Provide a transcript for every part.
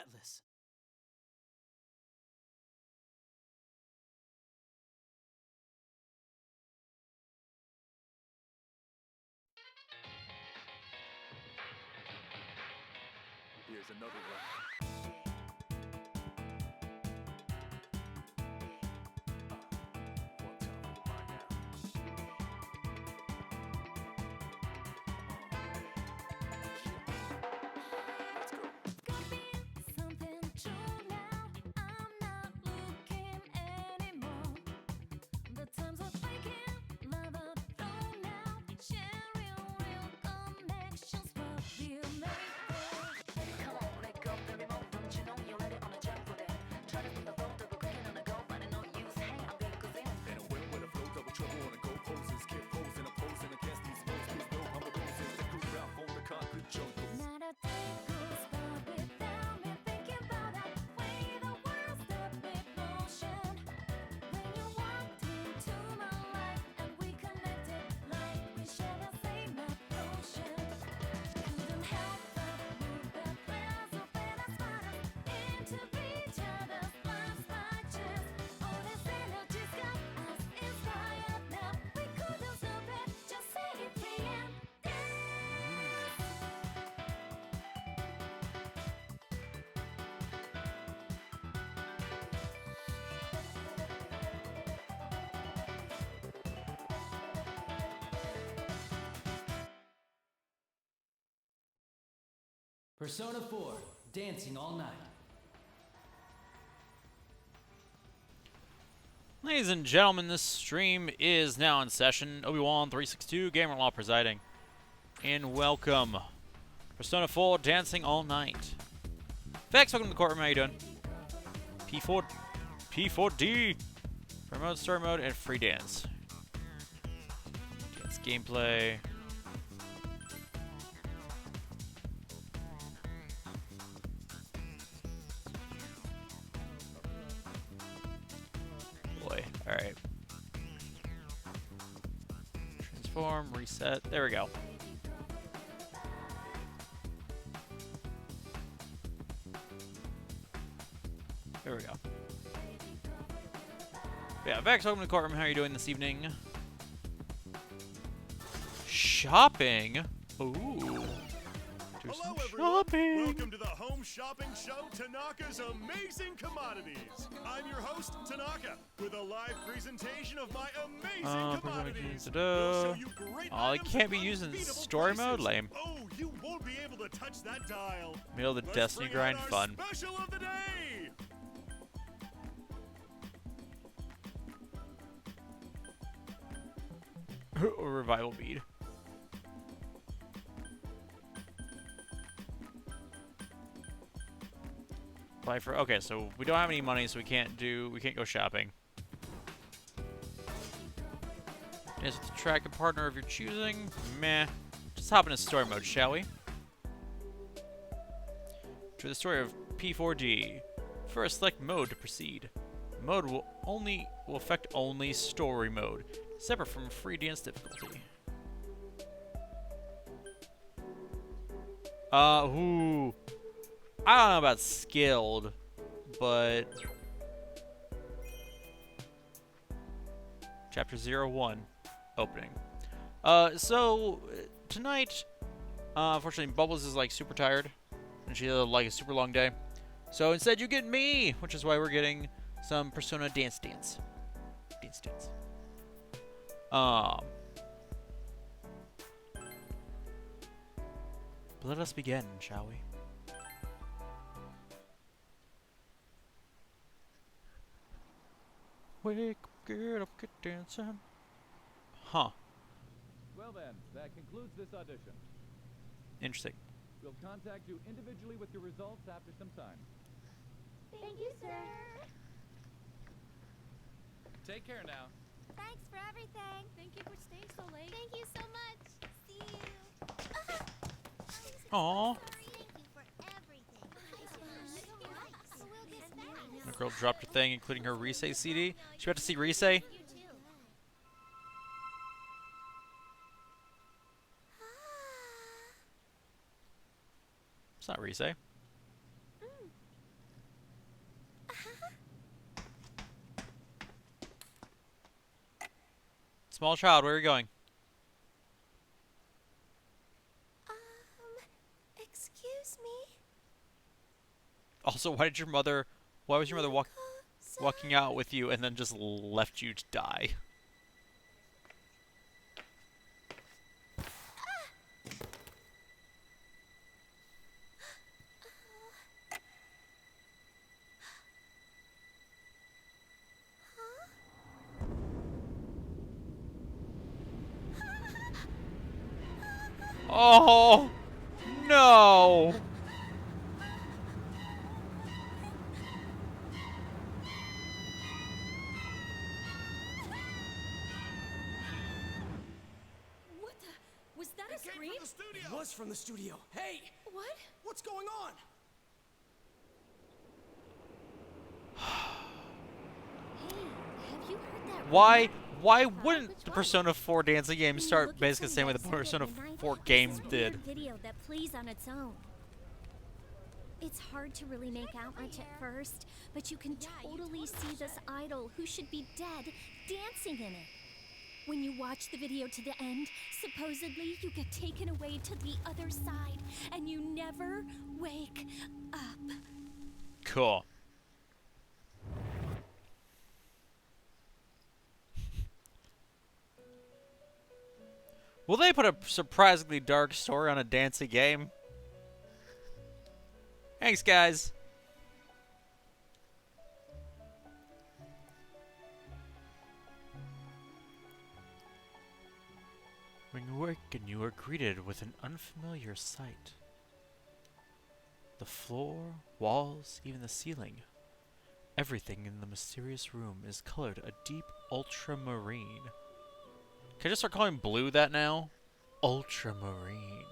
Atlas. Here's another one. One time for the mind now. Let's go. Could be something true now. I'm not looking anymore. The times are breaking, never through now. Sharing real connections, what we'll make there. Come on, let go the remote. Don't you know you let it on a jump for that? Try to put the boat double clicking on the go, but I no use. Hey, I'm being cuisine. And I went with a flow, double trouble on a go poses. Keep posing, I'm posing against these foes. Please know I'm the roses. The crew round on the concrete jungles. Not a day goes by without me thinking about that way the world stepped in motion. When you walked into my life and we connected like we share the same emotion. Couldn't help but move that glass of better spiders into each other's lives by chance. All this energy's got us inspired now. We couldn't stop it, just say it free and dance. Persona 4, Dancing All Night. Ladies and gentlemen, this stream is now in session. Obi-Wan 362, Gamer Law presiding. And welcome. Persona 4, Dancing All Night. Vex, welcome to the courtroom. How you doing? P4D. For mode, story mode, and free dance. Dance gameplay. Boy, alright. Transform, reset. There we go. There we go. Yeah, Vex, welcome to the courtroom. How are you doing this evening? Shopping? Ooh. Do some Hello, everyone. shopping. Welcome to the home shopping show, Tanaka's Amazing Commodities. I'm your host, Tanaka, with a live presentation of my amazing commodities. We'll show you great Oh, they items can't be at using unbeatable story mode? prices. Lame. Oh, you won't be able to touch that dial. Middle of the Let's Destiny bring out grind our fun. Special of the day. Or revival bead. Apply for okay, so we don't have any money, so we can't go shopping. Dance with the track and partner of your choosing. Meh. Just hop into story mode, shall we? To the story of P4D. First, select mode to proceed. Mode will affect only story mode, separate from free dance difficulty. Ooh. I don't know about skilled, but Chapter 01, opening. So tonight, unfortunately, Bubbles is like super tired, and she had like a super long day. So instead, you get me, which is why we're getting some Persona Dance. But let us begin, shall we? Wake up, get up, get dancing. Huh. Well then, that concludes this audition. Interesting. We'll contact you individually with your results after some time. Thank you, sir. Take care now. Thanks for everything. Thank you for staying so late. Thank you so much. See you. Aw. Thank you for everything. We'll get back. The girl dropped her thing, including her Rise CD. She about to see Rise? You too. It's not Rise. Small child, where are you going? Excuse me. Also, why was your mother walking out with you and then just left you to die? Oh, no. What the? Was that a scream? The studio. It was from the studio. Hey! What? What's going on? Hey, have you heard that? Why rumor? wouldn't Which the one? Persona 4 dancing game When you start look at basically the same way the some Persona website at 4 night, game there's this did? weird video that plays on its own. It's hard to really make out much at first, but you can totally see this idol who should be dead dancing in it. When you watch the video to the end, supposedly you get taken away to the other side and you never wake up. Cool. Will they put a surprisingly dark story on a dancing game? Thanks, guys. When you awaken, you are greeted with an unfamiliar sight. The floor, walls, even the ceiling. Everything in the mysterious room is colored a deep ultramarine. Can I just start calling blue that now? Ultramarine.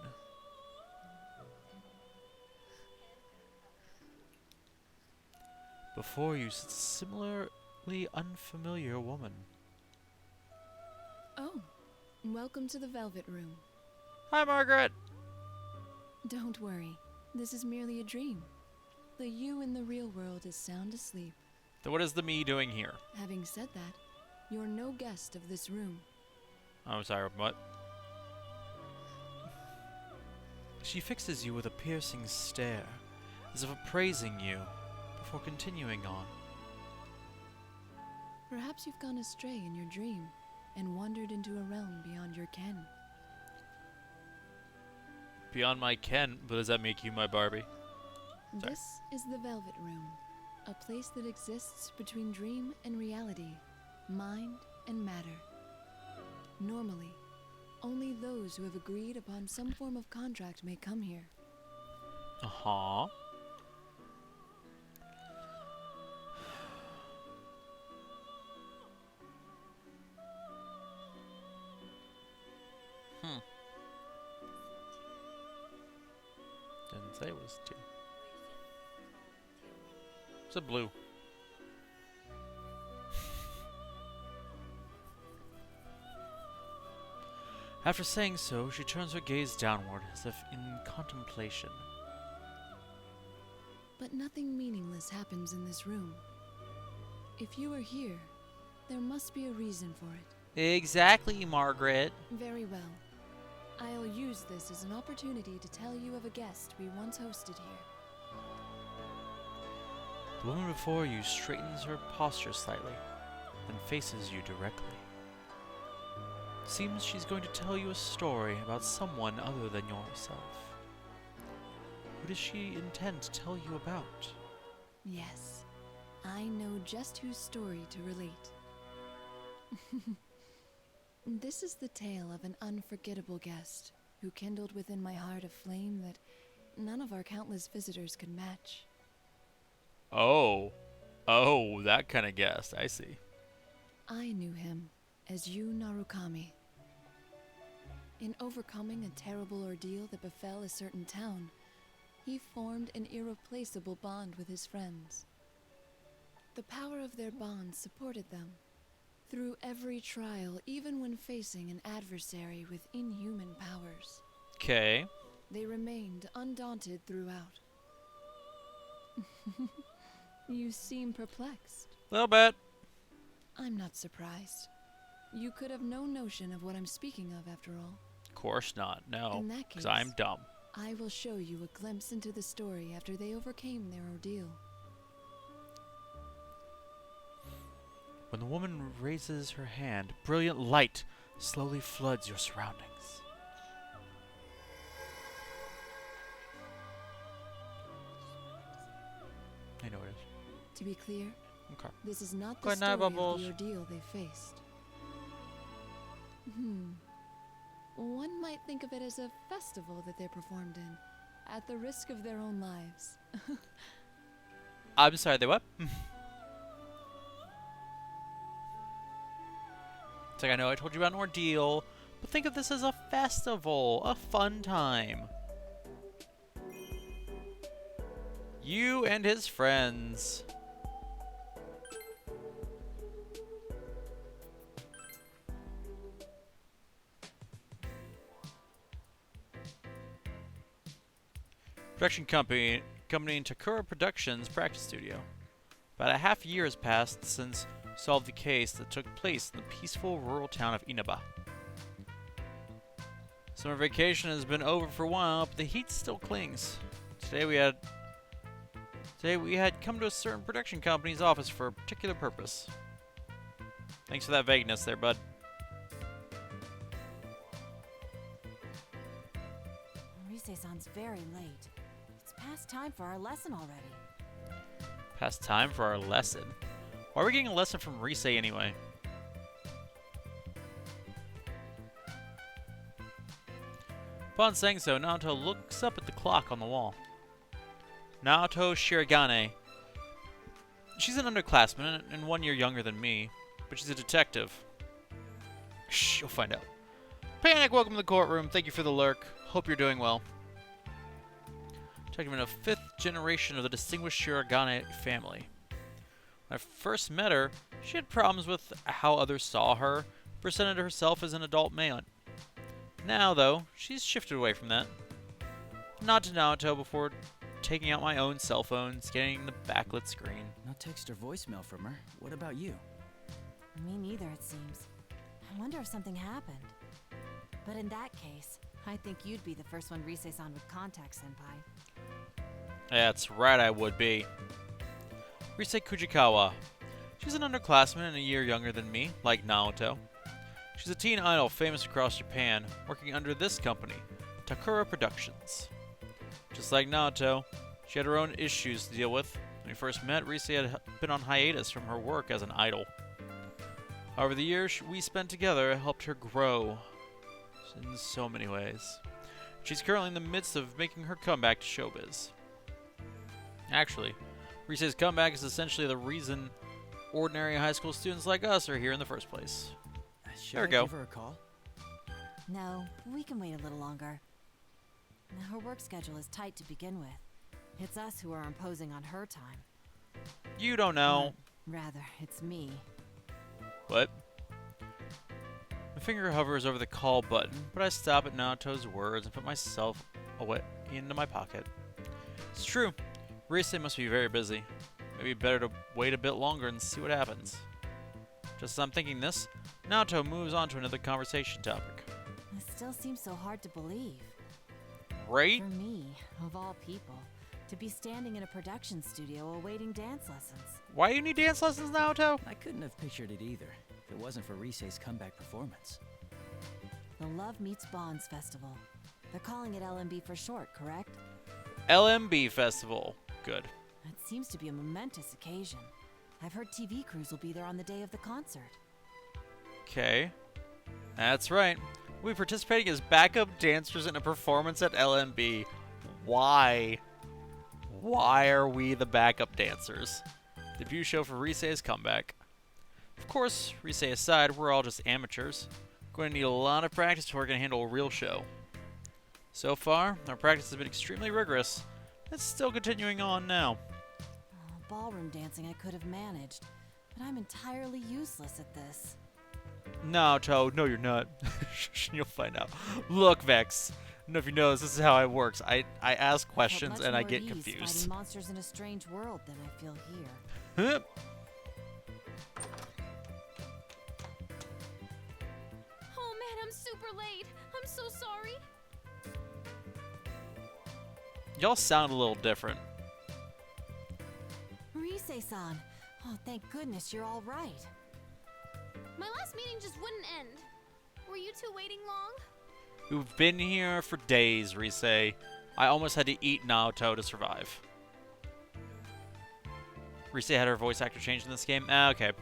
Before you sits a similarly unfamiliar woman. Oh, welcome to the Velvet Room. Hi, Margaret! Don't worry, this is merely a dream. The you in the real world is sound asleep. So what is the me doing here? Having said that, you're no guest of this room. I'm sorry, what? She fixes you with a piercing stare, as if appraising you, before continuing on. Perhaps you've gone astray in your dream and wandered into a realm beyond your ken. Beyond my ken, but does that make you my Barbie? Sorry. This is the Velvet Room, a place that exists between dream and reality, mind and matter. Normally, only those who have agreed upon some form of contract may come here. Uh-huh. Didn't say it was 2. It's a blue. After saying so, she turns her gaze downward, as if in contemplation. But nothing meaningless happens in this room. If you are here, there must be a reason for it. Exactly, Margaret. Very well. I'll use this as an opportunity to tell you of a guest we once hosted here. The woman before you straightens her posture slightly, then faces you directly. Seems she's going to tell you a story about someone other than yourself. Who does she intend to tell you about? Yes, I know just whose story to relate. This is the tale of an unforgettable guest who kindled within my heart a flame that none of our countless visitors could match. Oh. Oh, that kind of guest. I see. I knew him as Yu Narukami. In overcoming a terrible ordeal that befell a certain town, he formed an irreplaceable bond with his friends. The power of their bond supported them through every trial, even when facing an adversary with inhuman powers. Okay. They remained undaunted throughout. You seem perplexed. Little bit. I'm not surprised. You could have no notion of what I'm speaking of, after all. Of course not. No, In that because case- I'm dumb. I will show you a glimpse into the story after they overcame their ordeal. When the woman raises her hand, brilliant light slowly floods your surroundings. I know it is. To be clear, Okay. this is not the Good story night, of Bubbles. the ordeal they faced. One might think of it as a festival that they performed in, at the risk of their own lives. I'm sorry, they what? It's like, I know I told you about an ordeal, but think of this as a festival, a fun time. You and his friends. Production company in Takura Productions practice studio. About a half year has passed since solved the case that took place in the peaceful rural town of Inaba. Summer vacation has been over for a while, but the heat still clings. Today we had come to a certain production company's office for a particular purpose. Thanks for that vagueness there, bud. Rise-san's very late. It's past time for our lesson already. Past time for our lesson. Why are we getting a lesson from Rise anyway? Upon saying so, Naoto looks up at the clock on the wall. Naoto Shirogane. She's an underclassman and 1 year younger than me, but she's a detective. Shh, you'll find out. Panic, welcome to the courtroom. Thank you for the lurk. Hope you're doing well. Detective in a 5th generation of the distinguished Shirogane family. When I first met her, she had problems with how others saw her, presented herself as an adult male. Now, though, she's shifted away from that. Nod to Naoto before taking out my own cell phone, scanning the backlit screen. No text or voicemail from her. What about you? Me neither, it seems. I wonder if something happened. But in that case, I think you'd be the first one Rise-san would contact, Senpai. That's right, I would be. Rise Kujikawa. She's an underclassman and a year younger than me, like Naoto. She's a teen idol famous across Japan, working under this company, Takura Productions. Just like Naoto, she had her own issues to deal with. When we first met, Rise had been on hiatus from her work as an idol. However, the years we spent together helped her grow in so many ways. She's currently in the midst of making her comeback to showbiz. Actually, Rise's comeback is essentially the reason ordinary high school students like us are here in the first place. Should There we I go. give her a call? No, we can wait a little longer. Her work schedule is tight to begin with. It's us who are imposing on her time. You don't know. Rather, it's me. What? My finger hovers over the call button, but I stop at Naoto's words and put myself away into my pocket. It's true. Rise must be very busy. Maybe better to wait a bit longer and see what happens. Just as I'm thinking this, Naoto moves on to another conversation topic. It still seems so hard to believe. Right? For me, of all people, to be standing in a production studio awaiting dance lessons. Why do you need dance lessons, Naoto? I couldn't have pictured it either, if it wasn't for Rise's comeback performance. The Love Meets Bonds Festival. They're calling it LMB for short, correct? LMB Festival. Good. It seems to be a momentous occasion. I've heard TV crews will be there on the day of the concert. Okay. That's right. We'll be participating as backup dancers in a performance at LMB. Why? Why are we the backup dancers? Debut show for Rise's comeback. Of course, Rise aside, we're all just amateurs. Going to need a lot of practice before we can handle a real show. So far, our practice has been extremely rigorous. It's still continuing on now. Ballroom dancing I could have managed, but I'm entirely useless at this. Naoto, no you're not. You'll find out. Look, Vex. I don't know if you know this is how it works. I ask I felt questions much and I more get at ease confused. fighting monsters in a strange world than I feel here. so sorry. Y'all sound a little different. Rise-san. Oh, thank goodness you're all right. My last meeting just wouldn't end. Were you two waiting long? We've been here for days, Rise. I almost had to eat Naoto to survive. Rise had her voice actor changed in this game? Ah, okay.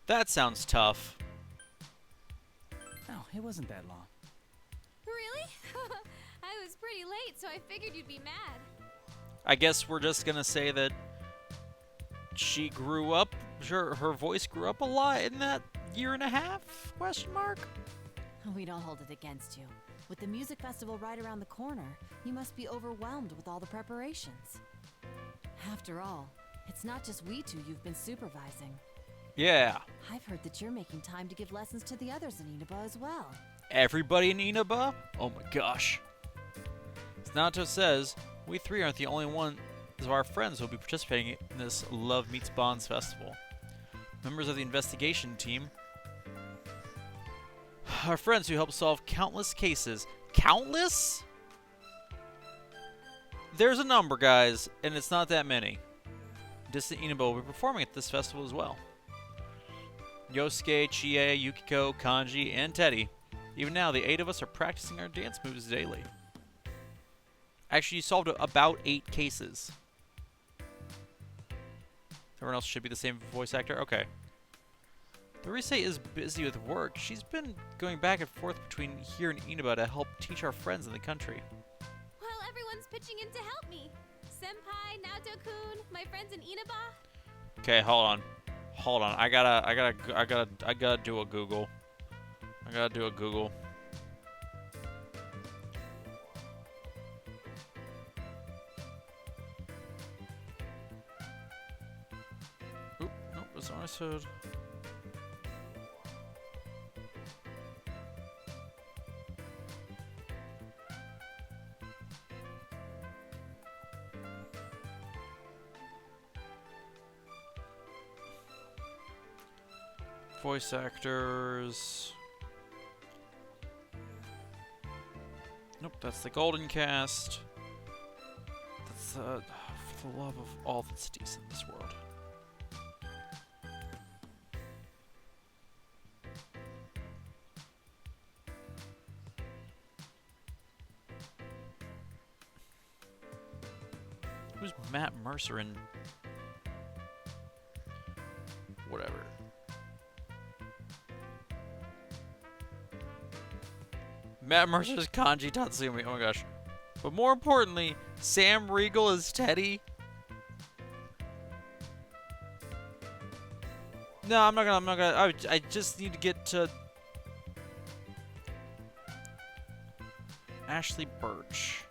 That sounds tough. No, it wasn't that long. Really? I was pretty late, so I figured you'd be mad. I guess we're just gonna say that she grew up, her voice grew up a lot in that year and a half? Question mark? We don't hold it against you. With the music festival right around the corner, you must be overwhelmed with all the preparations. After all, it's not just we two you've been supervising. Yeah. I've heard that you're making time to give lessons to the others in Inaba as well. Everybody in Inaba? Oh my gosh. As Naoto says, we three aren't the only ones of our friends who will be participating in this Love Meets Bonds festival. Members of the investigation team are friends who help solve countless cases. Countless? There's a number, guys, and it's not that many. Distant Inaba will be performing at this festival as well. Yosuke, Chie, Yukiko, Kanji, and Teddy. Even now, the 8 of us are practicing our dance moves daily. Actually, you solved about 8 cases. Everyone else should be the same voice actor? Okay. The Rise is busy with work. She's been going back and forth between here and Inaba to help teach our friends in the country. Well, everyone's pitching in to help me. Senpai, Naoto-kun, my friends in Inaba. Okay, hold on. Hold on. I gotta do a Google. I gotta do a Google. Oop, nope, that's not what I said. Voice actors. Nope, that's the Golden Cast. That's for the love of all that's decent in this world. Who's Matt Mercer in? Whatever. Matt Mercer's Kanji Tatsumi. Oh my gosh. But more importantly, Sam Riegel is Teddy. No, I'm not gonna. I just need to get to Ashley Birch.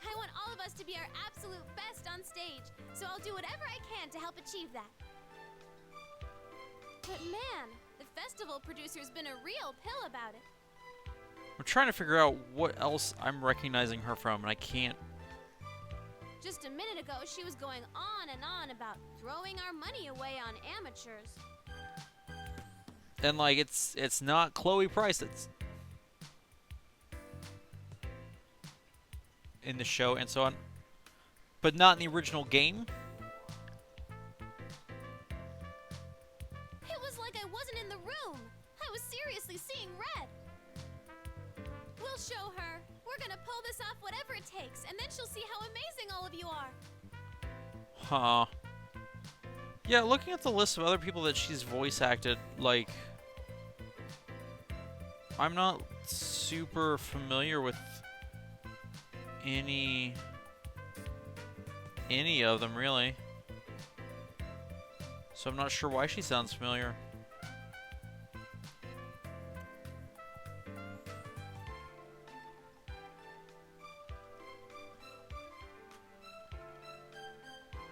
I want all of us to be our absolute best on stage, so I'll do whatever I can to help achieve that. But man, the festival producer's been a real pill about it. I'm trying to figure out what else I'm recognizing her from, and I can't. Just a minute ago, she was going on and on about throwing our money away on amateurs. And like, it's not Chloe Price. It's in the show and so on, but not in the original game. It was like I wasn't in the room. I was seriously seeing red. We'll show her. We're gonna pull this off whatever it takes, and then she'll see how amazing all of you are. Huh. Yeah, looking at the list of other people that she's voice acted, like, I'm not super familiar with any of them, really. So I'm not sure why she sounds familiar.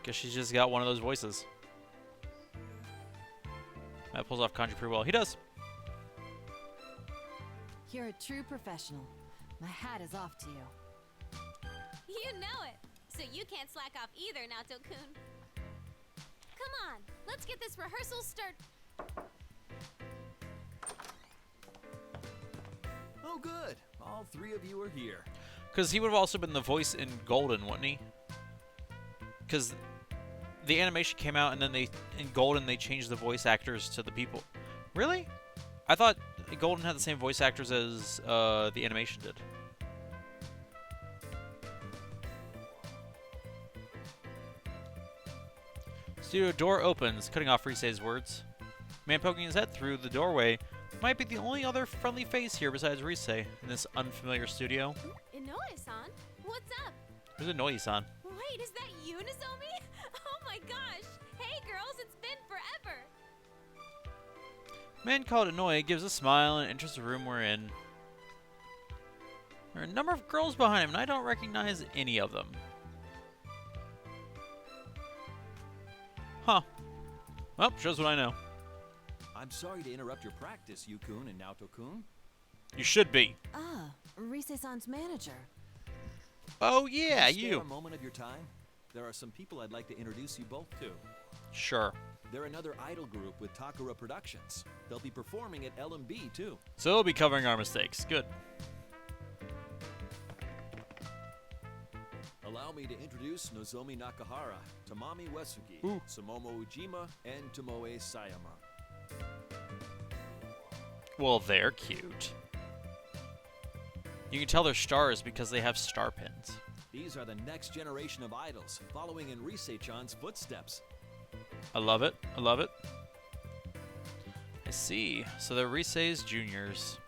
Guess she's just got one of those voices. That pulls off Kanji pretty well. He does. You're a true professional. My hat is off to you. You know it. So you can't slack off either, Naoto-kun. Come on, let's get this rehearsal start. Oh, good. All three of you are here. Because he would have also been the voice in Golden, wouldn't he? Because the animation came out, and then in Golden they changed the voice actors to the people. Really? I thought Golden had the same voice actors as the animation did. Studio door opens, cutting off Risei's words. Man poking his head through the doorway might be the only other friendly face here besides Risei in this unfamiliar studio. Inoue-san, what's up? There's a Noi-san. Wait, is that you, Nozomi? Oh my gosh! Hey girls, it's been forever! Man called Inoue gives a smile and enters the room we're in. There are a number of girls behind him, and I don't recognize any of them. Huh. Well, shows what I know. I'm sorry to interrupt your practice, Yu-kun and Naoto-kun. You should be. Ah, Risei-san's manager. Oh yeah, Can spare you. a moment of your time? There are some people I'd like to introduce you both to. Sure. They're another idol group with Takara Productions. They'll be performing at LMB too. So we'll be covering our mistakes. Good. Allow me to introduce Nozomi Nakahara, Tamami Uesugi, Ooh. Sumomo Ujima, and Tomoe Sayama. Well, they're cute. You can tell they're stars because they have star pins. These are the next generation of idols, following in Risei-chan's footsteps. I love it. I love it. I see. So they're Risei's juniors.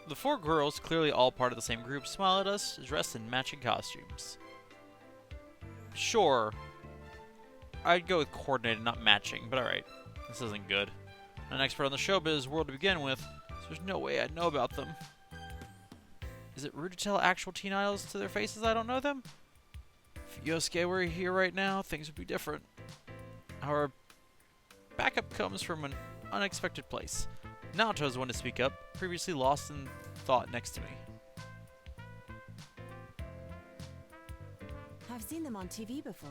The four girls, clearly all part of the same group, smile at us, dressed in matching costumes. Sure. I'd go with coordinated, not matching, but alright. This isn't good. I'm an expert on the showbiz world to begin with, so there's no way I'd know about them. Is it rude to tell actual teen idols to their faces I don't know them? If Yosuke were here right now, things would be different. Our backup comes from an unexpected place. Naoto is one to speak up, previously lost in thought next to me. I've seen them on TV before.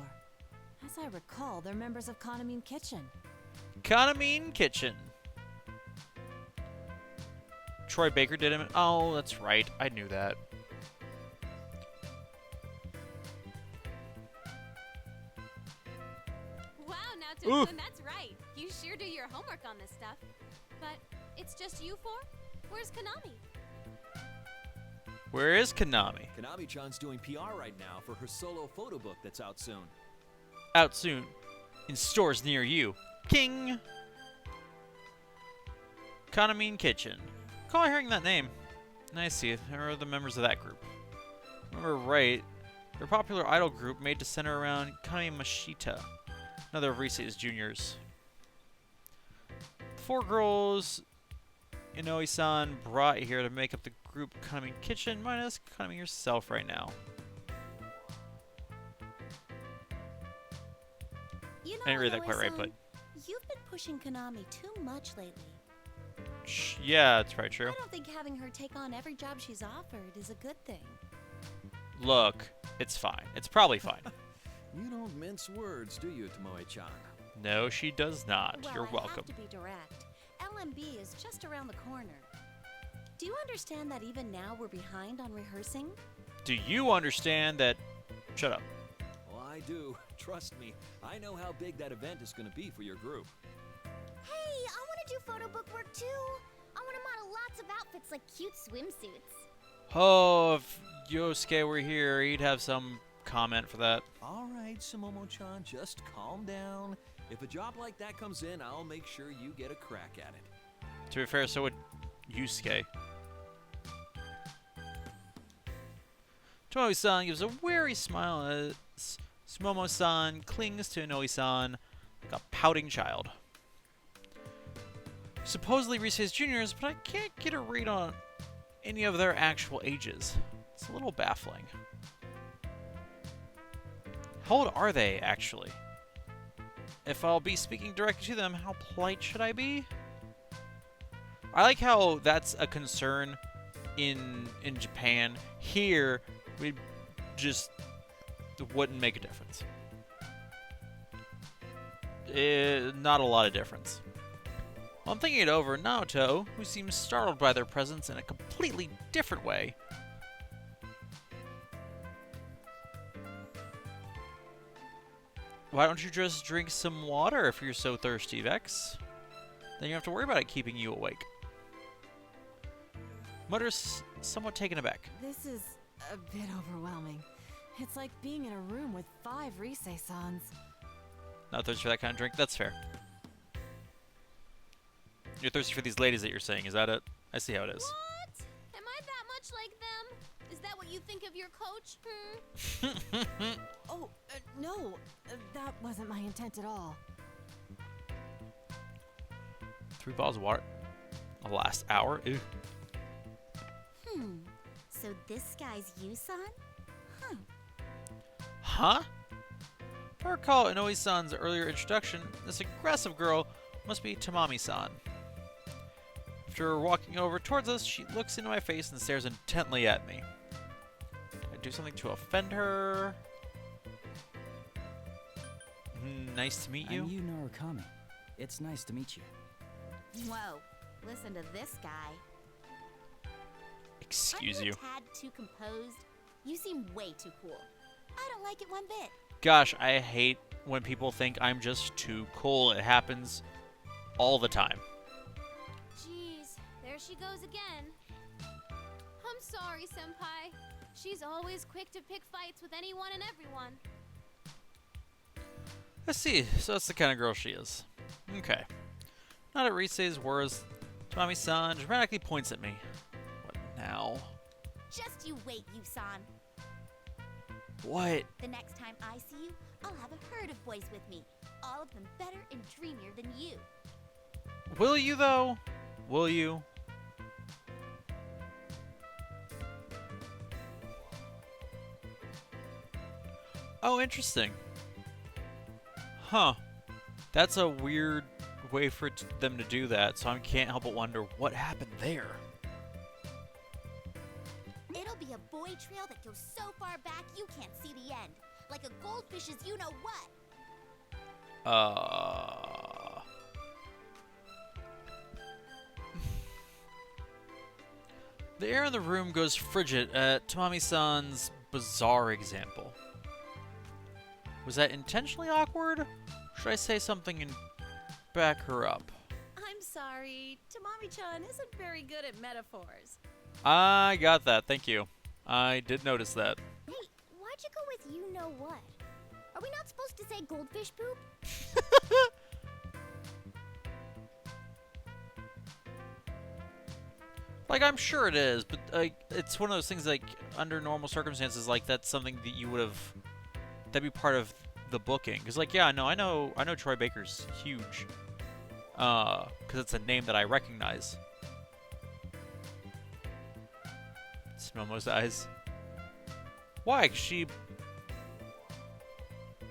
As I recall, they're members of Kanamine Kitchen. Kanamine Kitchen. Troy Baker did him. Oh, that's right. I knew that. Wow, Naoto-kun, that's right. You sure do your homework on this stuff. But it's just you four? Where's Konami? Where is Konami? Konami-chan's doing PR right now for her solo photo book that's out soon. Out soon. In stores near you. King! Kanamine Kitchen. Recall hearing that name. I see. There are the members of that group. Remember right, they're a popular idol group made to center around Kami Mashita, another of Risei's juniors. The four girls Inoue-san brought here to make up the group Kanamine Kitchen, minus Kanami yourself right now. You know, I didn't read that quite right, Inoue-san, but you've been pushing Konami too much lately. yeah, that's probably true. I don't think having her take on every job she's offered is a good thing. Look, it's fine. It's probably fine. You don't mince words, do you, Tomoe-chan? No, she does not. Well, You're I welcome. have to be direct. LMB is just around the corner. Do you understand that even now we're behind on rehearsing? Do you understand that? Shut up. Well, I do. Trust me, I know how big that event is going to be for your group. Hey, I want to do photo book work too. I want to model lots of outfits like cute swimsuits. Oh, if Yosuke were here, he'd have some comment for that. All right, Sumomo-chan, just calm down. If a job like that comes in, I'll make sure you get a crack at it. To be fair, so would Yusuke. Tomoe-san gives a wary smile as Sumomo-san clings to Inoue-san like a pouting child. Supposedly Risei's juniors, but I can't get a read on any of their actual ages. It's a little baffling. How old are they, actually? If I'll be speaking directly to them, how polite should I be? I like how that's a concern in Japan. Here, we just wouldn't make a difference. Not a lot of difference. While I'm thinking it over, Naoto, who seems startled by their presence in a completely different way. Why don't you just drink some water if you're so thirsty, Vex? Then you don't have to worry about it keeping you awake. Mutters, somewhat taken aback. This is a bit overwhelming. It's like being in a room with 5 Risei-sans. Not thirsty for that kind of drink? That's fair. You're thirsty for these ladies that you're saying, is that it? I see how it is. What? Am I that much like them? Is that what you think of your coach? Hmm? Oh, no. That wasn't my intent at all. 3 bottles of water? The last hour? Ew. So this guy's Yusan? Huh. Huh? If I recall Inoue-san's earlier introduction, this aggressive girl must be Tamami-san. After walking over towards us, she looks into my face and stares intently at me. I do something to offend her. Nice to meet you. I'm Yu Narukami. It's nice to meet you. Whoa, listen to this guy. Excuse Aren't you. a tad too composed? You seem way too cool. I don't like it one bit. Gosh, I hate when people think I'm just too cool. It happens all the time. Jeez, there she goes again. I'm sorry, Senpai. She's always quick to pick fights with anyone and everyone. I see. So that's the kind of girl she is. Okay. Not at Risei's words, Tamami-san dramatically points at me. What now? Just you wait, Yusan. What? The next time I see you, I'll have a herd of boys with me. All of them better and dreamier than you. Will you, though? Will you? Oh, interesting. Huh. That's a weird way for them to do that, so I can't help but wonder what happened there. It'll be a boy trail that goes so far back you can't see the end. Like a goldfish's you-know-what. The air in the room goes frigid at Tamami-san's bizarre example. Was that intentionally awkward? Or should I say something and back her up? I'm sorry. Tamami-chan isn't very good at metaphors. I got that, thank you. I did notice that. Hey, why'd you go with you know what? Are we not supposed to say goldfish poop? Like, I'm sure it is, but it's one of those things, like, under normal circumstances, like, that's something that you would have, that'd be part of the booking. Because, like, yeah, I know Troy Baker's huge. Because it's a name that I recognize. It's Momo's eyes. Why? 'Cause she...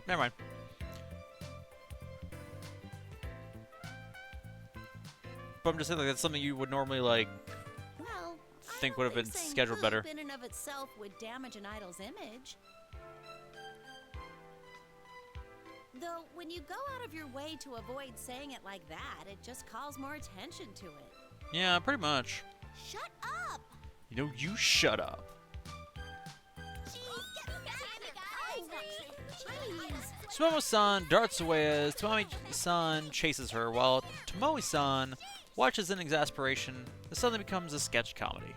Never mind. But I'm just saying, like, that's something you would normally, like, Well, think would have been saying scheduled better. poop in and of itself would damage an idol's image. Though, when you go out of your way to avoid saying it like that, it just calls more attention to it. Yeah, pretty much. Shut up! You know, you shut up. Tomoe-san darts away as Tamami-san chases her, while Tomoe-san watches in exasperation. It suddenly becomes a sketch comedy.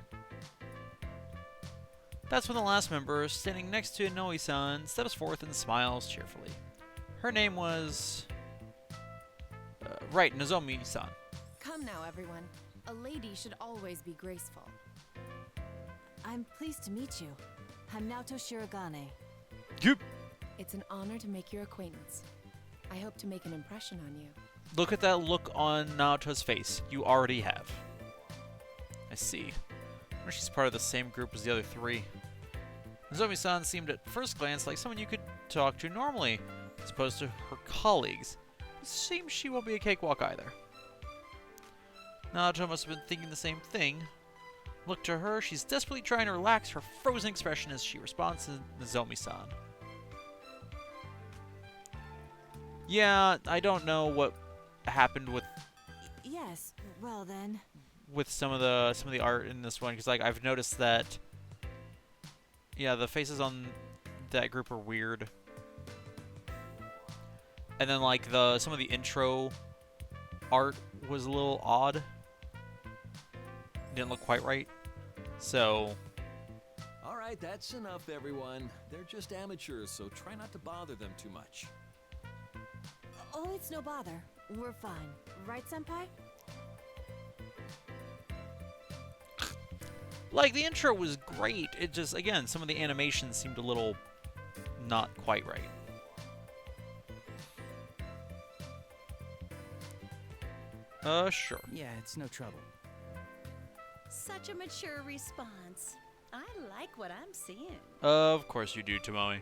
That's when the last member, standing next to Inoue-san, steps forth and smiles cheerfully. Her name was... right, Nozomi-san. Come now, everyone. A lady should always be graceful. I'm pleased to meet you. I'm Naoto Shirogane. Yep. It's an honor to make your acquaintance. I hope to make an impression on you. Look at that look on Naoto's face. You already have. I see. I wonder if she's part of the same group as the other 3. Nozomi-san seemed at first glance like someone you could talk to normally, as opposed to her colleagues. It seems she won't be a cakewalk either. Naoto must have been thinking the same thing. Look to her, she's desperately trying to relax her frozen expression as she responds to Nozomi-san. Yeah, I don't know what happened with Yes, well then. some of the art in this one, because like I've noticed that, yeah, the faces on that group are weird, and then like some of the intro art was a little odd. Didn't look quite right. So All right, that's enough, everyone. They're just amateurs, so try not to bother them too much. Oh, it's no bother. We're fine. Right, Senpai? like the intro was great. It just, again, some of the animations seemed a little not quite right. Sure. Yeah, it's no trouble. Such a mature response. I like what I'm seeing. Of course you do, Tomoe.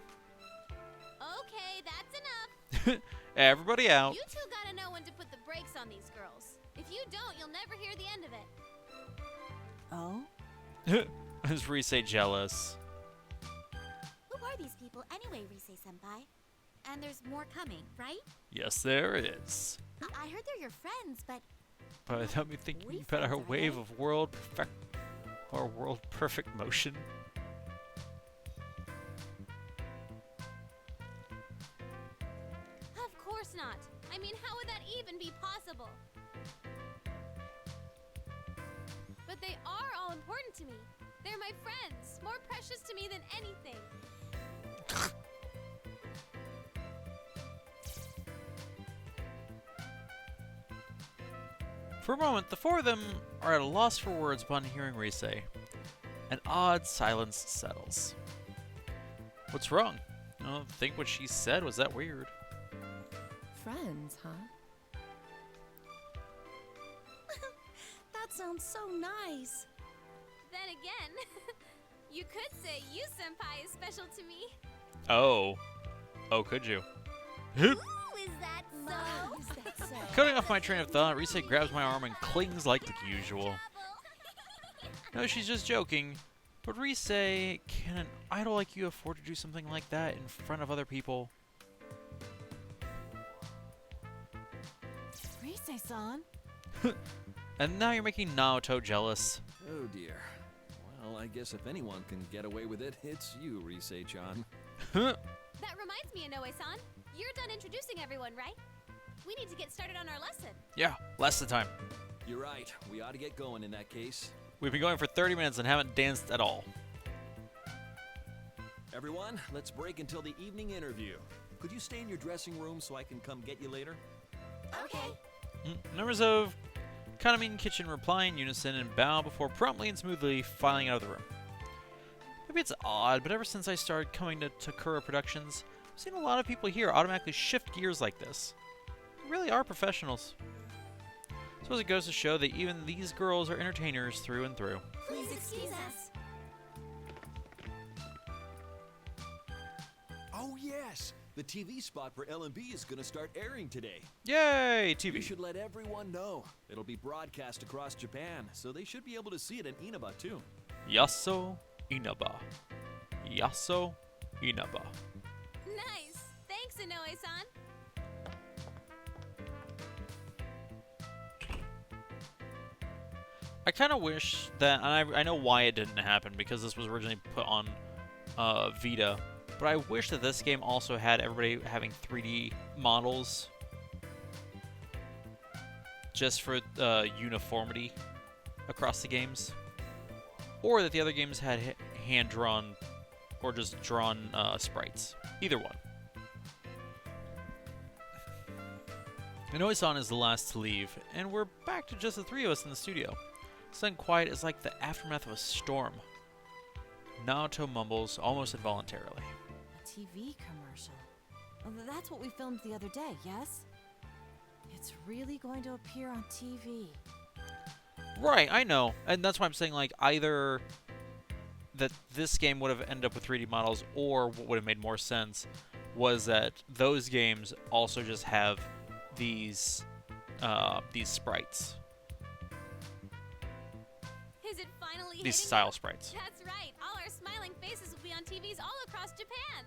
Okay, that's enough. Everybody out. You two gotta know when to put the brakes on these girls. If you don't, you'll never hear the end of it. Oh? Is Rise jealous? Who are these people anyway, Rise-senpai? And there's more coming, right? Yes, there is. I heard they're your friends, but But without me thinking We about our friends, are wave they? of world perfect motion. of course not. I mean, how would that even be possible? But they are all important to me. They're my friends, more precious to me than anything. For a moment, the four of them are at a loss for words upon hearing Rise. An odd silence settles. What's wrong? I don't think what she said was that weird. Friends, huh? That sounds so nice. Then again, you could say you senpai is special to me. Oh. Oh, could you? Ooh, is that so? Is that so? Cutting off my train of thought, Rise grabs my arm and clings like usual. No, she's just joking. But Rise, can an idol like you afford to do something like that in front of other people? Rise-san? And now you're making Naoto jealous. Oh dear. Well, I guess if anyone can get away with it, it's you, Rise-chan. That reminds me, Inoue-san. You're done introducing everyone, right? We need to get started on our lesson. Yeah, less the time. You're right. We ought to get going in that case. We've been going for 30 minutes and haven't danced at all. Everyone, let's break until the evening interview. Could you stay in your dressing room so I can come get you later? Okay. Members of Kaname Kitchen reply in unison and bow before promptly and smoothly filing out of the room. Maybe it's odd, but ever since I started coming to Takura Productions, I've seen a lot of people here automatically shift gears like this. They really are professionals. Suppose it goes to show that even these girls are entertainers through and through. Please excuse us. Oh yes! The TV spot for LMB is gonna start airing today. Yay, You TV! should let everyone know. It'll be broadcast across Japan, so they should be able to see it in Inaba too. Yaso Inaba. Yaso Inaba. Nice. Thanks, Inoue-san. I kind of wish that, and I know why it didn't happen, because this was originally put on Vita, but I wish that this game also had everybody having 3D models, just for uniformity across the games, or that the other games had hand-drawn or just drawn sprites. Either one. Inoue-san is the last to leave, and we're back to just the three of us in the studio. Sudden quiet is like the aftermath of a storm. Naoto mumbles almost involuntarily. A TV commercial. Oh, that's what we filmed the other day, yes? It's really going to appear on TV. Right, I know. And that's why I'm saying, like, either that this game would have ended up with 3D models, or what would have made more sense was that those games also just have these sprites. Is it finally These hitting style you? sprites. That's right. All our smiling faces will be on TVs all across Japan.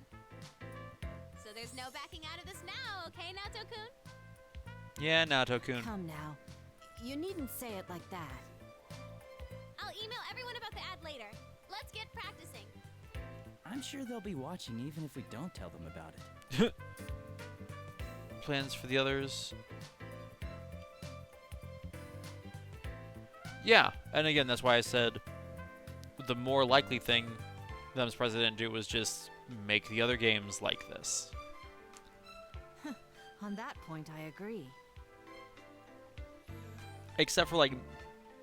So there's no backing out of this now, okay, Naoto-kun? Yeah, Naoto-kun. Come now. You needn't say it like that. I'll email everyone about the ad later. Let's get practicing. I'm sure they'll be watching even if we don't tell them about it. Plans for the others. Yeah, and again, that's why I said the more likely thing that I'm surprised they didn't do was just make the other games like this. On that point, I agree. Except for, like,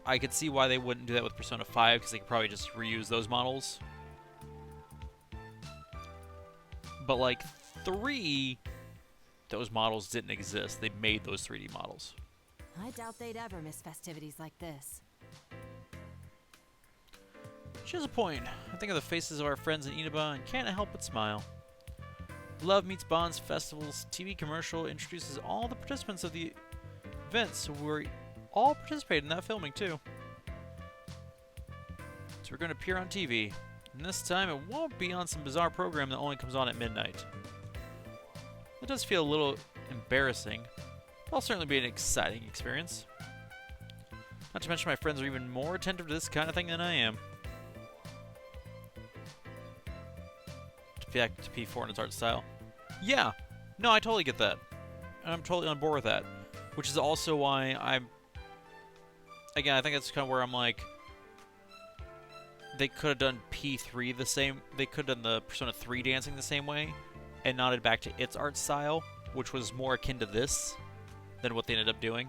I could see why they wouldn't do that with Persona 5, because they could probably just reuse those models. But, like, 3, those models didn't exist. They made those 3D models. I doubt they'd ever miss festivities like this. She has a point. I think of the faces of our friends in Inaba and can't help but smile. Love Meets Bonds Festival's TV commercial introduces all the participants of the events who were all participated in that filming too. So we're going to appear on TV. And this time it won't be on some bizarre program that only comes on at midnight. It does feel a little embarrassing, but it'll certainly be an exciting experience. Not to mention my friends are even more attentive to this kind of thing than I am. Back to P4 in its art style. Yeah, no, I totally get that. And I'm totally on board with that. Which is also why I'm... Again, I think that's kind of where I'm like... They could have done P3 the same... They could have done the Persona 3 dancing the same way, and nodded back to its art style, which was more akin to this than what they ended up doing.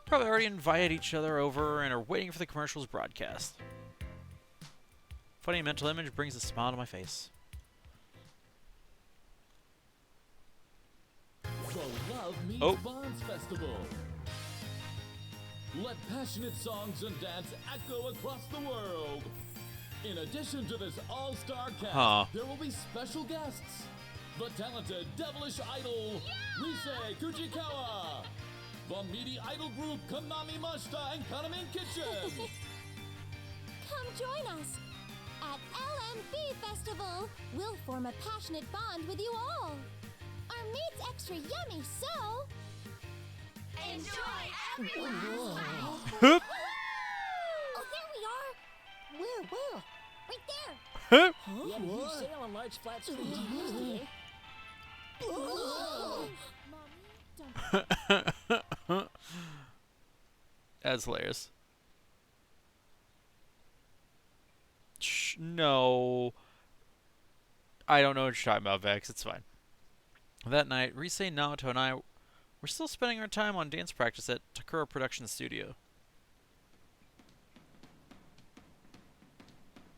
Probably already invited each other over and are waiting for the commercial's broadcast. Funny mental image brings a smile to my face. The Love Meets Oh. Bonds Festival. Let passionate songs and dance echo across the world. In addition to this all-star cast, there will be special guests. The talented Devilish Idol, Rise Kujikawa. The meaty idol group Konami Mashita and Kanamin Kitchen. Come join us. At LMB Festival, we'll form a passionate bond with you all. Our meat's extra yummy, so... Enjoy everyone! Oh, there we are! Where? Right there! We had a huge sale on large flat screen TVs today. Mommy, don't... That's hilarious. Shh, no. I don't know what you're talking about, Vex. It's fine. That night, Rise, Naoto, and I were still spending our time on dance practice at Takura Production Studio.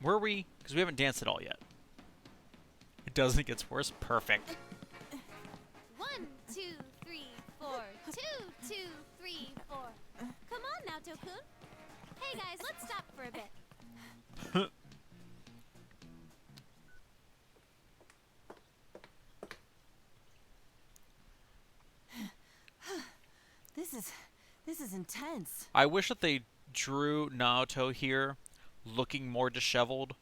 Were we? Because we haven't danced at all yet. It doesn't. It gets worse. Perfect. 1, 2, 3, 4. 2, 2, 3, 4. Come on, Naoto-kun. Hey guys, let's stop for a bit. This is intense. I wish that they drew Naoto here looking more disheveled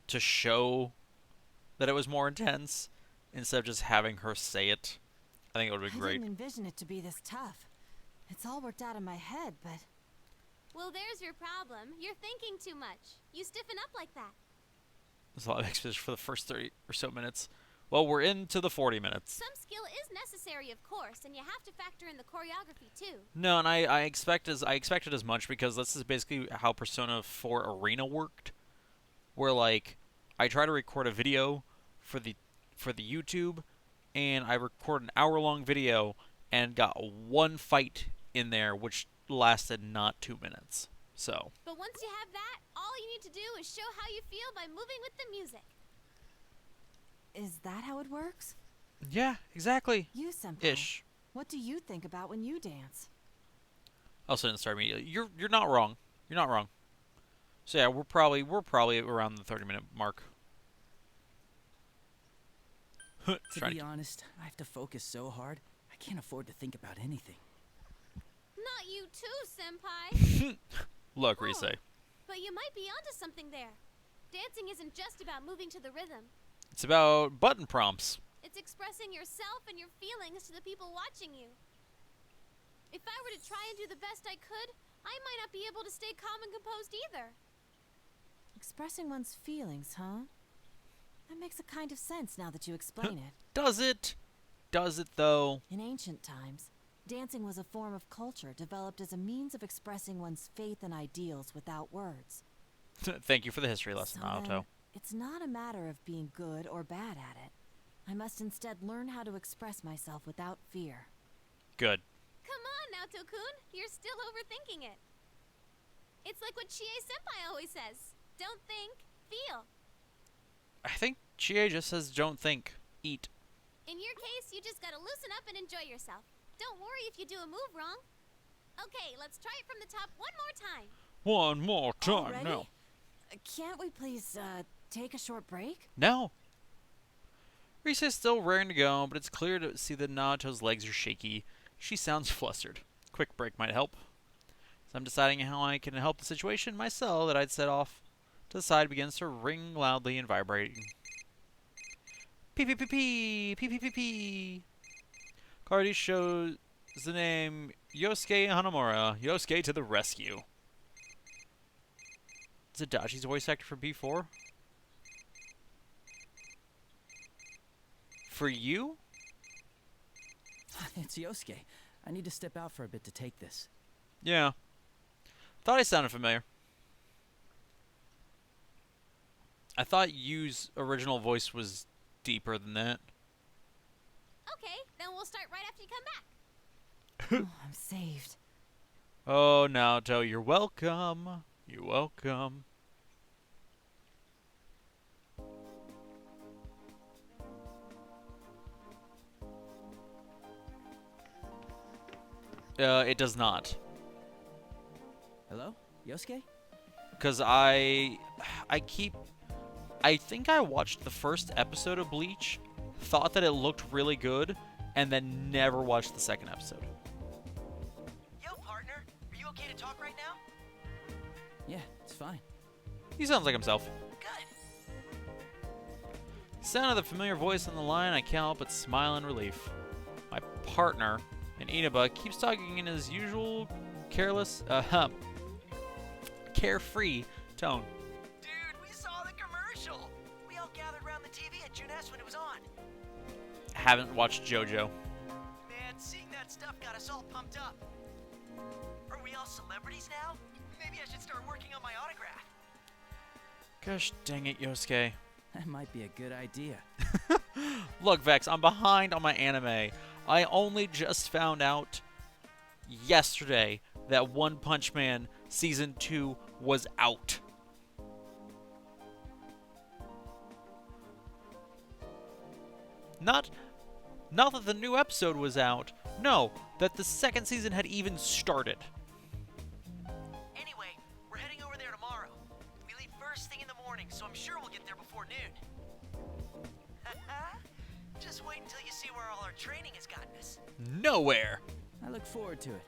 to show that it was more intense instead of just having her say it. I think it would have been I great. didn't envision it to be this tough. It's all worked out in my head, but... Well, there's your problem. You're thinking too much. You stiffen up like that. There's a lot of exposition for the first 30 or so minutes. Well, we're into the 40 minutes. Some skill is necessary, of course, and you have to factor in the choreography, too. No, and I expected as much because this is basically how Persona 4 Arena worked, where like I try to record a video for the YouTube, and I record an hour-long video and got one fight in there, which lasted not 2 minutes. So. But once you have that, all you need to do is show how you feel by moving with the music. Is that how it works? Yeah, exactly. You, Senpai. Ish. What do you think about when you dance? Also didn't start immediately. You're not wrong. You're not wrong. So yeah, we're probably around the 30-minute mark. To be honest, I have to focus so hard, I can't afford to think about anything. Not you too, Senpai. Look, Rise. But you might be onto something there. Dancing isn't just about moving to the rhythm. It's about button prompts. It's expressing yourself and your feelings to the people watching you. If I were to try and do the best I could, I might not be able to stay calm and composed either. Expressing one's feelings, huh? That makes a kind of sense now that you explain it. Does it? Does it, though? In ancient times, dancing was a form of culture developed as a means of expressing one's faith and ideals without words. Thank you for the history lesson, So then, Naoto. it's not a matter of being good or bad at it. I must instead learn how to express myself without fear. Good. Come on, Naoto-kun. You're still overthinking it. It's like what Chie-senpai always says. Don't think, feel. I think Chie just says don't think, eat. In your case, you just gotta loosen up and enjoy yourself. Don't worry if you do a move wrong. Okay, let's try it from the top one more time. One more time Already? now. Can't we please, take a short break? No. Rise is still raring to go, but it's clear to see that Naoto's legs are shaky. She sounds flustered. Quick break might help. As I'm deciding how I can help the situation, my cell that I'd set off to the side begins to ring loudly and vibrating. Pee pee pee pee pee pee pee pee. Cardi shows the name Yosuke Hanamura. Yosuke to the rescue. Is it Dachi's voice actor for B4? For you? It's Yosuke. I need to step out for a bit to take this. Yeah. Thought I sounded familiar. I thought Yu's original voice was deeper than that. Okay, then we'll start right after you come back. Oh, I'm saved. Oh, Naoto, you're welcome. You're welcome. It does not. Hello? Yosuke? Because I think I watched the first episode of Bleach, thought that it looked really good, and then never watched the second episode. Yo, partner, are you okay to talk right now? Yeah, it's fine. He sounds like himself. Good. Sound of the familiar voice on the line, I can't help but smile in relief. My partner, an Inaba, keeps talking in his usual careless, carefree tone. Dude, we saw the commercial. We all gathered around the TV at Junes when it was on. Haven't watched JoJo. Man, seeing that stuff got us all pumped up. Are we all celebrities now? Maybe I should start working on my autograph. Gosh dang it, Yosuke. That might be a good idea. Look, Vex, I'm behind on my anime. I only just found out yesterday that One Punch Man Season 2 was out. Not that the new episode was out. No, that the second season had even started. Anyway, we're heading over there tomorrow. We leave first thing in the morning, so I'm sure we'll get there before noon. Just wait until you see where all our training has gotten us. Nowhere. I look forward to it.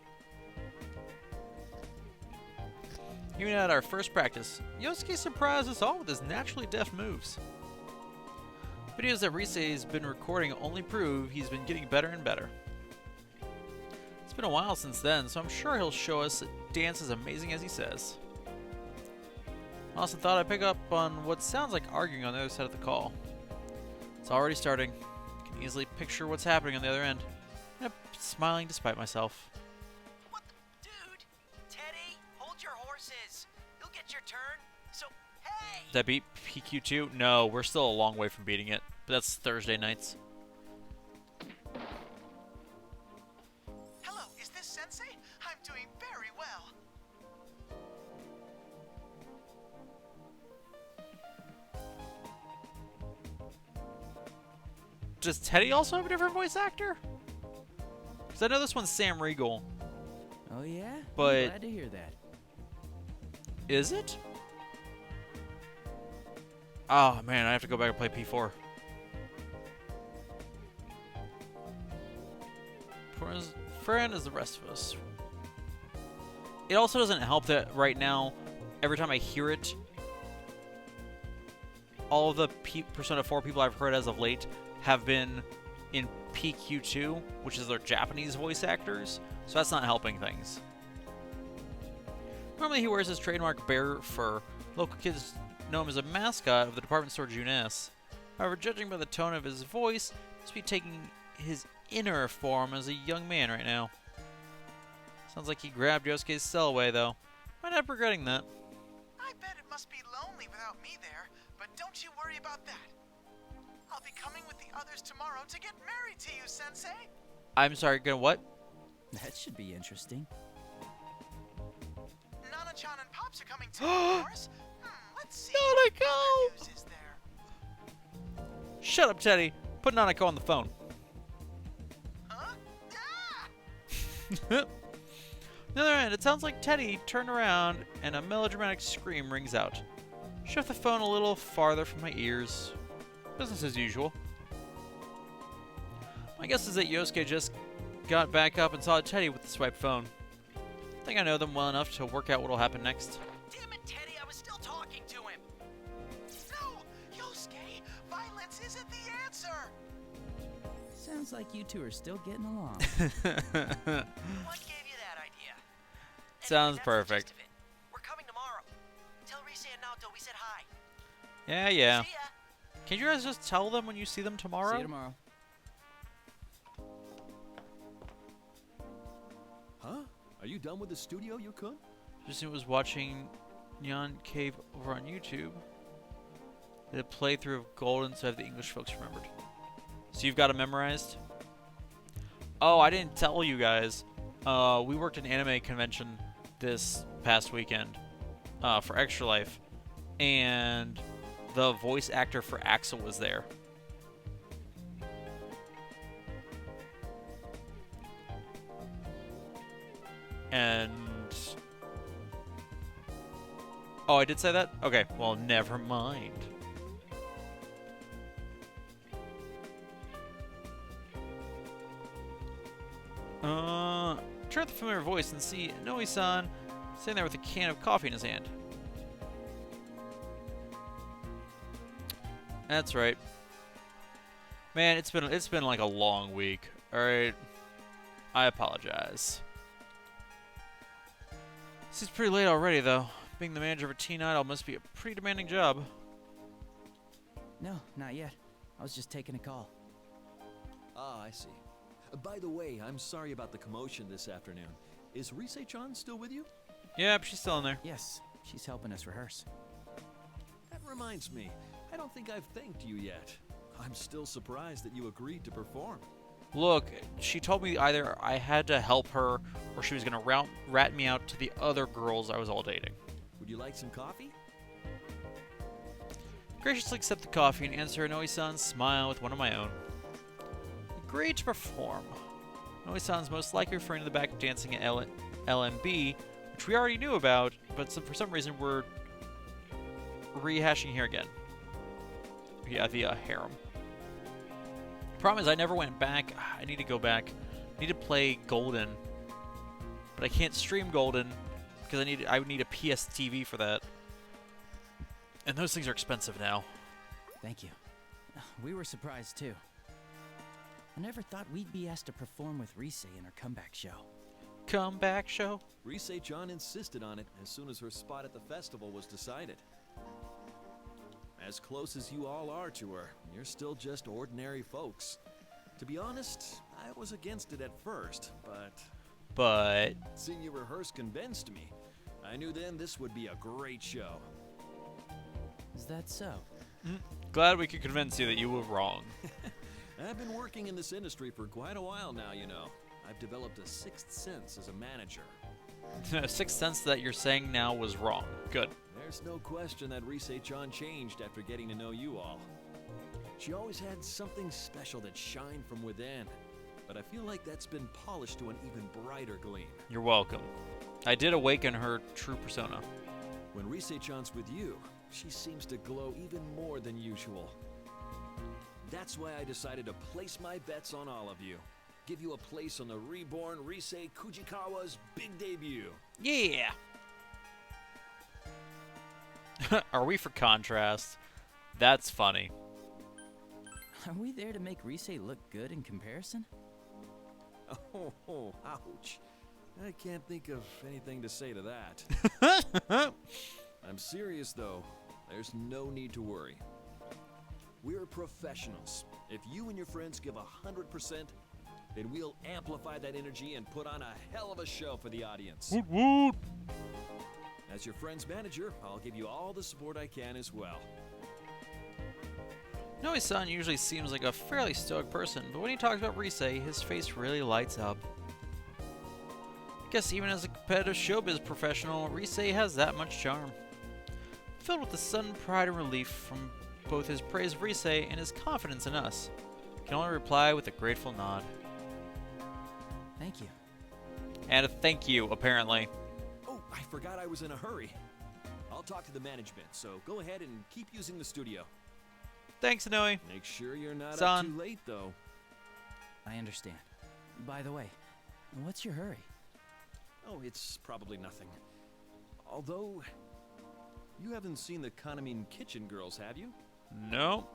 Even at our first practice, Yosuke surprised us all with his naturally deft moves. Videos that Rise's been recording only prove he's been getting better and better. It's been a while since then, so I'm sure he'll show us a dance as amazing as he says. I also thought I'd pick up on what sounds like arguing on the other side of the call. It's already starting. I can easily picture what's happening on the other end. Yep, smiling despite myself. What the? Dude! Teddy, hold your horses. You'll get your turn. So, hey! Did I beat PQ2? No, we're still a long way from beating it. But that's Thursday nights. Hello, is this Sensei? I'm doing very well. Does Teddy also have a different voice actor? Because I know this one's Sam Riegel. Oh yeah? But I'm glad to hear that. is it? Oh man, I have to go back and play P4. Poor as friend as the rest of us. it also doesn't help that right now, every time I hear it, all of the Persona 4 people I've heard as of late have been in PQ2, which is their Japanese voice actors, so that's not helping things. Normally he wears his trademark bear fur. Local kids know him as a mascot of the department store Junes. However, judging by the tone of his voice, he must be taking his inner form as a young man right now. Sounds like he grabbed Yosuke's cell away, though. Might end up regretting that. I bet it must be lonely without me there, but don't you worry about that. I'll be coming with the others tomorrow to get married to you, Sensei. I'm sorry, gonna what? That should be interesting. Nana-chan and Pops are coming too, of course. Let's see Nanako! what news is there. Shut up, Teddy. Put Nanako on the phone. Huh? On the other end, it sounds like Teddy turned around and a melodramatic scream rings out. Shift the phone a little farther from my ears. Business as usual. My guess is that Yosuke just got back up and saw Teddy with the swiped phone. I think I know them well enough to work out what'll happen next. Damn it, Teddy, I was still talking to him. No, Yosuke, violence isn't the answer. Sounds like you two are still getting along. What gave you that idea? Sounds that's perfect. The gist of it. We're coming tomorrow. Tell Rise and Naoto we said hi. Yeah. See ya. Can you guys just tell them when you see them tomorrow? See you tomorrow. Huh? Are you done with the studio, Yukun? Just was watching Nyan Cave over on YouTube. Did a playthrough of Golden, so I have the English folks remembered. So you've got it memorized? Oh, I didn't tell you guys. We worked an anime convention this past weekend for Extra Life, and the voice actor for Axel was there. And oh, I did say that? Okay, well, never mind. Turn the familiar voice and see Noe-san sitting there with a can of coffee in his hand. That's right. Man, it's been like a long week. All right, I apologize. This is pretty late already, though. Being the manager of a teen idol must be a pretty demanding job. No, not yet. I was just taking a call. Ah, I see. By the way, I'm sorry about the commotion this afternoon. Is Rise-chan still with you? Yep, she's still in there. Yes, she's helping us rehearse. That reminds me, I don't think I've thanked you yet. I'm still surprised that you agreed to perform. Look, she told me either I had to help her or she was going to rat me out to the other girls I was all dating. Would you like some coffee? Graciously accept the coffee and answer Noe-san's smile with one of my own. Agreed to perform. Noe-san's most likely referring to the back of dancing at LMB, which we already knew about, but for some reason we're rehashing here again. Yeah, the harem. Problem is, I never went back. I need to go back. I need to play Golden, but I can't stream Golden because I would need a PS TV for that, and those things are expensive now. Thank you. We were surprised too. I never thought we'd be asked to perform with Rise in her comeback show. Comeback show? Rise-chan insisted on it as soon as her spot at the festival was decided. As close as you all are to her, you're still just ordinary folks. To be honest, I was against it at first, but seeing you rehearse convinced me. I knew then this would be a great show. Is that so? Glad we could convince you that you were wrong. I've been working in this industry for quite a while now, you know. I've developed a sixth sense as a manager. Sixth sense that you're saying now was wrong. Good. There's no question that Rise-chan changed after getting to know you all. She always had something special that shined from within, but I feel like that's been polished to an even brighter gleam. You're welcome. I did awaken her true persona. When Rise-chan's with you, she seems to glow even more than usual. That's why I decided to place my bets on all of you. give you a place on the reborn Risei Kujikawa's big debut. Yeah! Are we for contrast? That's funny. Are we there to make Risei look good in comparison? Oh, ouch. I can't think of anything to say to that. I'm serious, though. There's no need to worry. We're professionals. If you and your friends give 100%, then we'll amplify that energy and put on a hell of a show for the audience. Woot woot! As your friend's manager, I'll give you all the support I can as well. Noe-san usually seems like a fairly stoic person, but when he talks about Risei, his face really lights up. Guess even as a competitive showbiz professional, Risei has that much charm. Filled with the sudden pride and relief from both his praise of Risei and his confidence in us, I can only reply with a grateful nod. Thank you. And a thank you, apparently. Oh, I forgot I was in a hurry. I'll talk to the management, so go ahead and keep using the studio. Thanks, Noe. Make sure you're not Son. up too late, though. I understand. By the way, what's your hurry? Oh, it's probably nothing. Although, you haven't seen the Kanamin Kitchen girls, have you? No.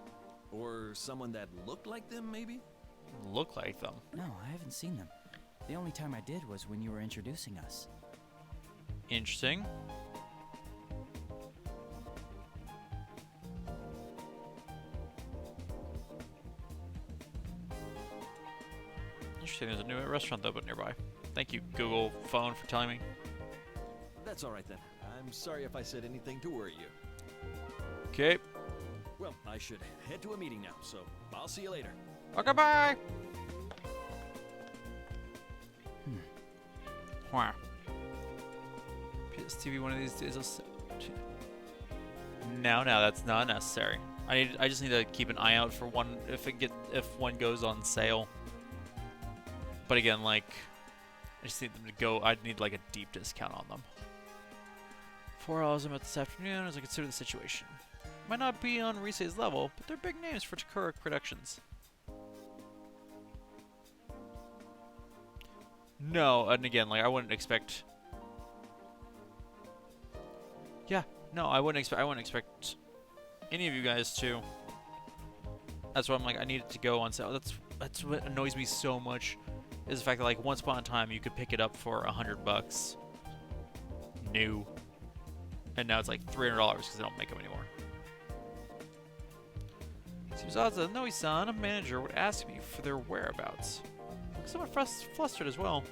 Or someone that looked like them, maybe? Look like them? No, I haven't seen them. The only time I did was when you were introducing us. Interesting. Interesting, there's a new restaurant that opened nearby. Thank you, Google phone, for telling me. That's all right then. I'm sorry if I said anything to worry you. Okay. Well, I should head to a meeting now, so I'll see you later. Okay, bye! Wow. PSTV one of these days will... No, that's not necessary. I just need to keep an eye out for one if one goes on sale. But again, like, I just need them to go. I'd need like a deep discount on them. 4 hours I'm at this afternoon as I consider the situation. Might not be on Risei's level, but they're big names for Takura Productions. No, and again, like I wouldn't expect. Yeah, no, I wouldn't expect any of you guys to. That's why I'm like, I need it to go on sale. That's what annoys me so much, is the fact that like once upon a time you could pick it up for $100 new, and now it's like $300 because they don't make them anymore. Seems odd that Noe-san, a manager, would ask me for their whereabouts. I'm somewhat flustered as well.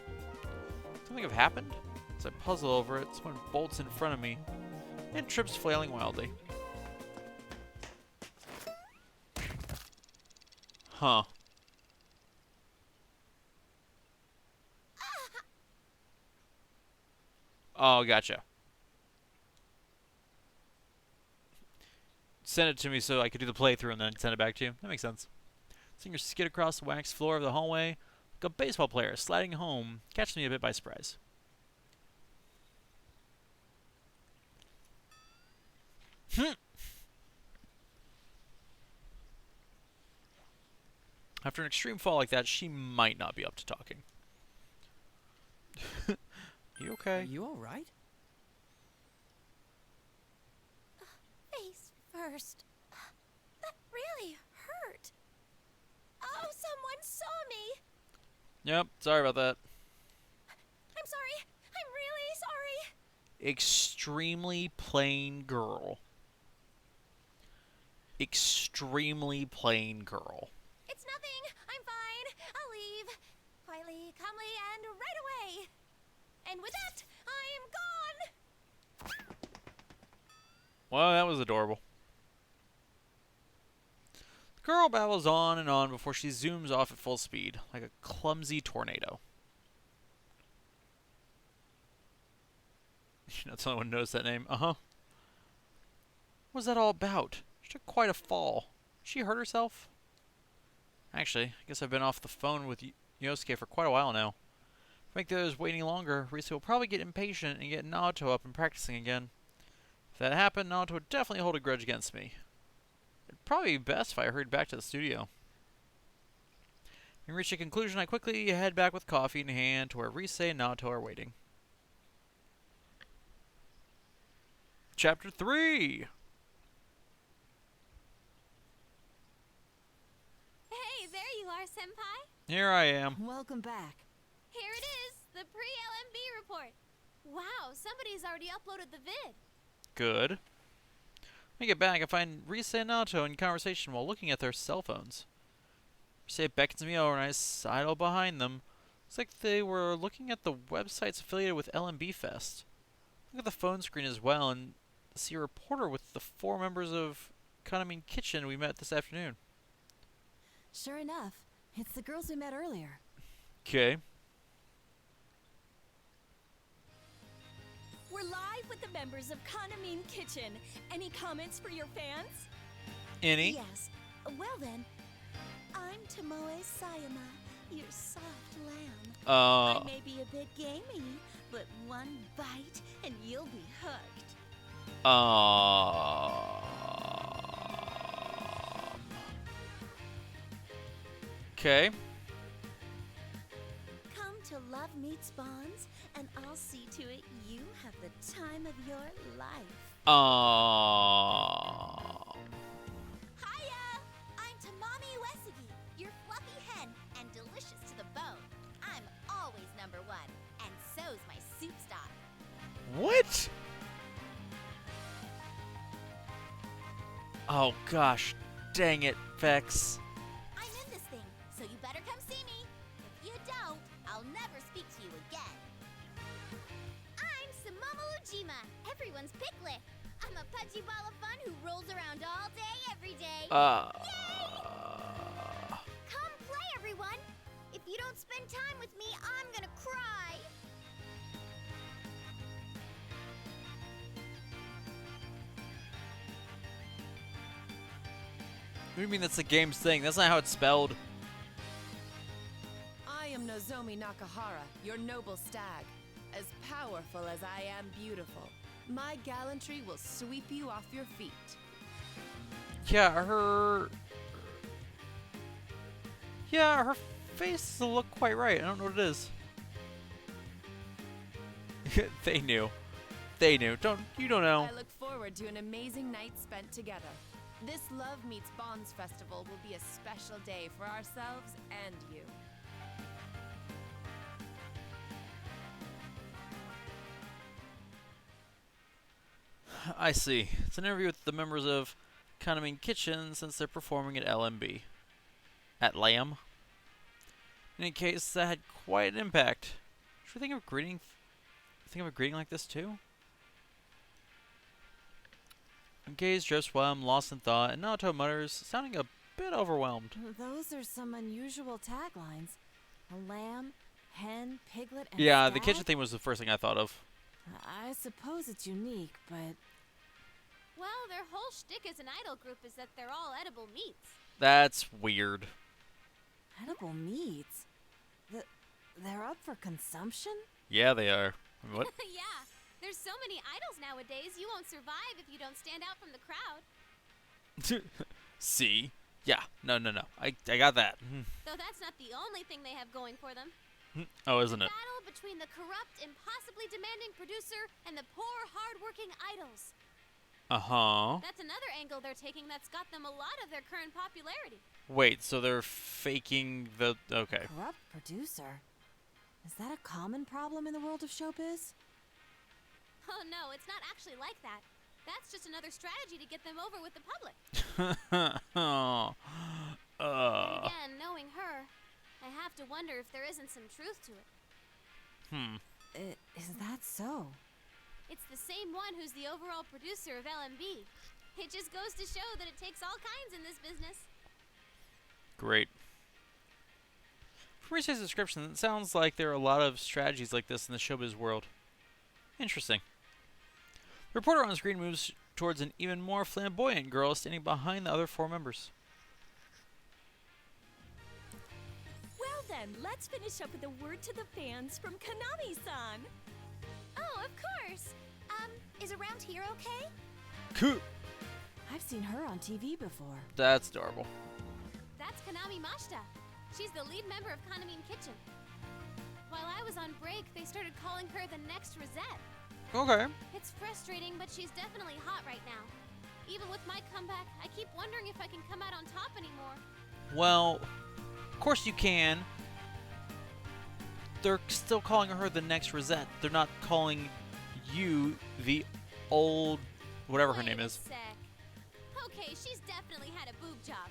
Something have happened? As I puzzle over it, someone bolts in front of me and trips, flailing wildly. Huh. Oh, gotcha. Send it to me so I could do the playthrough and then send it back to you. That makes sense. Seeing her skid across the waxed floor of the hallway like a baseball player sliding home catches me a bit by surprise. After an extreme fall like that, she might not be up to talking. You okay? Are you alright? Face first. That really hurt. Oh, someone saw me. Yep, sorry about that. I'm sorry. I'm really sorry. Extremely plain girl. Extremely plain girl. It's nothing. I'm fine. I'll leave. Quietly, calmly, and right away. And with that, I am gone. Well, that was adorable. The girl babbles on and on before she zooms off at full speed, like a clumsy tornado. You're not the only one who knows that name. Uh-huh. What was that all about? She took quite a fall. Did she hurt herself? Actually, I guess I've been off the phone with Yosuke for quite a while now. To make those waiting longer, Risei will probably get impatient and get Naoto up and practicing again. If that happened, Naoto would definitely hold a grudge against me. It'd probably be best if I hurried back to the studio. Having reached a conclusion, I quickly head back with coffee in hand to where Rise and Naoto are waiting. Chapter 3! Hey, there you are, Senpai. Here I am. Welcome back. Here it is, the pre-LMB report. Wow, somebody's already uploaded the vid. Good. When I get back, I find Rise and Naoto in conversation while looking at their cell phones. Rise beckons me over and I sidle behind them. Looks like they were looking at the websites affiliated with LMB Fest. Look at the phone screen as well and see a reporter with the 4 members of Kaname Kitchen we met this afternoon. Sure enough, it's the girls we met earlier. Okay. We're live with the members of Kaname Kitchen. Any comments for your fans? Any? Yes. Well then, I'm Tomoe Sayama, your soft lamb. I may be a bit gamey, but one bite and you'll be hooked. Okay. Come to Love Meets Bonds, and I'll see to it you have the time of your life. Hiya! I'm Tamami Uesugi, your fluffy hen and delicious to the bone. I'm always number 1, and so's my soup stock. What? Oh gosh, dang it, Vex. I'm in this thing, so you better come see me. If you don't, I'll never speak to you again. I'm Sumomo Ujima, everyone's piglet. I'm a pudgy ball of fun who rolls around all day, every day. Yay! Come play, everyone. If you don't spend time with me, I'm gonna cry. What do you mean that's the game's thing? That's not how it's spelled. I am Nozomi Nakahara, your noble stag. As powerful as I am beautiful. My gallantry will sweep you off your feet. Yeah, her face doesn't look quite right. I don't know what it is. They knew. They knew. You don't know. I look forward to an amazing night spent together. This Love Meets Bonds festival will be a special day for ourselves and you. I see. It's an interview with the members of Kaname Kitchen since they're performing at LMB. At LAM. In any case, that had quite an impact. Should we think of a greeting like this too? Gaze drifts while I'm lost in thought, and Naoto mutters, sounding a bit overwhelmed. Those are some unusual taglines. A lamb, hen, piglet, and Yeah, stag? the kitchen thing was the first thing I thought of. I suppose it's unique, but Well, their whole shtick as an idol group is that they're all edible meats. That's weird. edible meats? They're up for consumption? Yeah, they are. What? Yeah, there's so many idols nowadays, you won't survive if you don't stand out from the crowd. See? Yeah. No. I got that. Though that's not the only thing they have going for them. Oh, isn't it? Battle between the corrupt, impossibly demanding producer and the poor, hard-working idols. Uh-huh. That's another angle they're taking that's got them a lot of their current popularity. Wait, so they're faking the... Okay. Corrupt producer? Is that a common problem in the world of showbiz? Oh no, it's not actually like that. That's just another strategy to get them over with the public. Oh. And again, knowing her, I have to wonder if there isn't some truth to it. Is that so? It's the same one who's the overall producer of LMB. It just goes to show that it takes all kinds in this business. Great. From Rise's description, it sounds like there are a lot of strategies like this in the showbiz world. Interesting. The reporter on screen moves towards an even more flamboyant girl standing behind the other four members. Well then, let's finish up with a word to the fans from Kanami-san. Oh, of course. Is around here okay? Cool. I've seen her on TV before. That's adorable. That's Kanami Mashita. She's the lead member of Kanamine Kitchen. While I was on break, they started calling her the next Rosette. Okay. It's frustrating, but she's definitely hot right now. Even with my comeback, I keep wondering if I can come out on top anymore. Well, of course you can. They're still calling her the next Rosette. They're not calling you the old... whatever her name is. Sec. Okay, she's definitely had a boob job.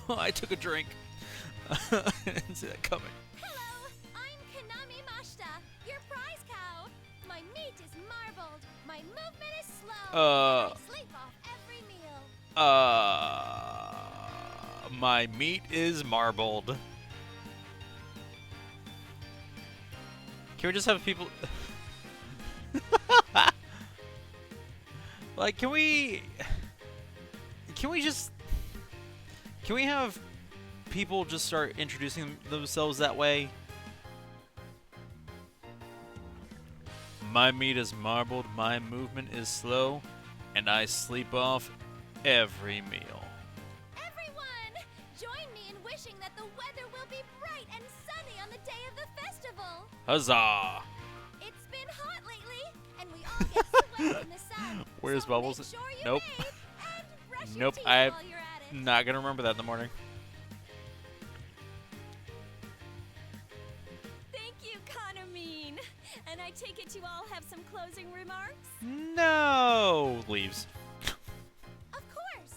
Oh, I took a drink. I didn't see that coming. Hello, I'm Kanami Mashita, your prize cow. My meat is marbled. My movement is slow. I sleep off every meal. My meat is marbled. Can we just have people... like, can we just... Can we have people just start introducing themselves that way? My meat is marbled, my movement is slow, and I sleep off every meal. Everyone, join me in wishing that the weather will be bright and sunny on the day of the festival. Huzzah! It's been hot lately, and we all get sweat in the sun. Where's so Bubbles? Make sure you Nope. bathe and brush your Nope, teeth I'm while you're at it. not gonna remember that in the morning. Thank you, Kanamine. And I take it you all have some closing remarks? No! Leaves. Of course.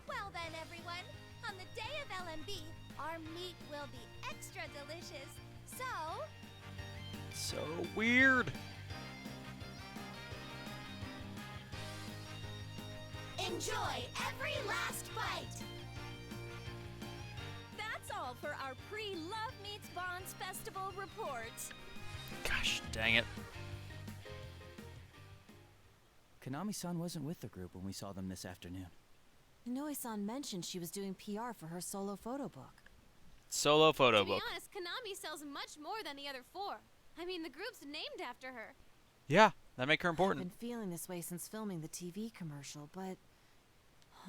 Well then, everyone, on the day of LMB, our meat will be extra delicious. So weird. Enjoy every last bite. That's all for our pre-Love Meets Bonds Festival report. Gosh, dang it. Konami-san wasn't with the group when we saw them this afternoon. Inoue-san mentioned she was doing PR for her solo photo book. Solo photo To be book. honest, Konami sells much more than the other four. I mean, the group's named after her. Yeah, that make her I've important. been feeling this way since filming the TV commercial, but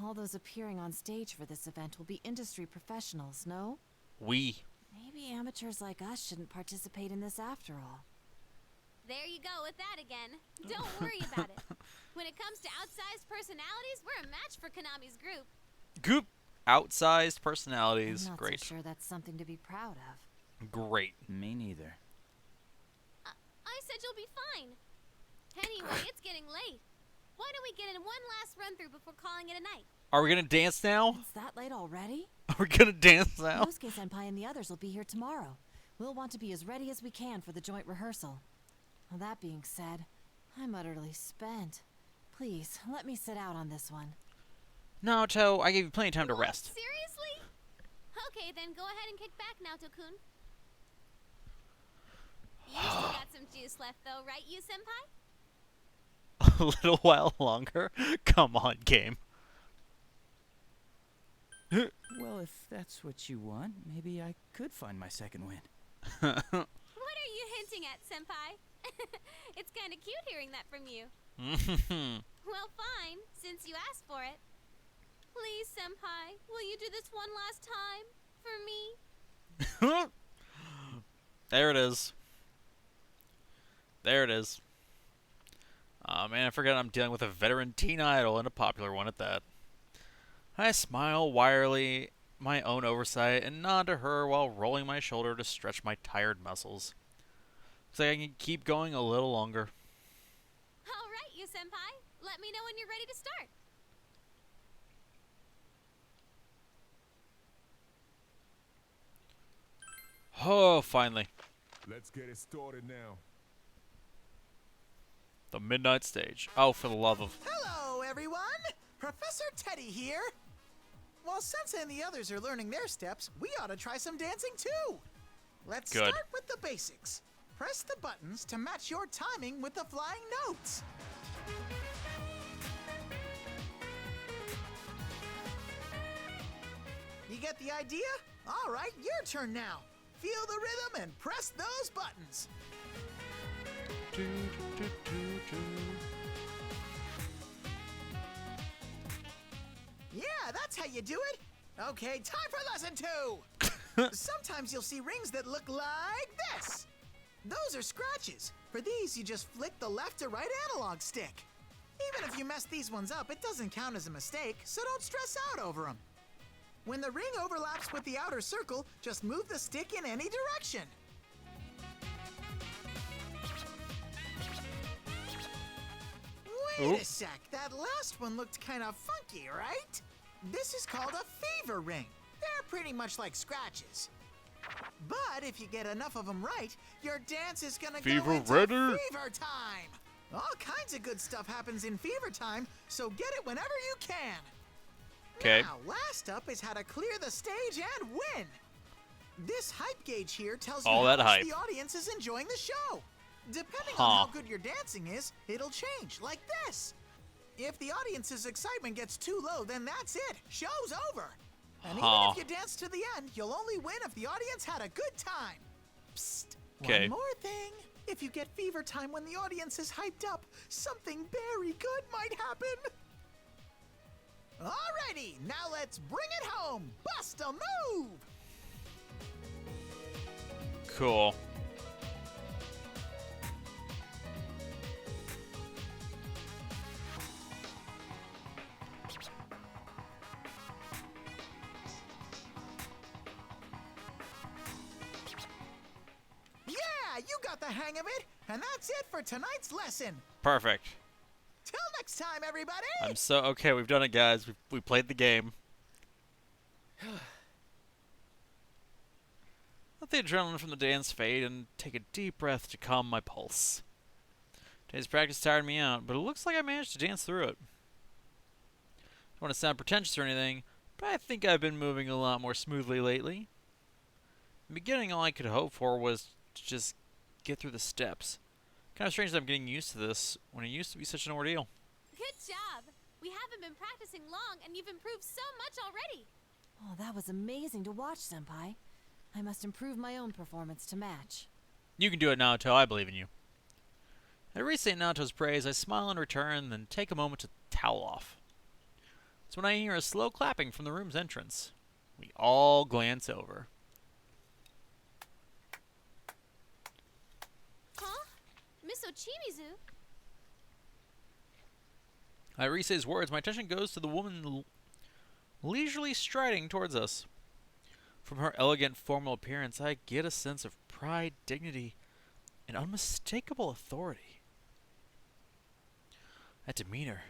all those appearing on stage for this event will be industry professionals, no? We. Maybe amateurs like us shouldn't participate in this after all. There you go with that again. Don't worry about it. When it comes to outsized personalities, we're a match for Konami's group. Goop. Outsized personalities. I'm not Great. so sure that's something to be proud of. Great. Me neither. I said you'll be fine. Anyway, it's getting late. Why don't we get in one last run through before calling it a night? Are we gonna dance now? It's that late already? Are we gonna dance now? Yosuke-senpai and the others will be here tomorrow. We'll want to be as ready as we can for the joint rehearsal. Well, that being said, I'm utterly spent. Please, let me sit out on this one. No, To, I gave you plenty of time to rest. Seriously? Okay, then go ahead and kick back, Naoto-kun. You still got some juice left, though, right, you senpai? A little while longer? Come on, game. Well, if that's what you want, maybe I could find my second win. What are you hinting at, senpai? It's kind of cute hearing that from you. Well, fine, since you asked for it. Please, senpai, will you do this one last time for me? There it is. There it is. Aw, man, I forgot I'm dealing with a veteran teen idol and a popular one at that. I smile wryly, my own oversight, and nod to her while rolling my shoulder to stretch my tired muscles. Looks like I can keep going a little longer. All right, you senpai. Let me know when you're ready to start. Oh, finally. Let's get it started now. The midnight stage. Oh, for the love of... Hello, everyone! Professor Teddy here. While Sensei and the others are learning their steps, we ought to try some dancing too. Let's Good. start with the basics. Press the buttons to match your timing with the flying notes. You get the idea? All right, your turn now. Feel the rhythm and press those buttons. Yeah, that's how you do it. Okay, time for lesson 2. Sometimes you'll see rings that look like this. Those are scratches. For these, you just flick the left or right analog stick. Even if you mess these ones up, it doesn't count as a mistake, so don't stress out over them. When the ring overlaps with the outer circle, just move the stick in any direction. Wait a sec, that last one looked kind of funky, right? This is called a fever ring. They're pretty much like scratches. But if you get enough of them right, your dance is gonna go into fever time. All kinds of good stuff happens in fever time, so get it whenever you can. Okay. Now, last up is how to clear the stage and win. This hype gauge here tells you All how that much hype. the audience is enjoying the show. Depending on how good your dancing is, it'll change, like this. If the audience's excitement gets too low, then that's it. Show's over. And even if you dance to the end, you'll only win if the audience had a good time. Psst. One more thing. If you get fever time when the audience is hyped up, something very good might happen. Alrighty, now let's bring it home. Bust a move. Cool. Yeah, you got the hang of it. And that's it for tonight's lesson. Perfect. Till next time, everybody. I'm so okay. We've done it, guys. We played the game. Let the adrenaline from the dance fade and take a deep breath to calm my pulse. Today's practice tired me out, but it looks like I managed to dance through it. Don't want to sound pretentious or anything, but I think I've been moving a lot more smoothly lately. In the beginning, all I could hope for was to just get through the steps. Kind of strange that I'm getting used to this when it used to be such an ordeal. Good job. We haven't been practicing long, and you've improved so much already. Oh, that was amazing to watch, Senpai. I must improve my own performance to match. You can do it, Naoto. I believe in you. At Rise Naoto's praise, I smile in return, then take a moment to towel off. It's when I hear a slow clapping from the room's entrance. We all glance over. Huh? Miss Ochimizu? At Rise's words, my attention goes to the woman leisurely striding towards us. From her elegant, formal appearance, I get a sense of pride, dignity, and unmistakable authority. That demeanor.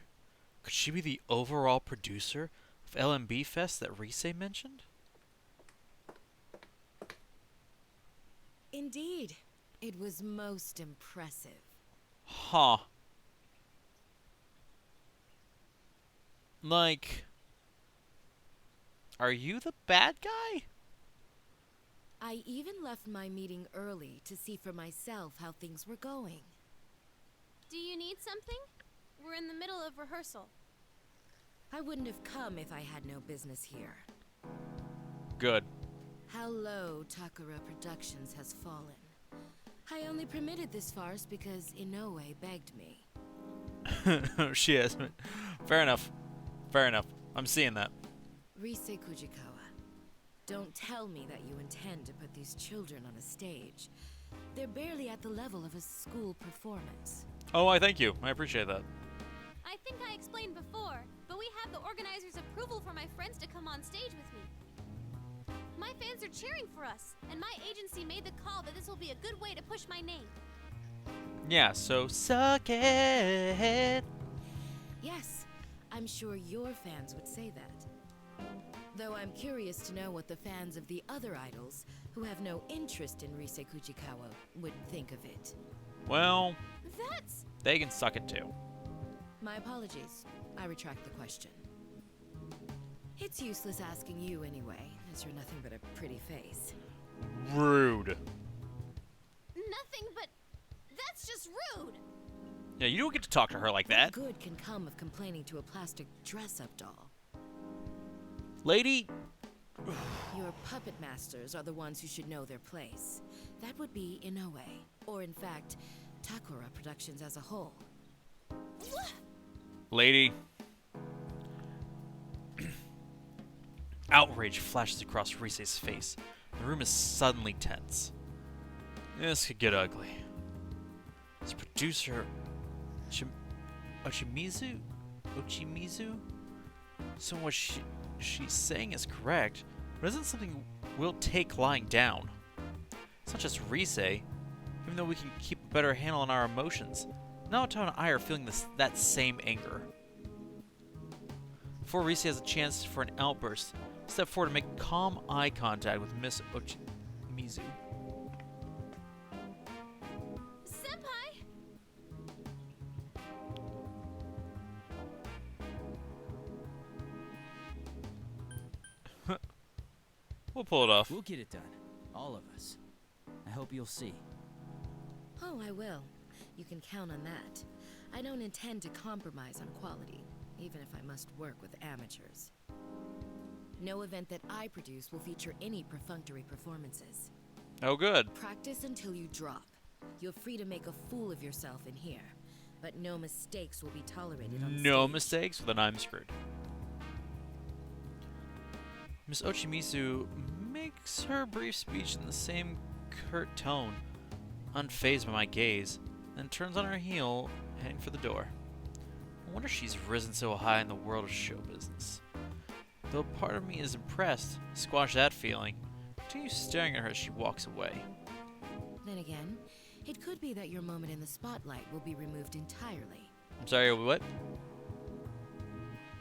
Could she be the overall producer of LMB Fest that Rise mentioned? Indeed. It was most impressive. Huh. Like, are you the bad guy? I even left my meeting early to see for myself how things were going. Do you need something? We're in the middle of rehearsal. I wouldn't have come if I had no business here. Good. How low Takara Productions has fallen. I only permitted this farce because Inoue begged me. She has. Fair enough. Fair enough. I'm seeing that. Rise Kujikawa, don't tell me that you intend to put these children on a stage. They're barely at the level of a school performance. Oh, I thank you. I appreciate that. I think I explained before, but we have the organizers' approval for my friends to come on stage with me. My fans are cheering for us, and my agency made the call that this will be a good way to push my name. Yeah, so suck it. Yes, I'm sure your fans would say that. Though I'm curious to know what the fans of the other idols, who have no interest in Rise Kujikawa, would think of it. Well, That's... they can suck it too. My apologies. I retract the question. It's useless asking you anyway, as you're nothing but a pretty face. Rude. Nothing but... That's just rude! Yeah, you don't get to talk to her like that. What good can come of complaining to a plastic dress-up doll? Lady... Your puppet masters are the ones who should know their place. That would be Inoue, or in fact, Takara Productions as a whole. Lady... Outrage flashes across Rise's face. The room is suddenly tense. This could get ugly. As producer Ochimizu? So what she's saying is correct, but isn't something we'll take lying down. It's not just Rise. Even though we can keep a better handle on our emotions, Naoto and I are feeling that same anger. Before Rise has a chance for an outburst, step forward and make calm eye contact with Miss Ochimizu. Senpai! We'll pull it off. We'll get it done. All of us. I hope you'll see. Oh, I will. You can count on that. I don't intend to compromise on quality, even if I must work with amateurs. No event that I produce will feature any perfunctory performances. Oh, good. Practice until you drop. You're free to make a fool of yourself in here, but no mistakes will be tolerated on No stage. mistakes? Then I'm screwed. Miss Ochimizu makes her brief speech in the same curt tone, unfazed by my gaze, then turns on her heel, heading for the door. I wonder if she's risen so high in the world of show business. Though part of me is impressed, squash that feeling, continue staring at her as she walks away. Then again, it could be that your moment in the spotlight will be removed entirely. I'm sorry, what?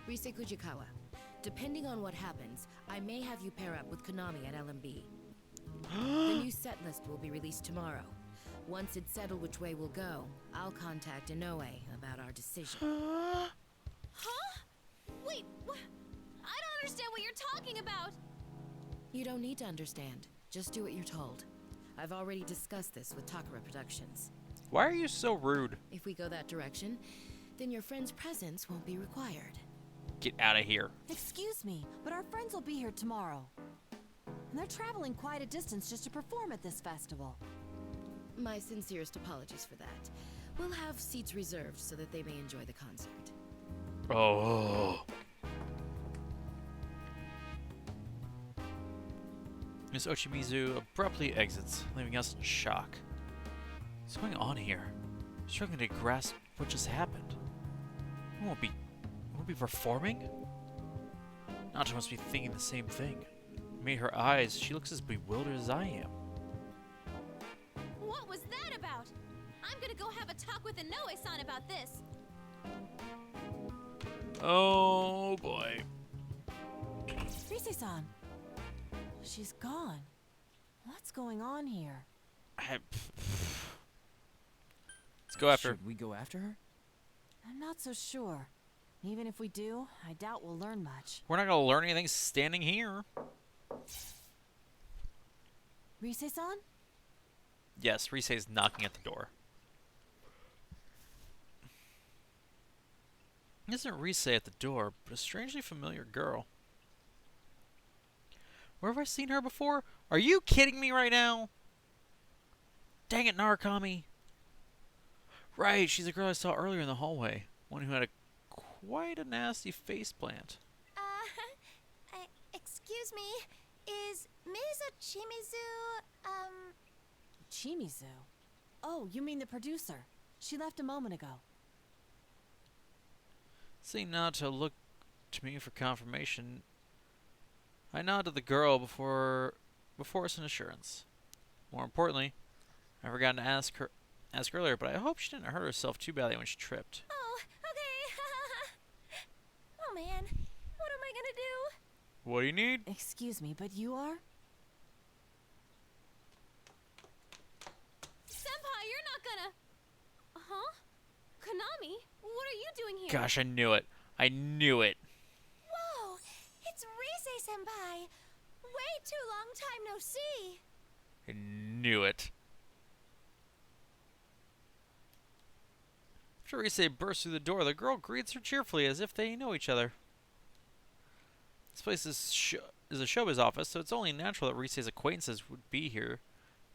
Rise Kujikawa, depending on what happens, I may have you pair up with Konami at LMB. The new set list will be released tomorrow. Once it's settled which way we'll go, I'll contact Inoue about our decision. Huh? Wait, I don't understand what you're talking about! You don't need to understand. Just do what you're told. I've already discussed this with Takara Productions. Why are you so rude? If we go that direction, then your friend's presence won't be required. Get out of here. Excuse me, but our friends will be here tomorrow. And they're traveling quite a distance just to perform at this festival. My sincerest apologies for that. We'll have seats reserved so that they may enjoy the concert. Oh. Miss Ochimizu abruptly exits, leaving us in shock. What's going on here? I'm struggling to grasp what just happened. We won't be performing? Naoto must be thinking the same thing. Made her eyes, she looks as bewildered as I am. What was that about? I'm gonna go have a talk with Inoue-san about this. Oh boy. Rise-san. She's gone. What's going on here? Let's go after her. Should we go after her? I'm not so sure. Even if we do, I doubt we'll learn much. We're not gonna learn anything standing here. Rise-san? Yes, Rise is knocking at the door. Isn't Rise at the door, but a strangely familiar girl. Where have I seen her before? Are you kidding me right now? Dang it, Narukami. Right, she's a girl I saw earlier in the hallway. One who had quite a nasty face plant. Excuse me, is Ms. Ochimizu, Chimizu? Oh, you mean the producer. She left a moment ago. Seeing Naoto look to me for confirmation, I nod to the girl before some assurance. More importantly, I forgot to ask earlier, but I hope she didn't hurt herself too badly when she tripped. Oh, okay. Oh man, what am I gonna do? What do you need? Excuse me, but you are? Senpai, you're not gonna... Huh? Konami? What are you doing here? Gosh, I knew it. I knew it. Whoa, it's Rise-senpai. Way too long time no see. I knew it. After Rise bursts through the door, the girl greets her cheerfully as if they know each other. This place is a showbiz office, so it's only natural that Rise's acquaintances would be here.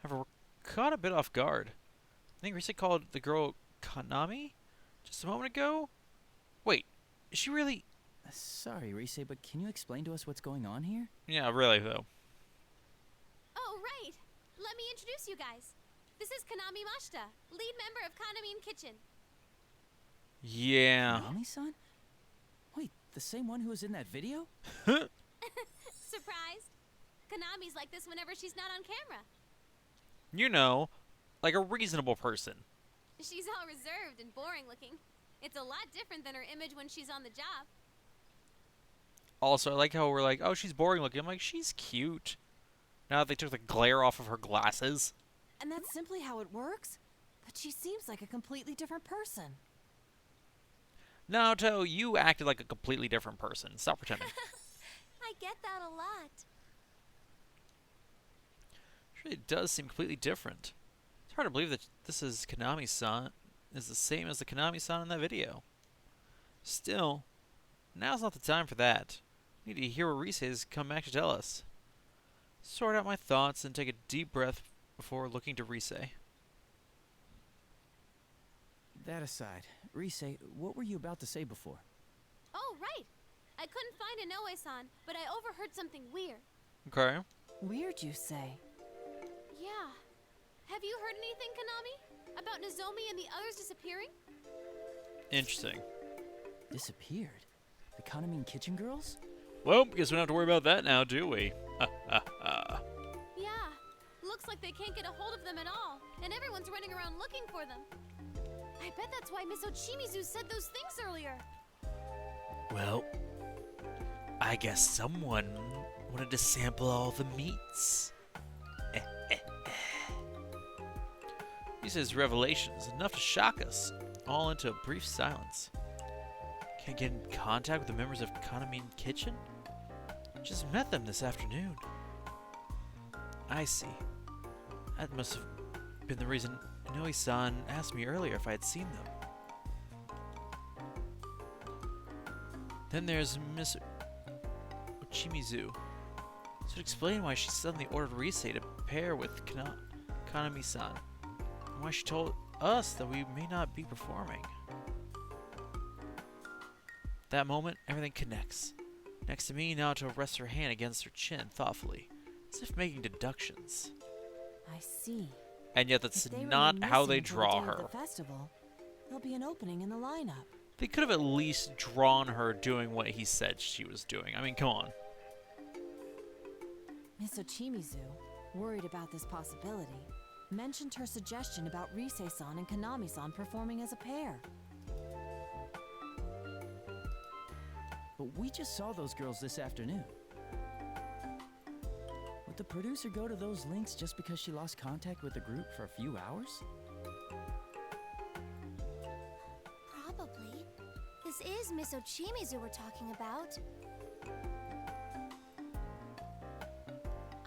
However, we're caught a bit off guard. I think Rise called the girl Konami just a moment ago? Wait, is she really... Sorry, Rise, but can you explain to us what's going on here? Yeah, really, though. Oh, right. Let me introduce you guys. This is Kanami Mashita, lead member of Kanami Kitchen. Yeah. Kanami-san? Wait, the same one who was in that video? Surprised? Kanami's like this whenever she's not on camera. You know, like a reasonable person. She's all reserved and boring looking. It's a lot different than her image when she's on the job. Also, I like how we're like, oh, she's boring looking. I'm like, she's cute. Now that they took the glare off of her glasses. And that's simply how it works? But she seems like a completely different person. Naoto, you acted like a completely different person. Stop pretending. I get that a lot. It really does seem completely different. It's hard to believe that this is Kanami-san is the same as the Kanami-san in that video. Still, now's not the time for that. We need to hear what Rise has come back to tell us. Sort out my thoughts and take a deep breath before looking to Rise. That aside, Rise, what were you about to say before? Oh, right. I couldn't find Inoue-san, but I overheard something weird. Okay. Weird, you say? Yeah. Have you heard anything, Kanami? About Nozomi and the others disappearing? Interesting. Disappeared? The Kanami Kitchen girls? Well, guess we don't have to worry about that now, do we? Yeah. Looks like they can't get a hold of them at all, and everyone's running around looking for them. I bet that's why Miss Ochimizu said those things earlier. Well, I guess someone wanted to sample all the meats. Rise's revelations, enough to shock us all into a brief silence. Can't get in contact with the members of Kanami Kitchen? Just met them this afternoon. I see. That must have been the reason Inoue-san asked me earlier if I had seen them. Then there's Miss Ochimizu. So to explain why she suddenly ordered Rise to pair with Kanami-san, and why she told us that we may not be performing. That moment, everything connects. Next to me, Naoto rests her hand against her chin thoughtfully, as if making deductions. I see. And yet that's If they not remain how they missing till draw the day of her. the festival, there'll be an opening in the lineup. They could have at least drawn her doing what he said she was doing. I mean, come on. Miss Ochimizu, worried about this possibility, mentioned her suggestion about Rise-san and Kanami-san performing as a pair. But we just saw those girls this afternoon. Would the producer go to those links just because she lost contact with the group for a few hours? Probably. This is Miss Ochimizu we're talking about.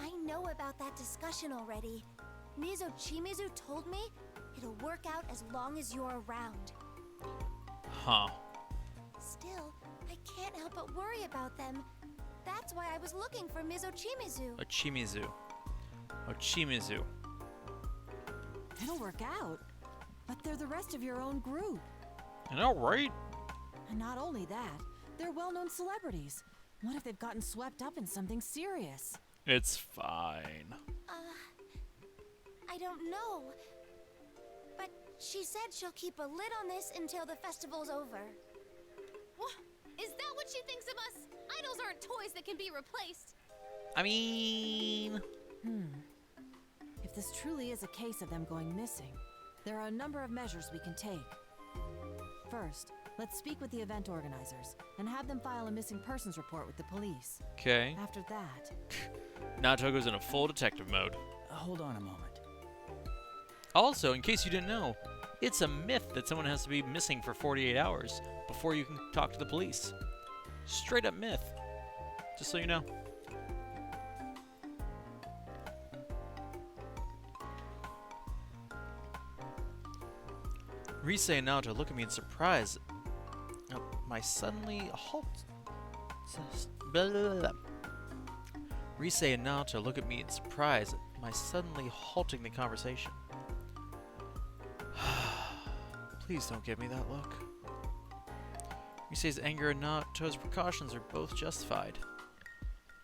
I know about that discussion already. Ms. Ochimizu told me it'll work out as long as you're around. Huh. Still, I can't help but worry about them. That's why I was looking for Ms. Ochimizu. Ochimizu. It'll work out, but they're the rest of your own group. I know, right? And not only that, they're well-known celebrities. What if they've gotten swept up in something serious? It's fine. I don't know. But she said she'll keep a lid on this until the festival's over. What? Is that what she thinks of us? Idols aren't toys that can be replaced. I mean... If this truly is a case of them going missing, there are a number of measures we can take. First, let's speak with the event organizers and have them file a missing persons report with the police. Okay. After that... Naoto goes into full detective mode. Hold on a moment. Also, in case you didn't know, it's a myth that someone has to be missing for 48 hours before you can talk to the police. Straight up myth. Just so you know. Rise and Naoto look at me in surprise. My suddenly halt. Rise and Naoto look at me in surprise at my suddenly halting the conversation. Please don't give me that look. Rise's anger and Nato's precautions are both justified.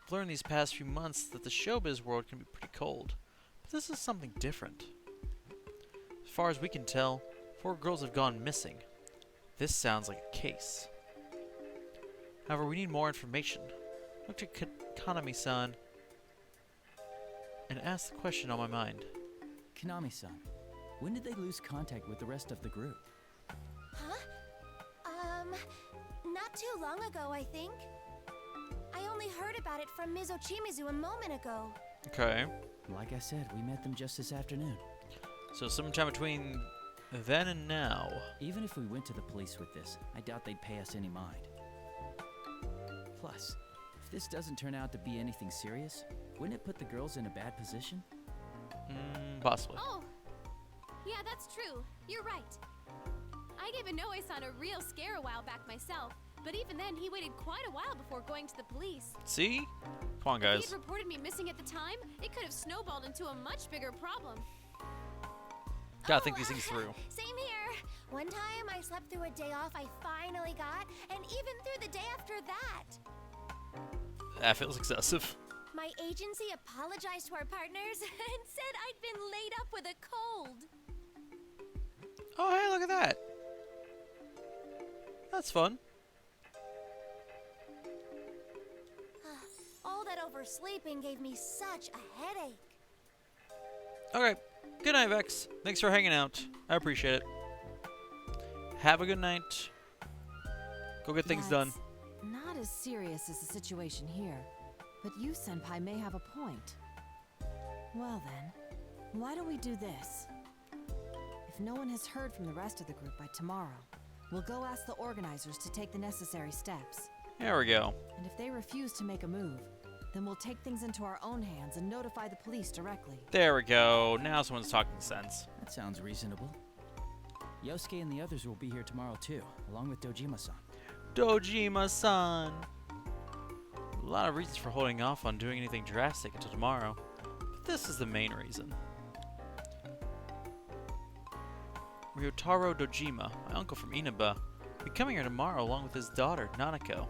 I've learned these past few months that the showbiz world can be pretty cold, but this is something different. As far as we can tell, 4 girls have gone missing. This sounds like a case. However, we need more information. Look to Kanami-san and ask the question on my mind. Konami-san, when did they lose contact with the rest of the group? Huh? Not too long ago, I think. I only heard about it from Ms. Ochimizu a moment ago. Okay. Like I said, we met them just this afternoon. So sometime between then and now. Even if we went to the police with this, I doubt they'd pay us any mind. Plus, if this doesn't turn out to be anything serious, wouldn't it put the girls in a bad position? Possibly. Oh, yeah, that's true. You're right. I gave Inoue-san a real scare a while back myself, but even then, he waited quite a while before going to the police. See? Come on, guys. If he'd reported me missing at the time, it could have snowballed into a much bigger problem. Gotta think these things through. Same here. One time I slept through a day off I finally got, and even through the day after that. That feels excessive. My agency apologized to our partners and said I'd been laid up with a cold. Oh, hey, look at that. That's fun. All that oversleeping gave me such a headache. Okay. Good night, Vex. Thanks for hanging out. I appreciate it. Have a good night. Go get things done. Not as serious as the situation here, but you, Senpai, may have a point. Well then, why don't we do this? If no one has heard from the rest of the group by tomorrow, we'll go ask the organizers to take the necessary steps. There we go. And if they refuse to make a move, then we'll take things into our own hands and notify the police directly. There we go. Now someone's talking sense. That sounds reasonable. Yosuke and the others will be here tomorrow too, along with Dojima-san. Dojima-san! A lot of reasons for holding off on doing anything drastic until tomorrow, but this is the main reason. Ryotaro Dojima, my uncle from Inaba, will be coming here tomorrow along with his daughter, Nanako.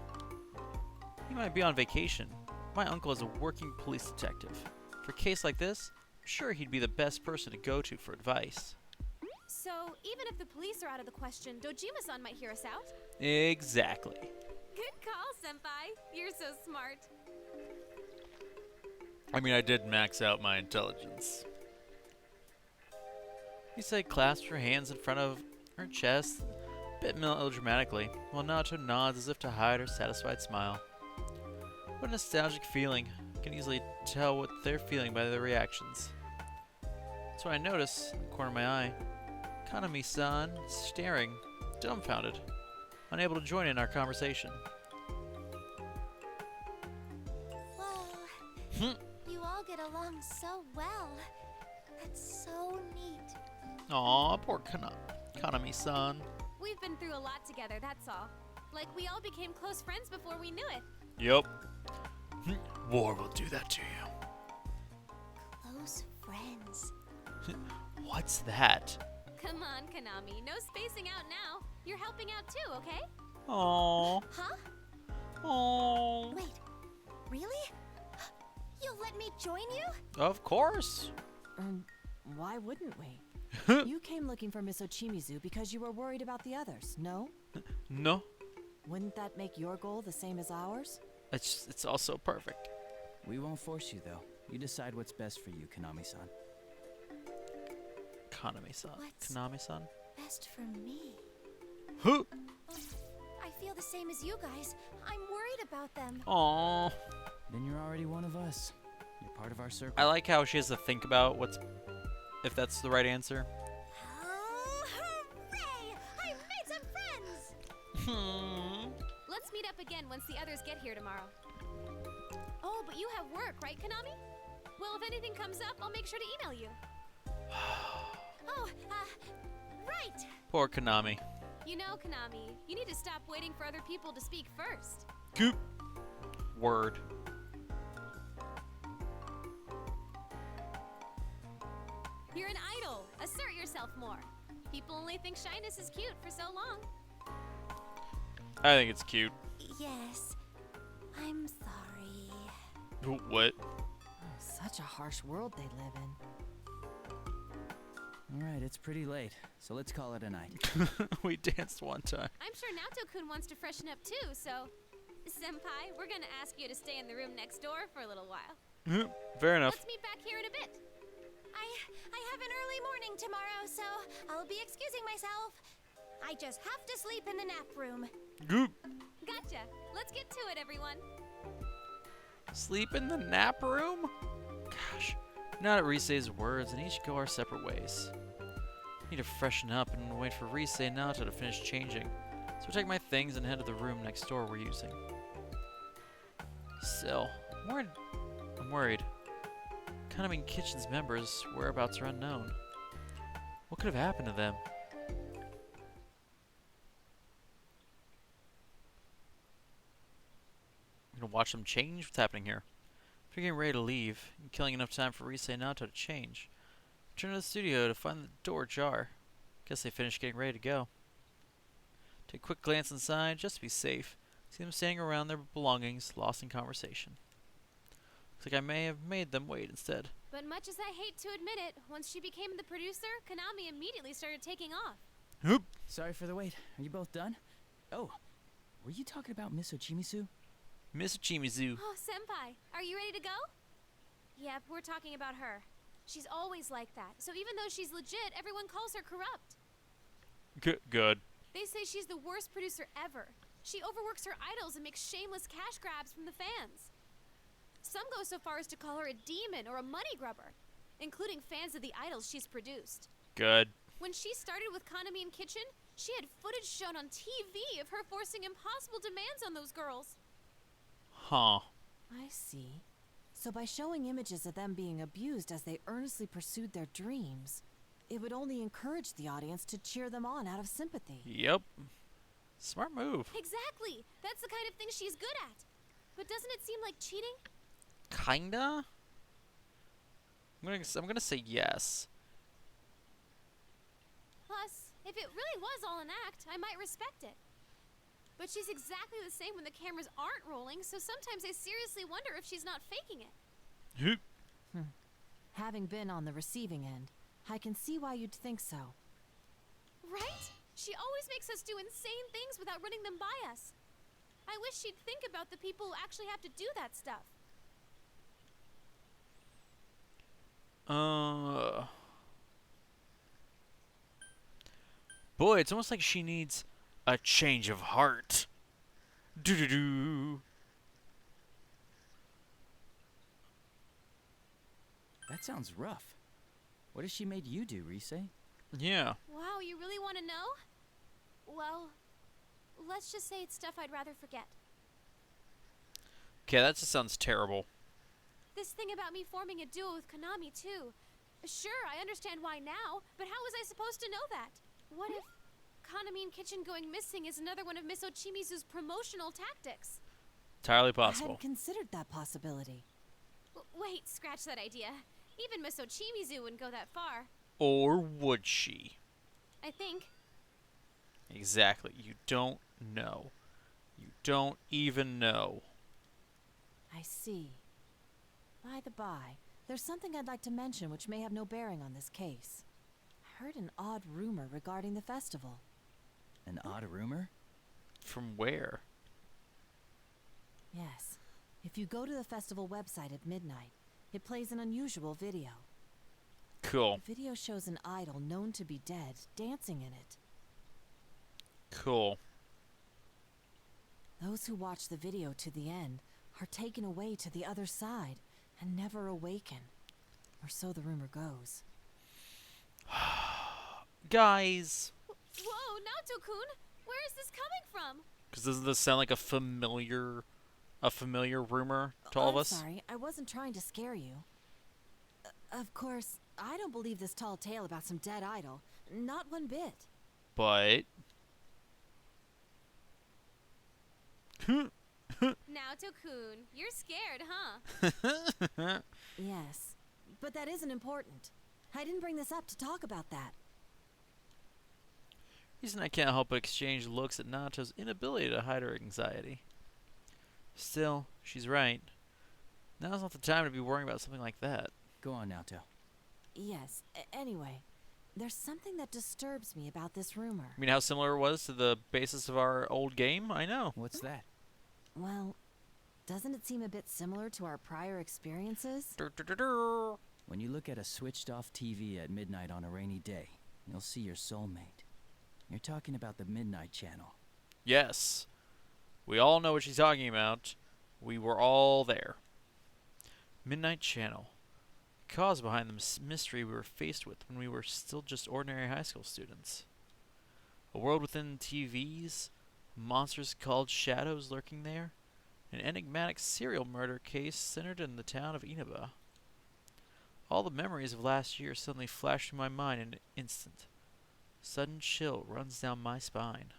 He might be on vacation. My uncle is a working police detective. For a case like this, I'm sure he'd be the best person to go to for advice. So, even if the police are out of the question, Dojima-san might hear us out? Exactly. Good call, Senpai. You're so smart. I mean, I did max out my intelligence. Risei clasps her hands in front of her chest, a bit melodramatically, while Naoto nods as if to hide her satisfied smile. What a nostalgic feeling. I can easily tell what they're feeling by their reactions. That's what I notice in the corner of my eye. Kanami-san staring, dumbfounded, unable to join in our conversation. Whoa. You all get along so well. That's so neat. Aw, poor Kanami-san. We've been through a lot together, that's all. Like, we all became close friends before we knew it. Yup. War will do that to you. Close friends. What's that? Come on, Konami. No spacing out now. You're helping out too, okay? Aww. Huh? Aww. Wait. Really? You'll let me join you? Of course. Why wouldn't we? You came looking for Miss Ochimizu because you were worried about the others, no? No. Wouldn't that make your goal the same as ours? It's also perfect. We won't force you, though. You decide what's best for you, Konami-san. Konami-san. What's Konami-san. best for me? Huh? I feel the same as you guys. I'm worried about them. Aww. Then you're already one of us. You're part of our circle. I like how she has to think about if that's the right answer. Oh, hooray! I made some friends! Let's meet up again once the others get here tomorrow. Oh, but you have work, right, Konami? Well, if anything comes up, I'll make sure to email you. Oh, right! Poor Konami. You know, Konami, you need to stop waiting for other people to speak first. Goop. Word. You're an idol. Assert yourself more. People only think shyness is cute for so long. I think it's cute. Yes. I'm sorry. What? Such a harsh world they live in. Alright, it's pretty late, so let's call it a night. We danced one time. I'm sure Naoto-kun wants to freshen up too, so... Senpai, we're gonna ask you to stay in the room next door for a little while. Fair enough. Let's meet back here in a bit. I have an early morning tomorrow, so I'll be excusing myself. I just have to sleep in the nap room. Goop. Gotcha. Let's get to it, everyone. Sleep in the nap room? Gosh. Not at Risei's words, and each go our separate ways. Need to freshen up and wait for Risei and Naoto to finish changing. So I take my things and head to the room next door we're using. Still, I'm worried. Kaname Kitchen's members' whereabouts are unknown. What could have happened to them? I'm gonna watch them change? What's happening here? They're getting ready to leave, and killing enough time for Risei and Naoto to change. Return to the studio to find the door ajar. Guess they finished getting ready to go. Take a quick glance inside, just to be safe. See them standing around their belongings, lost in conversation. Looks like I may have made them wait instead. But much as I hate to admit it, once she became the producer, Konami immediately started taking off. Oop. Sorry for the wait. Are you both done? Oh, were you talking about Miss Ochimizu? Miss Ochimizu. Oh, Senpai, are you ready to go? Yep, we're talking about her. She's always like that, so even though she's legit, everyone calls her corrupt. Good. They say she's the worst producer ever. She overworks her idols and makes shameless cash grabs from the fans. Some go so far as to call her a demon or a money grubber, including fans of the idols she's produced. Good. When she started with Kaname and Kitchen, she had footage shown on TV of her forcing impossible demands on those girls. Huh. I see. So by showing images of them being abused as they earnestly pursued their dreams, it would only encourage the audience to cheer them on out of sympathy. Yep. Smart move. Exactly! That's the kind of thing she's good at. But doesn't it seem like cheating? Kinda? I'm gonna say yes. Plus, if it really was all an act, I might respect it. But she's exactly the same when the cameras aren't rolling, so sometimes I seriously wonder if she's not faking it. Having been on the receiving end, I can see why you'd think so. Right? She always makes us do insane things without running them by us. I wish she'd think about the people who actually have to do that stuff. Boy, it's almost like she needs a change of heart. Doo-doo-doo. That sounds rough. What has she made you do, Risei? Yeah. Wow, you really want to know? Well, let's just say it's stuff I'd rather forget. Okay, that just sounds terrible. This thing about me forming a duo with Konami, too. Sure, I understand why now, but how was I supposed to know that? What if Kaname and Kitchen going missing is another one of Miss Ochimizu's promotional tactics? Entirely I possible. hadn't considered that possibility. Wait, scratch that idea. Even Miss Ochimizu wouldn't go that far. Or would she? I think. Exactly. You don't know. You don't even know. I see. By the by, there's something I'd like to mention which may have no bearing on this case. I heard an odd rumor regarding the festival. An odd rumor? From where? Yes. If you go to the festival website at midnight, it plays an unusual video. Cool. The video shows an idol known to be dead dancing in it. Cool. Those who watch the video to the end are taken away to the other side and never awaken. Or so the rumor goes. Guys. Whoa, Naoto-kun! Where is this coming from? Because doesn't this sound like a familiar rumor to all of us? I'm sorry, I wasn't trying to scare you. Of course, I don't believe this tall tale about some dead idol. Not one bit. But... Naoto-kun, you're scared, huh? Yes, but that isn't important. I didn't bring this up to talk about that. Lisa and I can't help but exchange looks at Nato's inability to hide her anxiety. Still, she's right. Now's not the time to be worrying about something like that. Go on, Naoto. Yes, anyway, there's something that disturbs me about this rumor. I mean, how similar it was to the basis of our old game? I know. What's that? Well, doesn't it seem a bit similar to our prior experiences? When you look at a switched-off TV at midnight on a rainy day, you'll see your soulmate. You're talking about the Midnight Channel. Yes. We all know what she's talking about. We were all there. Midnight Channel. The cause behind the mystery we were faced with when we were still just ordinary high school students. A world within TVs, monsters called shadows lurking there, an enigmatic serial murder case centered in the town of Inaba. All the memories of last year suddenly flashed through my mind in an instant. Sudden chill runs down my spine.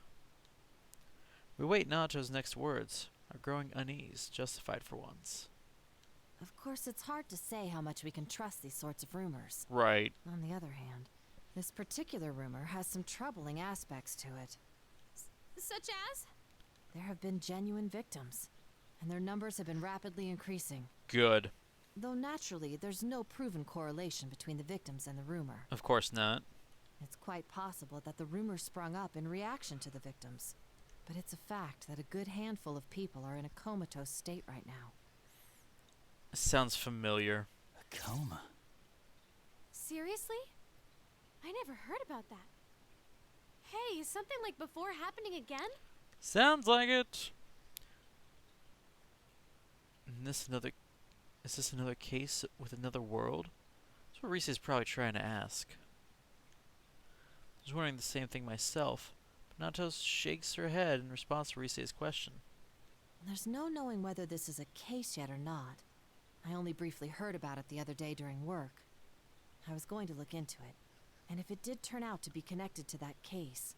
We wait Nato's next words, our growing unease justified for once. Of course, it's hard to say how much we can trust these sorts of rumors. Right. On the other hand, this particular rumor has some troubling aspects to it. Such as? There have been genuine victims, and their numbers have been rapidly increasing. Good. Though naturally, there's no proven correlation between the victims and the rumor. Of course not. It's quite possible that the rumor sprung up in reaction to the victims. But it's a fact that a good handful of people are in a comatose state right now. Sounds familiar. A coma? Seriously? I never heard about that. Hey, is something like before happening again? Sounds like it. Is this another case with another world? That's what Reese is probably trying to ask. I was wondering the same thing myself, but Nato shakes her head in response to Rise's question. There's no knowing whether this is a case yet or not. I only briefly heard about it the other day during work. I was going to look into it, and if it did turn out to be connected to that case,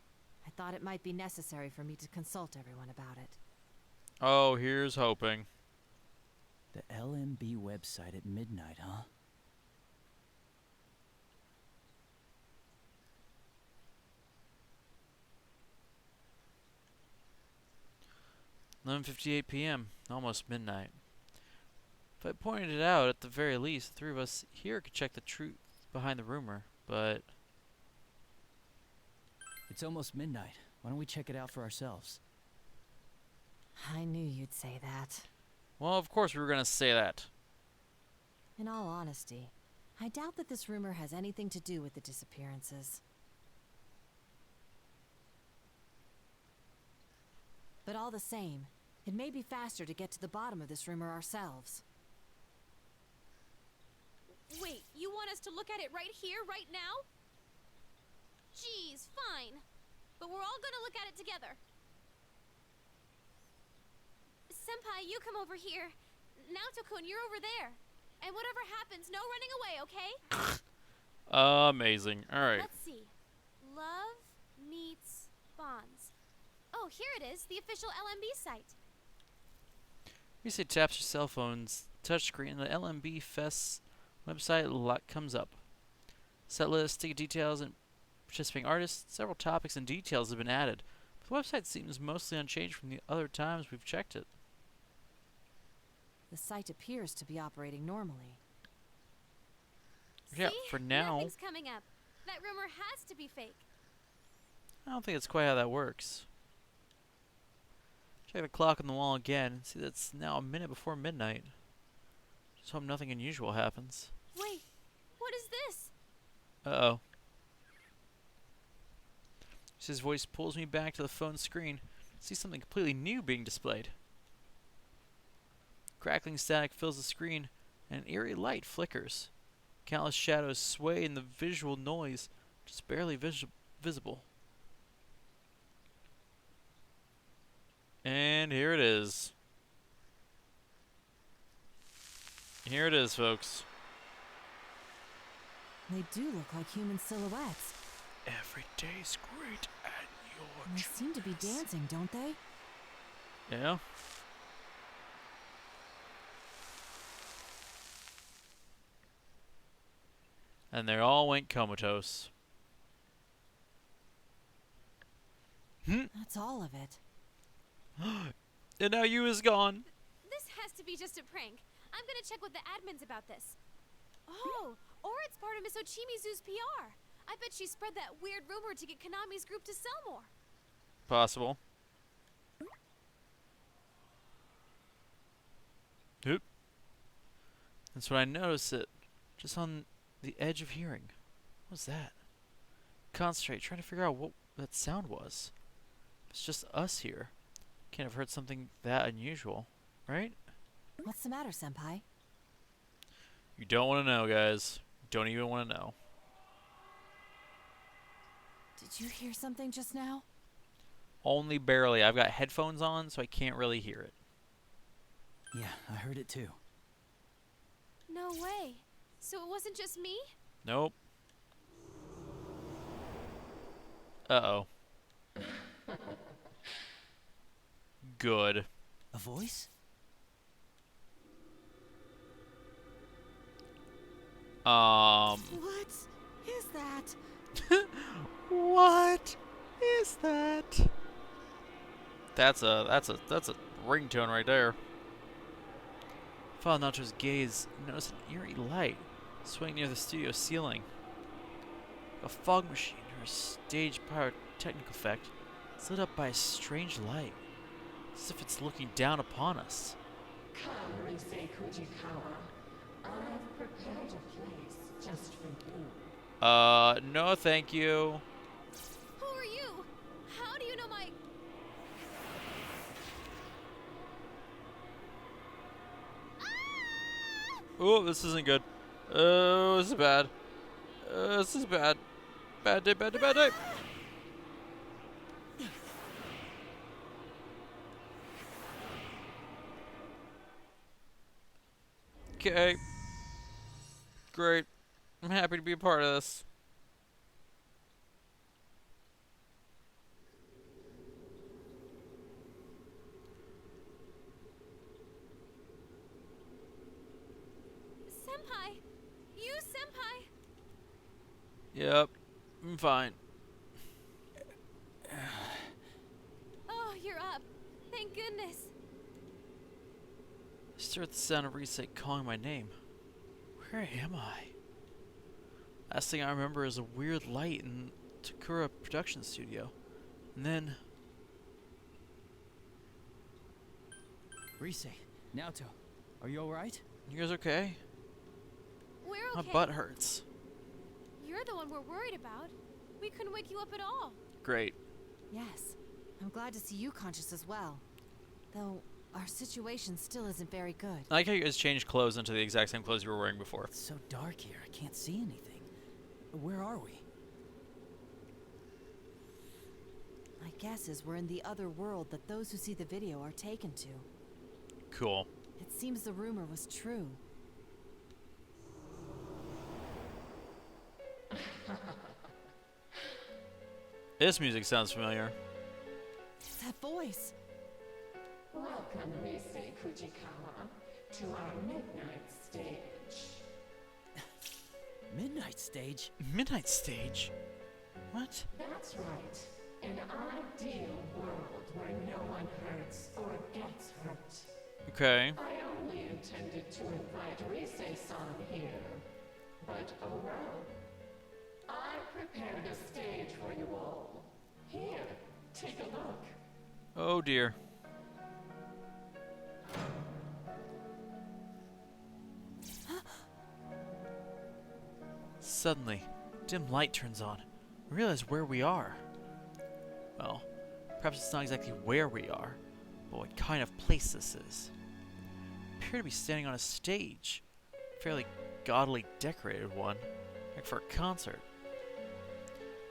I thought it might be necessary for me to consult everyone about it. Oh, here's hoping. The LMB website at midnight, huh? "11:58 p.m., almost midnight. If I pointed it out, at the very least, the three of us here could check the truth behind the rumor, but... It's almost midnight. Why don't we check it out for ourselves? I knew you'd say that. Well, of course we were going to say that. In all honesty, I doubt that this rumor has anything to do with the disappearances. But all the same, it may be faster to get to the bottom of this rumor ourselves. Wait, you want us to look at it right here, right now? Geez, fine. But we're all gonna look at it together. Senpai, you come over here. Naoto-kun, you're over there. And whatever happens, no running away, okay? Amazing. Alright. Let's see. Love meets bonds. Oh, here it is, the official LMB site. Rise taps her cell phone's touchscreen and the LMB Fest's website comes up. Set list, ticket details, and participating artists. Several topics and details have been added. But the website seems mostly unchanged from the other times we've checked it. The site appears to be operating normally. Yeah, See? for now. Nothing's coming up. That rumor has to be fake. I don't think it's quite how that works. Check the clock on the wall again and see that it's now a minute before midnight. Just hope nothing unusual happens. Wait, what is this? Uh-oh. His voice pulls me back to the phone screen. I see something completely new being displayed. Crackling static fills the screen, and an eerie light flickers. Countless shadows sway in the visual noise, just barely visible. And here it is. Here it is, folks. They do look like human silhouettes. Every day's great and And they seem to be dancing, don't they? Yeah. And they all went comatose. That's all of it. And now you is gone. This has to be just a prank. I'm gonna check with the admins about this. Oh, or it's part of Miss Ochimizu's PR. I bet she spread that weird rumor to get Konami's group to sell more. Possible. Oop. That's when I noticed it. Just on the edge of hearing. What was that? Concentrate, trying to figure out what that sound was. It's just us here. Can't have heard something that unusual, right? What's the matter, Senpai? You don't want to know, guys. You don't even want to know. Did you hear something just now? Only barely. I've got headphones on, so I can't really hear it. Yeah, I heard it too. No way. So it wasn't just me? Nope. Uh-oh. Good. A voice? What is that? What is that? That's a ringtone right there. Followed Nacho's gaze and noticed an eerie light swaying near the studio ceiling. A fog machine or a stage pyrotechnic effect is lit up by a strange light, as if it's looking down upon us. Come, Risei Kujikawa. I've prepared a place just for you. No thank you. Who are you? How do you know my... Oh, this isn't good. Oh, this is bad. This is bad. Bad day, bad day, bad day. Okay. Great. I'm happy to be a part of this. Senpai! You, Senpai! Yep. I'm fine. Oh, you're up. Thank goodness. I stare at the sound of Risei calling my name. Where am I? Last thing I remember is a weird light in Takura production studio. And then... Risei, Naoto, are you alright? You guys okay? We're My okay. butt hurts. You're the one we're worried about. We couldn't wake you up at all. Great. Yes. I'm glad to see you conscious as well. Though, our situation still isn't very good. I like how you guys changed clothes into the exact same clothes you were wearing before. It's so dark here, I can't see anything. Where are we? My guess is we're in the other world that those who see the video are taken to. Cool. It seems the rumor was true. This music sounds familiar. That voice. Welcome, Risei Kujikawa, to our midnight stage. Midnight stage? Midnight stage? What? That's right. An ideal world where no one hurts or gets hurt. Okay. I only intended to invite Risei-san here. But oh well. I prepared a stage for you all. Here, take a look. Oh dear. Suddenly, dim light turns on. I realize where we are. Well, perhaps it's not exactly where we are, but what kind of place this is. I appear to be standing on a stage. A fairly gaudily decorated one, like for a concert.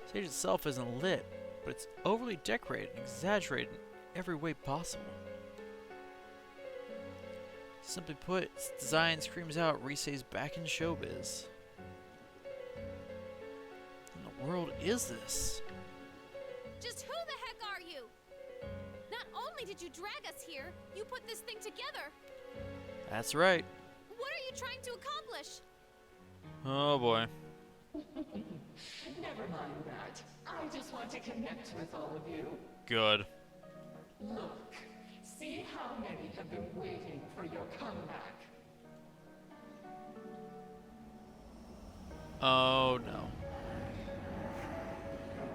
The stage itself isn't lit, but it's overly decorated and exaggerated in every way possible. Simply put, its design screams out Risei's back in showbiz. What in the world is this? Just who the heck are you? Not only did you drag us here, you put this thing together. That's right. What are you trying to accomplish? Oh boy. Never Never mind that. I just want to connect with all of you. Good. Look, see how many have been waiting for your comeback. Oh no.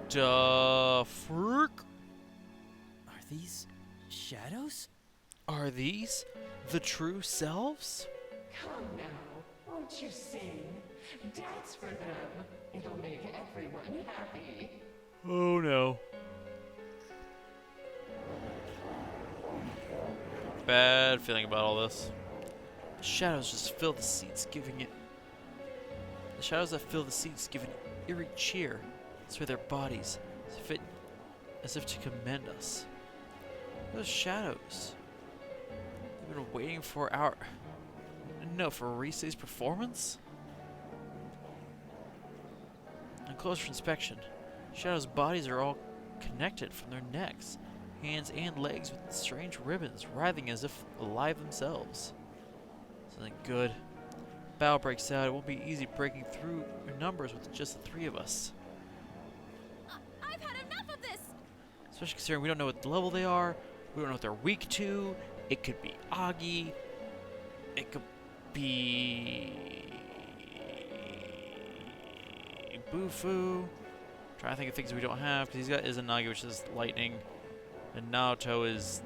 Duh, frick. Are these shadows? Are these the true selves? Come now, won't you sing? Dance for them. It'll make everyone happy. Oh no. Bad feeling about all this. The shadows just fill the seats, giving it. The shadows that fill the seats give an eerie cheer. Sway their bodies, as if to commend us. Those shadows. They've been waiting for for Rise's performance? On closer inspection, Shadow's bodies are all connected from their necks, hands, and legs with strange ribbons writhing as if alive themselves. Something good. Battle breaks out. It won't be easy breaking through your numbers with just the three of us. I've had enough of this! Especially considering we don't know what level they are, we don't know what they're weak to. It could be Agi. It could be Bufu. Trying to think of things we don't have, because he's got Izanagi, which is lightning, and Naoto is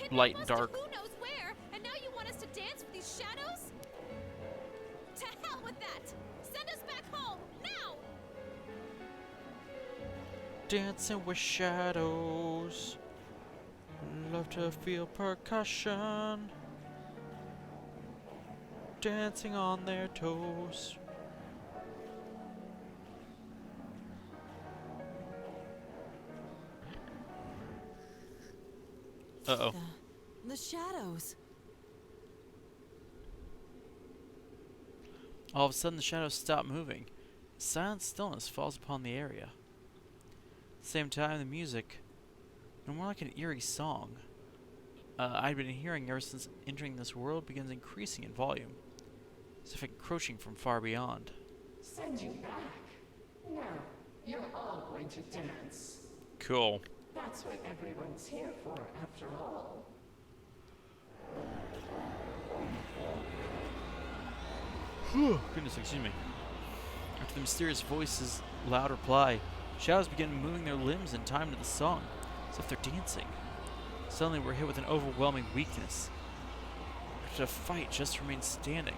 light and dark. Who knows where, and now you want us to dance with these shadows? To hell with that! Send us back home, now! Dancing with shadows. Love to feel percussion. Dancing on their toes. Uh-oh. The shadows. All of a sudden, the shadows stop moving. Silent stillness falls upon the area. At the same time, the music, no more like an eerie song, I'd been hearing ever since entering this world, begins increasing in volume, as if encroaching from far beyond. Send you back? No, you're all going to dance. Cool. That's what everyone's here for, after all. Goodness, excuse me. After the mysterious voice's loud reply, shadows begin moving their limbs in time to the song, as if they're dancing. Suddenly, we're hit with an overwhelming weakness. We have to fight just to remain standing.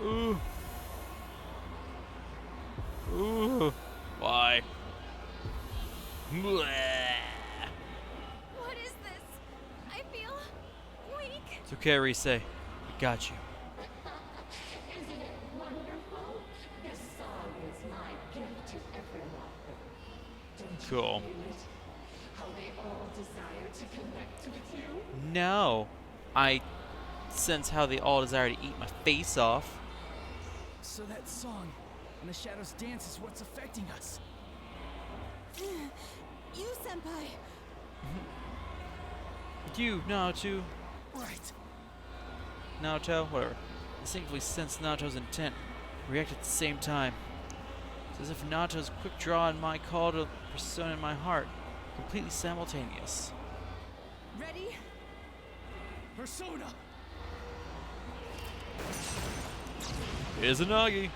Ooh. Ooh. Why? What is this? I feel weak. It's okay, Rise. We got you. Isn't it wonderful? This song is my gift to everyone. Don't you Cool. feel it? How they all desire to connect with you? No. I sense how they all desire to eat my face off. So that song and the shadows dance is what's affecting us. You, Senpai! You, Naoto. Right. Naoto, whatever. Distinctly sense Naoto's intent. React at the same time. It's as if Naoto's quick draw and my call to persona in my heart. Completely simultaneous. Ready? Persona! Izanagi.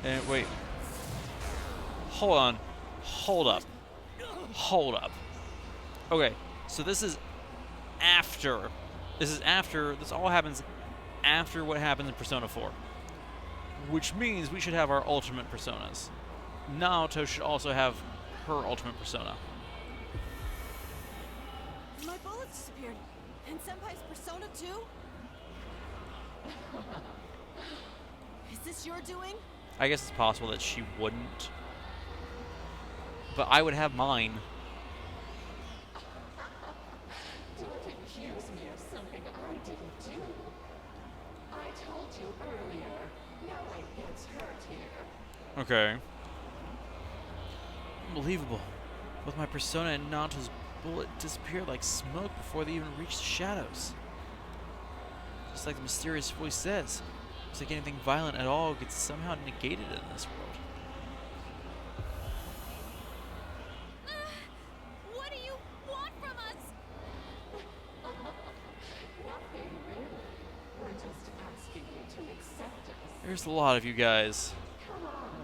And wait. Hold on. Hold up. Hold up. Okay, so this is after. This all happens after what happens in Persona 4. Which means we should have our ultimate personas. Naoto should also have her ultimate persona. My bullets disappeared. And Senpai's persona too? Is this your doing? I guess it's possible that she wouldn't. But I would have mine. Don't accuse me of something I didn't do. I told you earlier, no one gets hurt here. Okay. Unbelievable. Both my persona and Naoto's bullet disappeared like smoke before they even reached the shadows. Just like the mysterious voice says. It's like anything violent at all gets somehow negated in this world. What do you want from us? Nothing really. We're just asking you to accept us. There's a lot of you guys. Come on.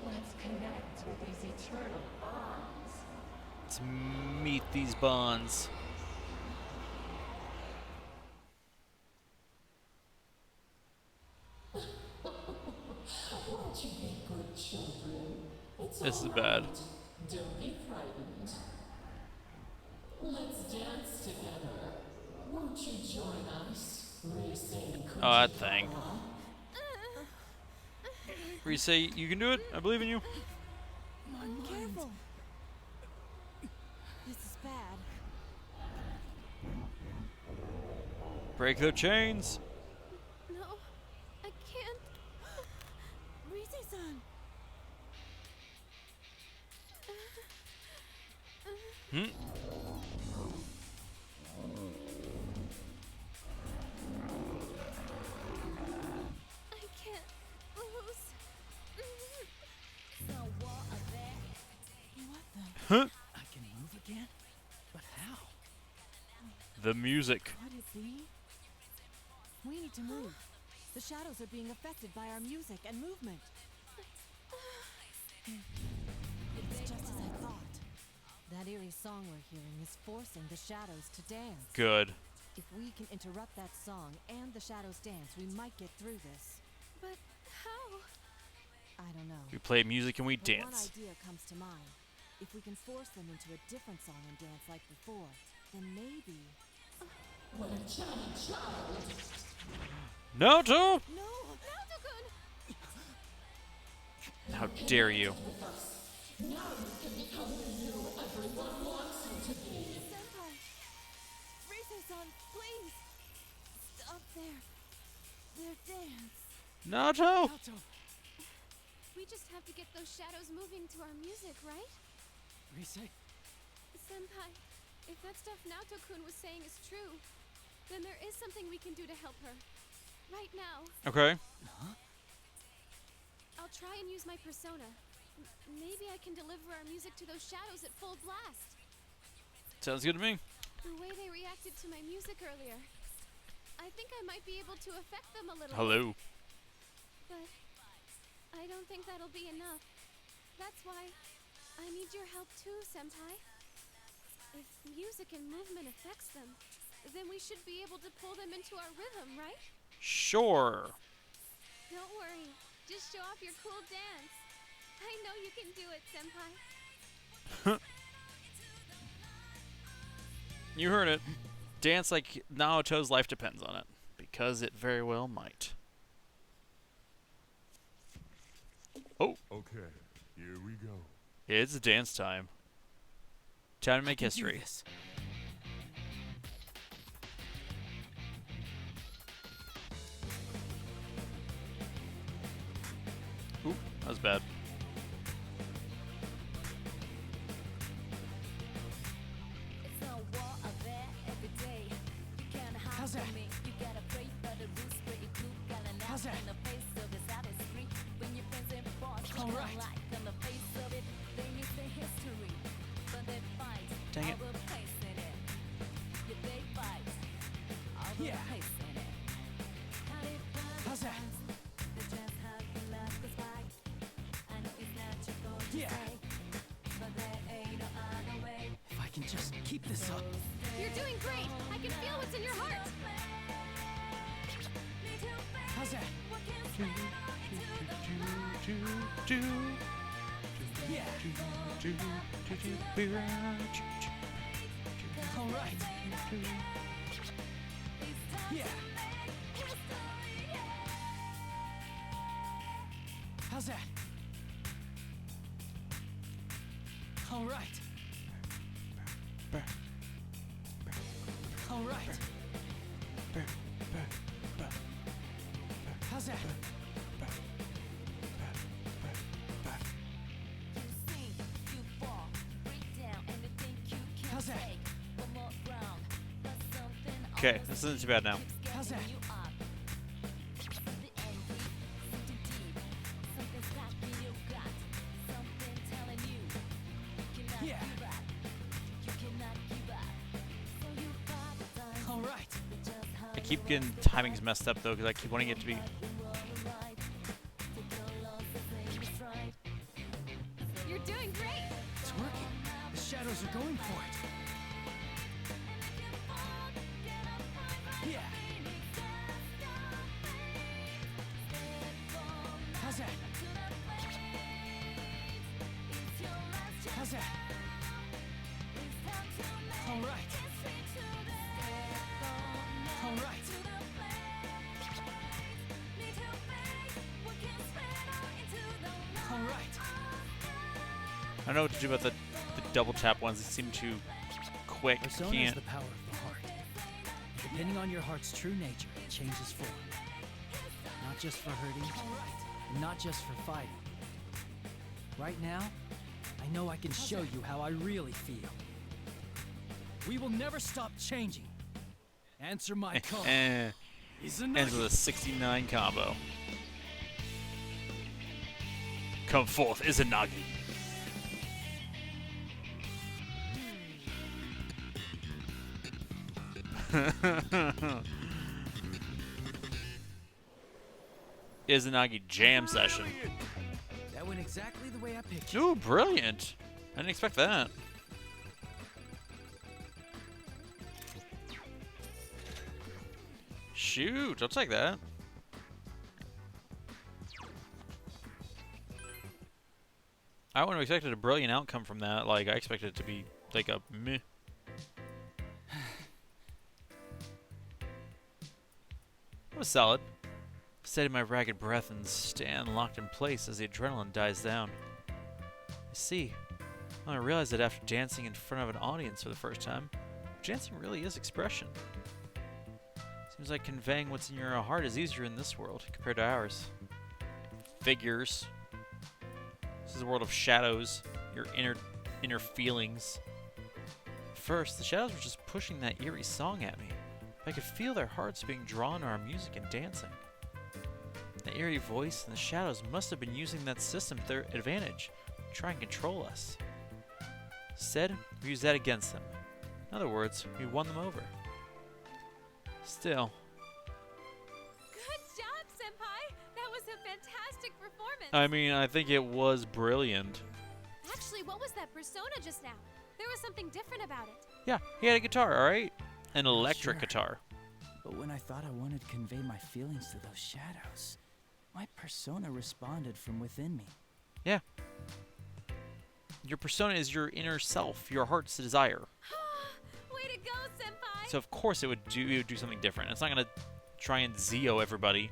Let's connect with these eternal bonds. Let's meet these bonds. Won't you be good children? It's This is all bad. right. Don't be frightened. Let's dance together. Won't you join us? Oh, that thing. Rise, you can do it. I believe in you. Careful. This is bad. Break the chains. No, I can't. Rise-san. Hmm. I can't lose. Huh? I can move again? But how? The music. Could it be? We need to move. The shadows are being affected by our music and movement. It's just as I thought. That eerie song we're hearing is forcing the shadows to dance. Good. If we can interrupt that song and the shadows dance, we might get through this. But how? I don't know. We play music and we But dance. one idea comes to mind. If we can force them into a different song and dance like before, then maybe... What a chatty child. Naoto! No, Naoto-kun! How dare you? Now you can become the you everyone wants you to be. Senpai! Rise-san, please! Stop their dance. Naoto! We just have to get those shadows moving to our music, right? Rise? Senpai, if that stuff Naoto-kun was saying is true, then there is something we can do to help her. Right now. Okay. I'll try and use my persona. Maybe I can deliver our music to those shadows at full blast. Sounds good to me. The way they reacted to my music earlier. I think I might be able to affect them a little. Hello. But I don't think that'll be enough. That's why I need your help too, Senpai. If music and movement affects them, then we should be able to pull them into our rhythm, right? Sure. Don't worry. Just show off your cool dance. I know you can do it, Senpai. You heard it. Dance like Naoto's life depends on it. Because it very well might. Oh. Okay, here we go. It's dance time. Time to make history. Ooh, that was bad. How's that? How's that? All right. Dang it. Yeah. How's that? Yeah. If I can just keep this up. You're doing great. I can feel what's in your heart. How's that? Yeah. All right. Yeah. How's that? All right. All right. How's that? How's that? Okay, this isn't too bad now. How's that? keep getting timings messed up though, because I keep wanting it to be. You're doing great. It's working. The shadows are going for it. Yeah. How's that? How's that? All right. All right. All right. I don't know what to do about the double tap ones. They seem too quick. Persona is Can't. the power of the heart. Depending on your heart's true nature, it changes form. Not just for hurting, and not just for fighting. Right now, I know I can show you how I really feel. We will never stop changing. Answer my call. Ends with a 69 combo. Come forth, Izanagi. Izanagi jam session. That went exactly the way I pictured. Ooh, brilliant. I didn't expect that. Shoot, I'll take that. I wouldn't have expected a brilliant outcome from that. Like, I expected it to be like a meh. It was solid. Steady my ragged breath and stand locked in place as the adrenaline dies down. I see. I realized that after dancing in front of an audience for the first time, dancing really is expression. Seems like conveying what's in your heart is easier in this world compared to ours. Figures. This is a world of shadows, your inner feelings. At first, the shadows were just pushing that eerie song at me. I could feel their hearts being drawn to our music and dancing. The eerie voice and the shadows must have been using that system to their advantage, to try and control us. Instead, we used that against them. In other words, we won them over. Still. Good job, Senpai. That was a fantastic performance. I mean, I think it was brilliant. Actually, what was that persona just now? There was something different about it. Yeah, he had a guitar, alright? An electric Sure. guitar. But when I thought I wanted to convey my feelings to those shadows, my persona responded from within me. Yeah. Your persona is your inner self, your heart's desire. Way to go, Senpai. So of course it would do something different. It's not gonna try and Zeo everybody.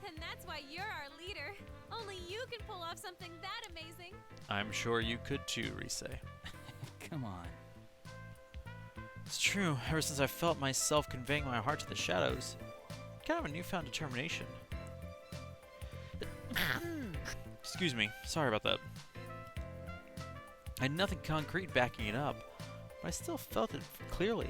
And that's why you're our leader. Only you can pull off something that amazing. I'm sure you could too, Rise. Come on. It's true. Ever since I felt myself conveying my heart to the shadows, kind of a newfound determination. Excuse me. Sorry about that. I had nothing concrete backing it up, but I still felt it clearly.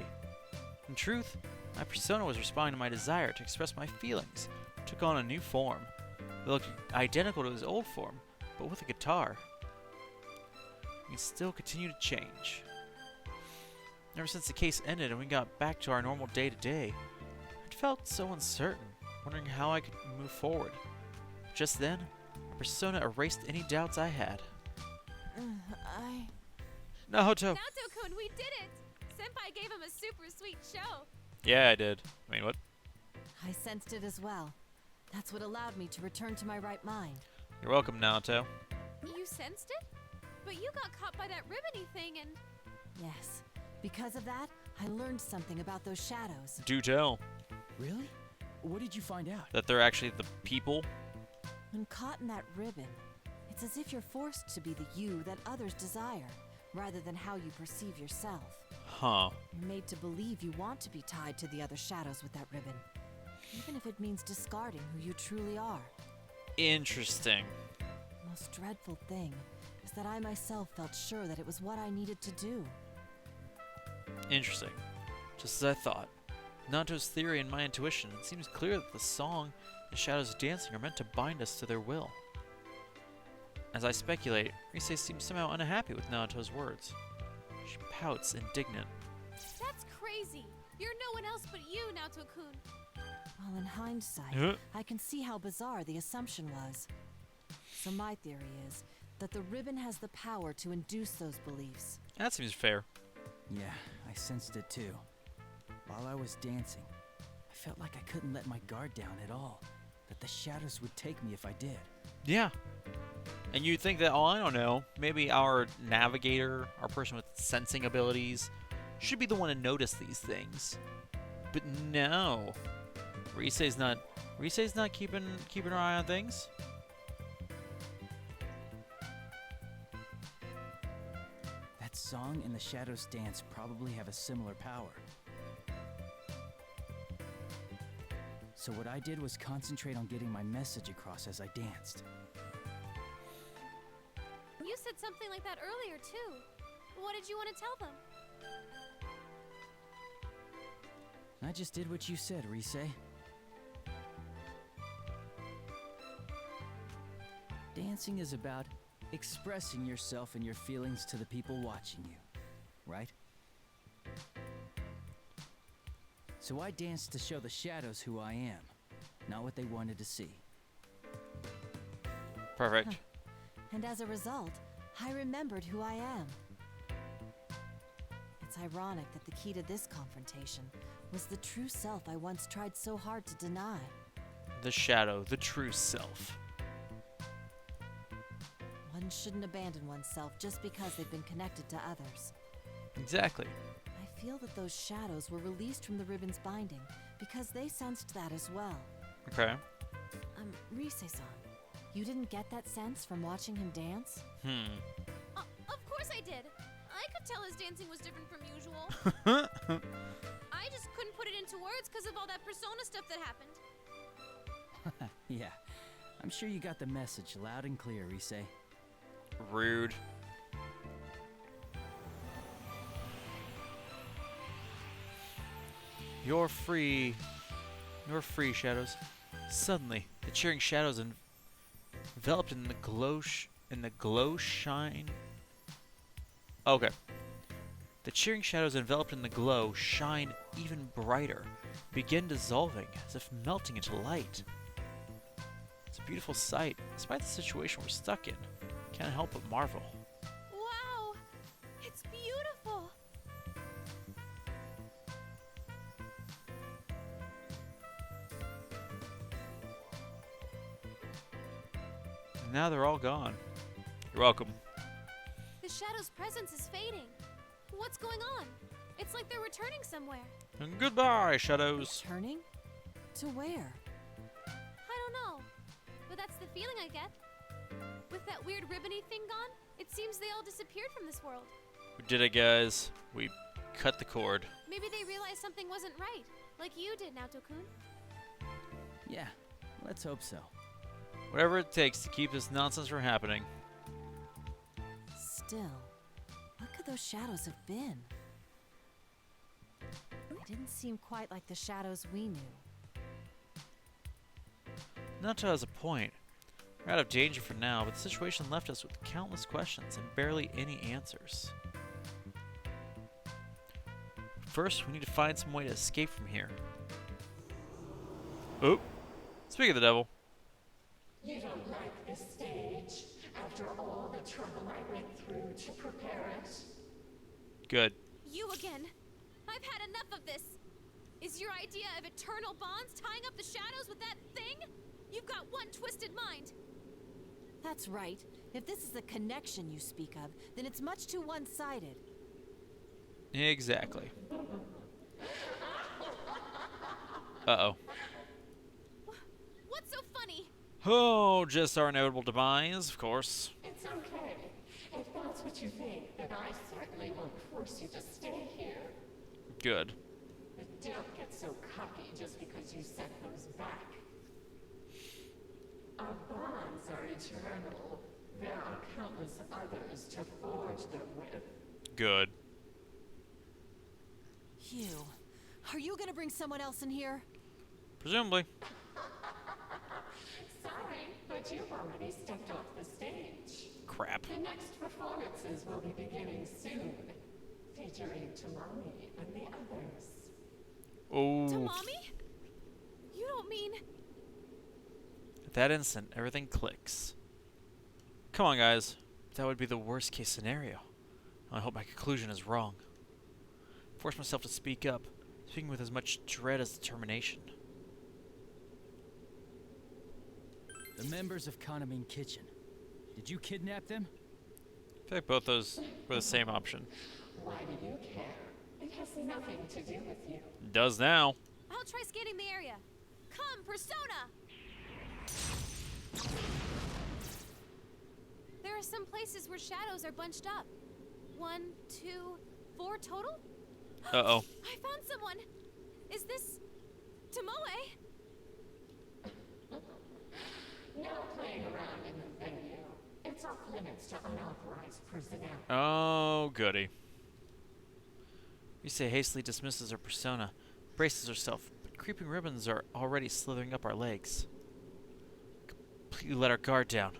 In truth, my persona was responding to my desire to express my feelings. It took on a new form. It looked identical to his old form, but with a guitar. It still continued to change. Ever since the case ended and we got back to our normal day-to-day, I felt so uncertain, wondering how I could move forward. Just then, my persona erased any doubts I had. Naoto! Naoto-kun, we did it! Senpai gave him a super sweet show. Yeah, I did. I mean, what? I sensed it as well. That's what allowed me to return to my right mind. You're welcome, Naoto. You sensed it? But you got caught by that ribbony thing and... Yes. Because of that, I learned something about those shadows. Do tell. Really? What did you find out? That they're actually the people? When caught in that ribbon, it's as if you're forced to be the you that others desire, rather than how you perceive yourself. Huh. You're made to believe you want to be tied to the other shadows with that ribbon, even if it means discarding who you truly are. Interesting. The most dreadful thing is that I myself felt sure that it was what I needed to do. Interesting. Just as I thought. Naoto's theory and my intuition, it seems clear that the song and shadows dancing are meant to bind us to their will. As I speculate, Rise seems somehow unhappy with Naoto's words. She pouts indignant. That's crazy. You're no one else but you, Naoto-kun. Well, in hindsight, I can see how bizarre the assumption was. So my theory is that the ribbon has the power to induce those beliefs. That seems fair. Yeah, I sensed it too. While I was dancing, I felt like I couldn't let my guard down at all. That the shadows would take me if I did. Yeah. And you'd think that, oh, I don't know, maybe our navigator, our person with sensing abilities, should be the one to notice these things. But no. Risei's not keeping her eye on things. That song and the Shadows dance probably have a similar power. So what I did was concentrate on getting my message across as I danced. You said something like that earlier, too. What did you want to tell them? I just did what you said, Risei. Dancing is about expressing yourself and your feelings to the people watching you, right? So I danced to show the shadows who I am, not what they wanted to see. Perfect. And as a result, I remembered who I am. It's ironic that the key to this confrontation was the true self I once tried so hard to deny. The shadow, the true self. One shouldn't abandon oneself just because they've been connected to others. Exactly. I feel that those shadows were released from the ribbon's binding because they sensed that as well. Okay. Risei-san, you didn't get that sense from watching him dance? Of course I did. I could tell his dancing was different from usual. I just couldn't put it into words because of all that persona stuff that happened. Yeah, I'm sure you got the message loud and clear, Risei. Rude. You're free. You're free, shadows. Suddenly, the cheering shadows enveloped in the glow shine. Okay. The cheering shadows enveloped in the glow shine even brighter, begin dissolving as if melting into light. It's a beautiful sight, despite the situation we're stuck in. Can't help but marvel. Wow! It's beautiful! And now they're all gone. You're welcome. The shadow's presence is fading. What's going on? It's like they're returning somewhere. And goodbye, shadows. Returning? To where? I don't know. But that's the feeling I get. With that weird ribbony thing gone, it seems they all disappeared from this world. We did it, guys. We cut the cord. Maybe they realized something wasn't right, like you did, Naoto-kun. Yeah, let's hope so. Whatever it takes to keep this nonsense from happening. Still, what could those shadows have been? They didn't seem quite like the shadows we knew. Naoto has a point. We're out of danger for now, but the situation left us with countless questions and barely any answers. First, we need to find some way to escape from here. Oh, speak of the devil. You don't like this stage, after all the trouble I went through to prepare it? Good. You again. I've had enough of this. Is your idea of eternal bonds tying up the shadows with that thing? You've got one twisted mind. That's right. If this is the connection you speak of, then it's much too one-sided. Exactly. Uh-oh. What's so funny? Oh, just our inevitable demise, of course. It's okay. If that's what you think, then I certainly won't force you to stay here. Good. But don't get so cocky just because you sent those back. Our bonds are eternal. There are countless others to forge them with. Good. You. Are you gonna bring someone else in here? Presumably. Sorry, but you've already stepped off the stage. Crap. The next performances will be beginning soon, featuring Tamami and the others. Oh. Tamami? You don't mean... At that instant, everything clicks. Come on, guys. That would be the worst case scenario. I hope my conclusion is wrong. Force myself to speak up, speaking with as much dread as determination. The members of Kanamine Kitchen. Did you kidnap them? I feel like both those were the same option. Why do you care? It has nothing to do with you. Does now. I'll try scanning the area. Come, Persona! There are some places where shadows are bunched up. 1, 2, 4 total? Uh-oh. I found someone! Is this... Tomoe? No playing around in the venue. It's off limits to unauthorized personnel. Oh, goody. Rise hastily dismisses her persona, braces herself, but creeping ribbons are already slithering up our legs. Completely let our guard down.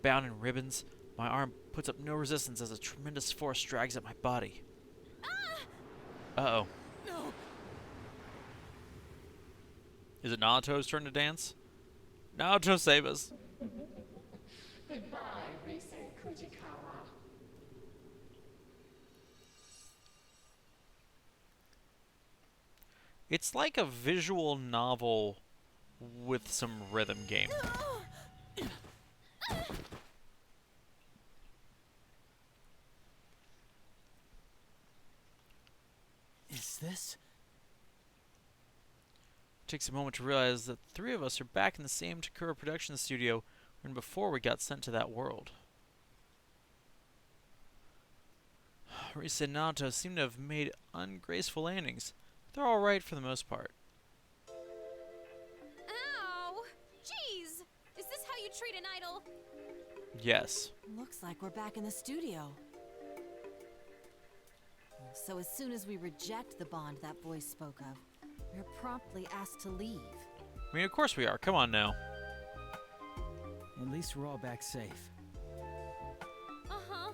Bound in ribbons, my arm puts up no resistance as a tremendous force drags at my body. Uh-oh. No. Is it Naoto's turn to dance? Naoto, save us. Goodbye, Rise Kujikawa. It's like a visual novel with some rhythm game. Is this? It takes a moment to realize that the three of us are back in the same Takura production studio when before we got sent to that world. Rise and Naoto seem to have made ungraceful landings. They're alright for the most part. Ow! Jeez! Is this how you treat an idol? Yes. Looks like we're back in the studio. So as soon as we reject the bond that voice spoke of, we're promptly asked to leave. I mean, of course we are. Come on now. At least we're all back safe. Uh-huh.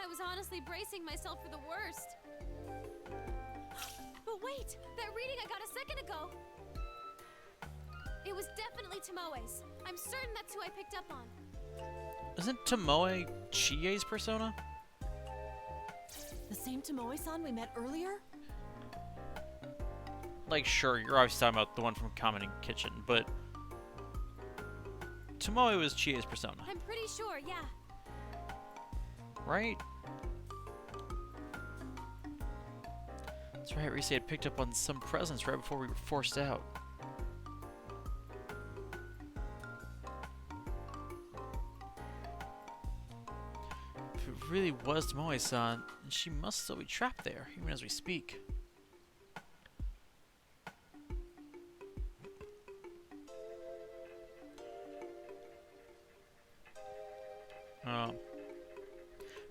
I was honestly bracing myself for the worst. But wait! That reading I got a second ago! It was definitely Tomoe's. I'm certain that's who I picked up on. Isn't Tomoe Chie's persona? The same Tomoe-san we met earlier? Like, sure, you're obviously talking about the one from Kanamine Kitchen, but Tomoe was Chie's persona, I'm pretty sure, yeah. right? That's right, Rise had picked up on some presents right before we were forced out. If it really was Tomoe-san, then she must still be trapped there, even as we speak.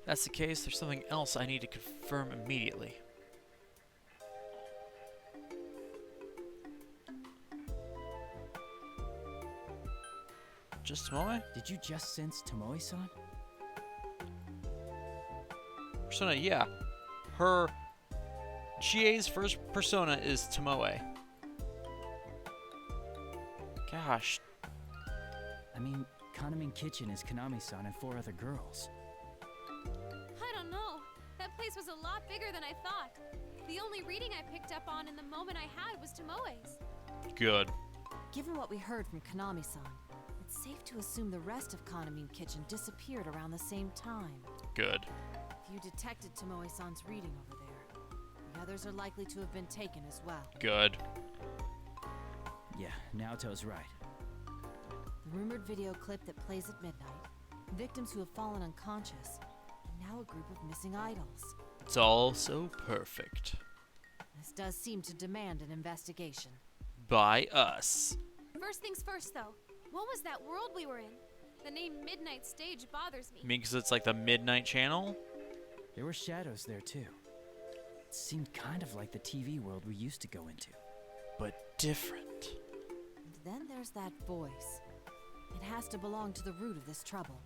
If that's the case, there's something else I need to confirm immediately. Just Tomoe? Did you just sense Tomoe-san? Persona, yeah. Her Chie's first persona is Tomoe. Gosh. I mean, Kanamine Kitchen is Kanami-san and 4 other girls. I don't know. That place was a lot bigger than I thought. The only reading I picked up on in the moment I had was Tomoe's. Good. Given what we heard from Kanami-san, it's safe to assume the rest of Kanamine Kitchen disappeared around the same time. Good. If you detected Tomoe-san's reading over there, the others are likely to have been taken as well. Good. Yeah, Naoto's right. The rumored video clip that plays at midnight, victims who have fallen unconscious, and now a group of missing idols. It's all so perfect. This does seem to demand an investigation. By us. First things first, though. What was that world we were in? The name Midnight Stage bothers me. I mean, because it's like the Midnight Channel? There were shadows there, too. It seemed kind of like the TV world we used to go into. But different. And then there's that voice. It has to belong to the root of this trouble.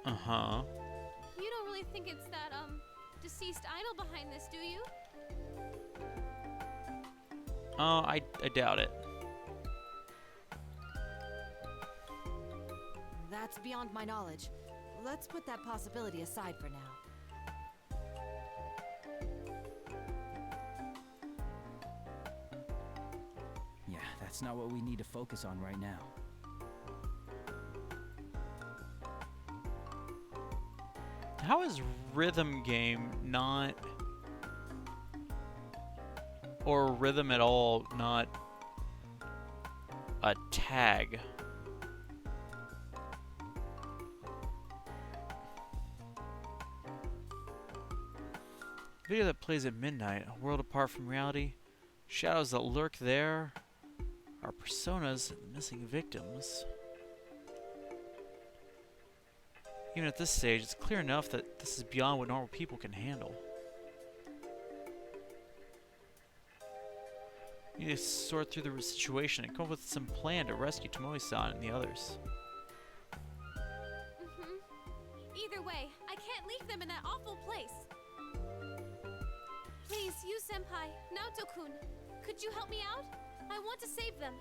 Uh-huh. You don't really think it's that, deceased idol behind this, do you? I doubt it. That's beyond my knowledge. Let's put that possibility aside for now. Yeah, that's not what we need to focus on right now. How is rhythm game not, or rhythm at all, not a tag? Video that plays at midnight, a world apart from reality, shadows that lurk there, our personas, missing victims. Even at this stage, it's clear enough that this is beyond what normal people can handle. We need to sort through the situation and come up with some plan to rescue Tomoe-san and the others. Either way, I can't leave them in that awful place. Please, you senpai, Naoto-kun, could you help me out? I want to save them.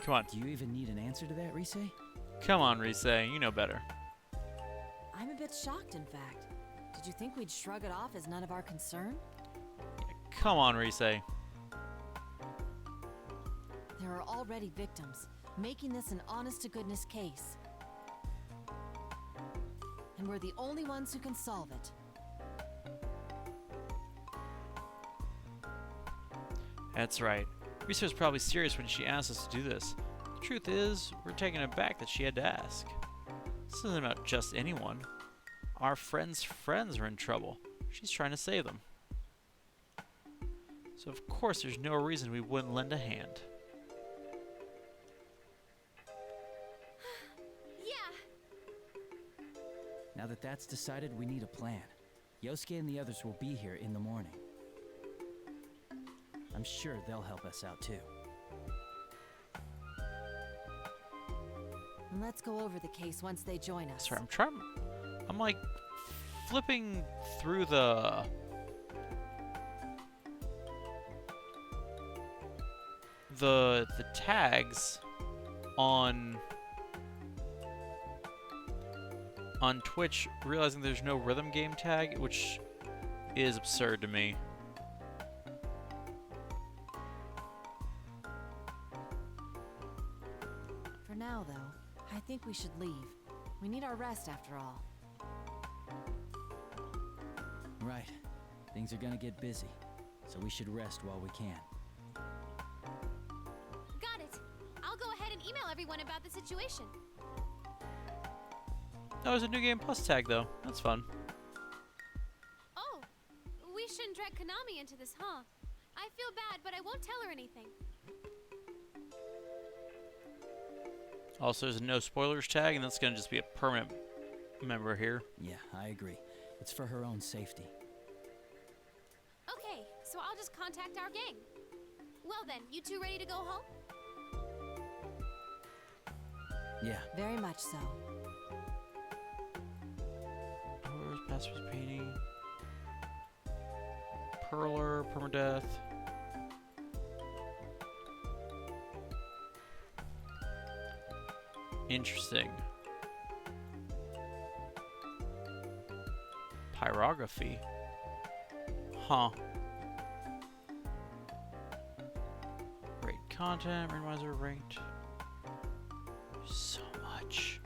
Come on. Do you even need an answer to that, Rise? Come on, Rise, you know better. I'm a bit shocked, in fact. Did you think we'd shrug it off as none of our concern? Come on, Rise. There are already victims, making this an honest-to-goodness case. And we're the only ones who can solve it. That's right. Rise was probably serious when she asked us to do this. The truth is, we're taken aback that she had to ask. This isn't about just anyone. Our friends' friends are in trouble. She's trying to save them. So of course there's no reason we wouldn't lend a hand. Now that that's decided, we need a plan. Yosuke and the others will be here in the morning. I'm sure they'll help us out too. And let's go over the case once they join us. Sorry, I'm like flipping through the tags on Twitch, realizing there's no rhythm game tag, which is absurd to me. For now, though, I think we should leave. We need our rest after all. Right. Things are gonna get busy, so we should rest while we can. Got it. I'll go ahead and email everyone about the situation. Oh, there's a New Game Plus tag, though. That's fun. Oh, we shouldn't drag Konami into this, huh? I feel bad, but I won't tell her anything. Also, there's a no spoilers tag, and that's going to just be a permanent member here. Yeah, I agree. It's for her own safety. Okay, so I'll just contact our gang. Well then, you two ready to go home? Yeah. Very much so. Doors, passwords, painting. Perler, permadeath. Interesting. Pyrography. Huh. Great content, randomizer ranked. So much.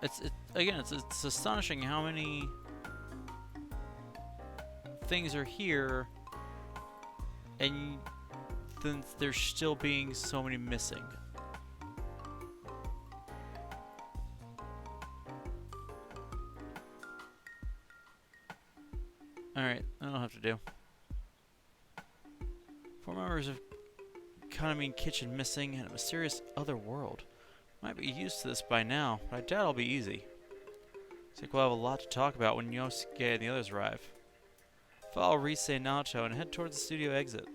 It's astonishing how many things are here, and then there's still being so many missing. Alright, that'll have to do. 4 members of Economy and Kitchen missing, and a mysterious other world. Might be used to this by now, but I doubt it'll be easy. Looks like we'll have a lot to talk about when Yosuke and the others arrive. Follow Rise and Naoto and head towards the studio exit.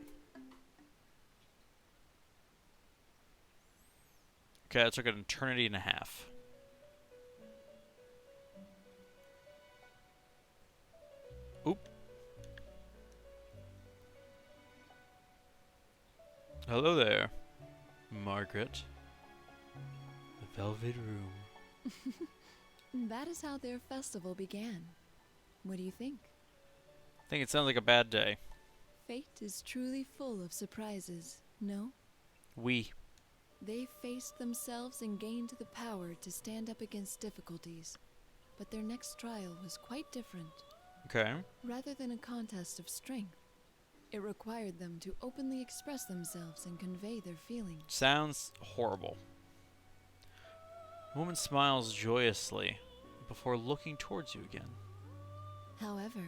Okay, that took an eternity and a half. Hello there, Margaret. The Velvet Room. That is how their festival began. What do you think? I think it sounds like a bad day. Fate is truly full of surprises, no? They faced themselves and gained the power to stand up against difficulties. But their next trial was quite different. Okay. Rather than a contest of strength, it required them to openly express themselves and convey their feelings. Sounds horrible. The woman smiles joyously before looking towards you again. However,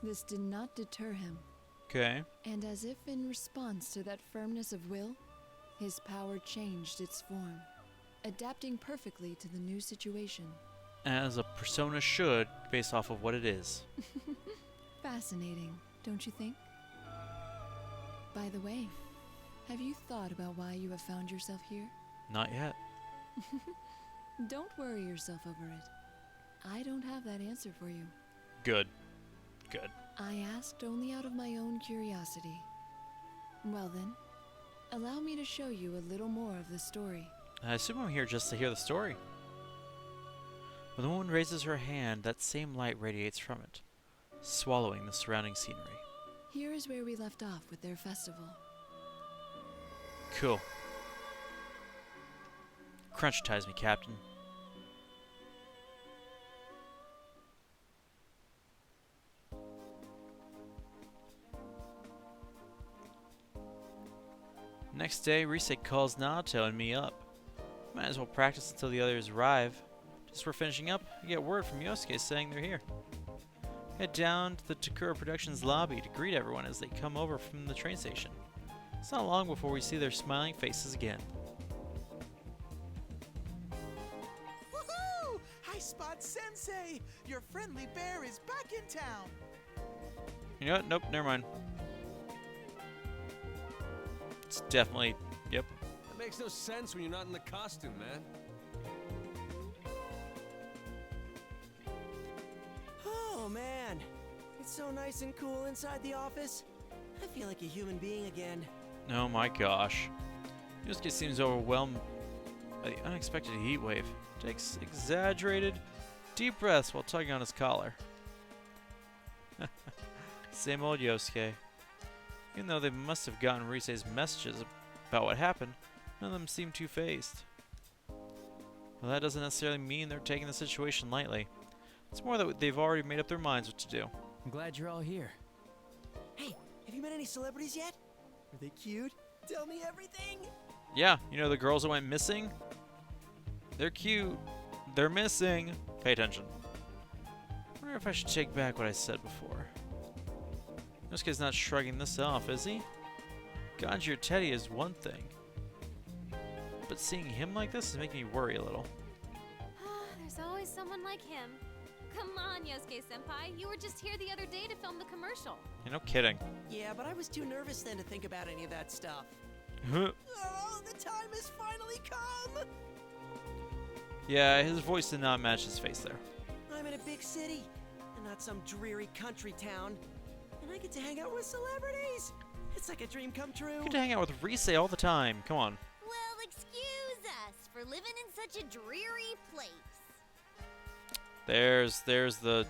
this did not deter him. Okay. And as if in response to that firmness of will, his power changed its form, adapting perfectly to the new situation. As a persona should, based off of what it is. Fascinating, don't you think? By the way, have you thought about why you have found yourself here? Not yet. Don't worry yourself over it. I don't have that answer for you. Good. Good. I asked only out of my own curiosity. Well then, allow me to show you a little more of the story. I assume I'm here just to hear the story. When the woman raises her hand, that same light radiates from it, swallowing the surrounding scenery. Here is where we left off with their festival. Cool. Crunch ties me, Captain. Next day, Rise calls Naoto and me up. Might as well practice until the others arrive. Just we're finishing up, I get word from Yosuke saying they're here. Head down to the Takura Productions lobby to greet everyone as they come over from the train station. It's not long before we see their smiling faces again. Woohoo! Hi, Spot Sensei! Your friendly bear is back in town! You know what? Nope, never mind. It's definitely, yep. That makes no sense when you're not in the costume, man. Oh man, it's so nice and cool inside the office. I feel like a human being again. Oh my gosh. Yosuke seems overwhelmed by the unexpected heat wave. Takes exaggerated, deep breaths while tugging on his collar. Same old Yosuke. Even though they must have gotten Rise's messages about what happened, none of them seem too phased. Well, that doesn't necessarily mean they're taking the situation lightly. It's more that they've already made up their minds what to do. I'm glad you're all here. Hey, have you met any celebrities yet? Are they cute? Tell me everything! Yeah, you know the girls that went missing? They're cute. They're missing. Pay attention. I wonder if I should take back what I said before. Yosuke's not shrugging this off, is he? Ganji or Teddy is one thing. But seeing him like this is making me worry a little. There's always someone like him. Come on, Yosuke-senpai. You were just here the other day to film the commercial. You're no kidding. Yeah, but I was too nervous then to think about any of that stuff. Huh. Oh, the time has finally come! Yeah, his voice did not match his face there. I'm in a big city, and not some dreary country town. And I get to hang out with celebrities! It's like a dream come true. You get to hang out with Rise all the time. Come on. Well, excuse us for living in such a dreary place. There's the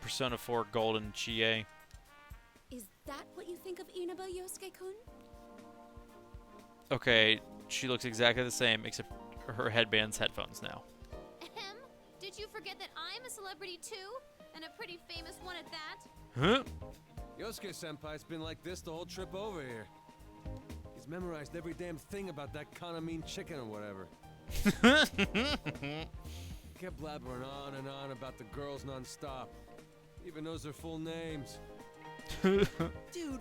Persona 4 Golden Chie. Is that what you think of Inaba, Yosuke-kun? Okay, she looks exactly the same, except her headband's headphones now. Ahem. Did you forget that I'm a celebrity too? And a pretty famous one at that? Huh? Yosuke-senpai's been like this the whole trip over here. He's memorized every damn thing about that Kanamine chicken or whatever. He kept blabbering on and on about the girls non-stop. He even knows their full names. Dude,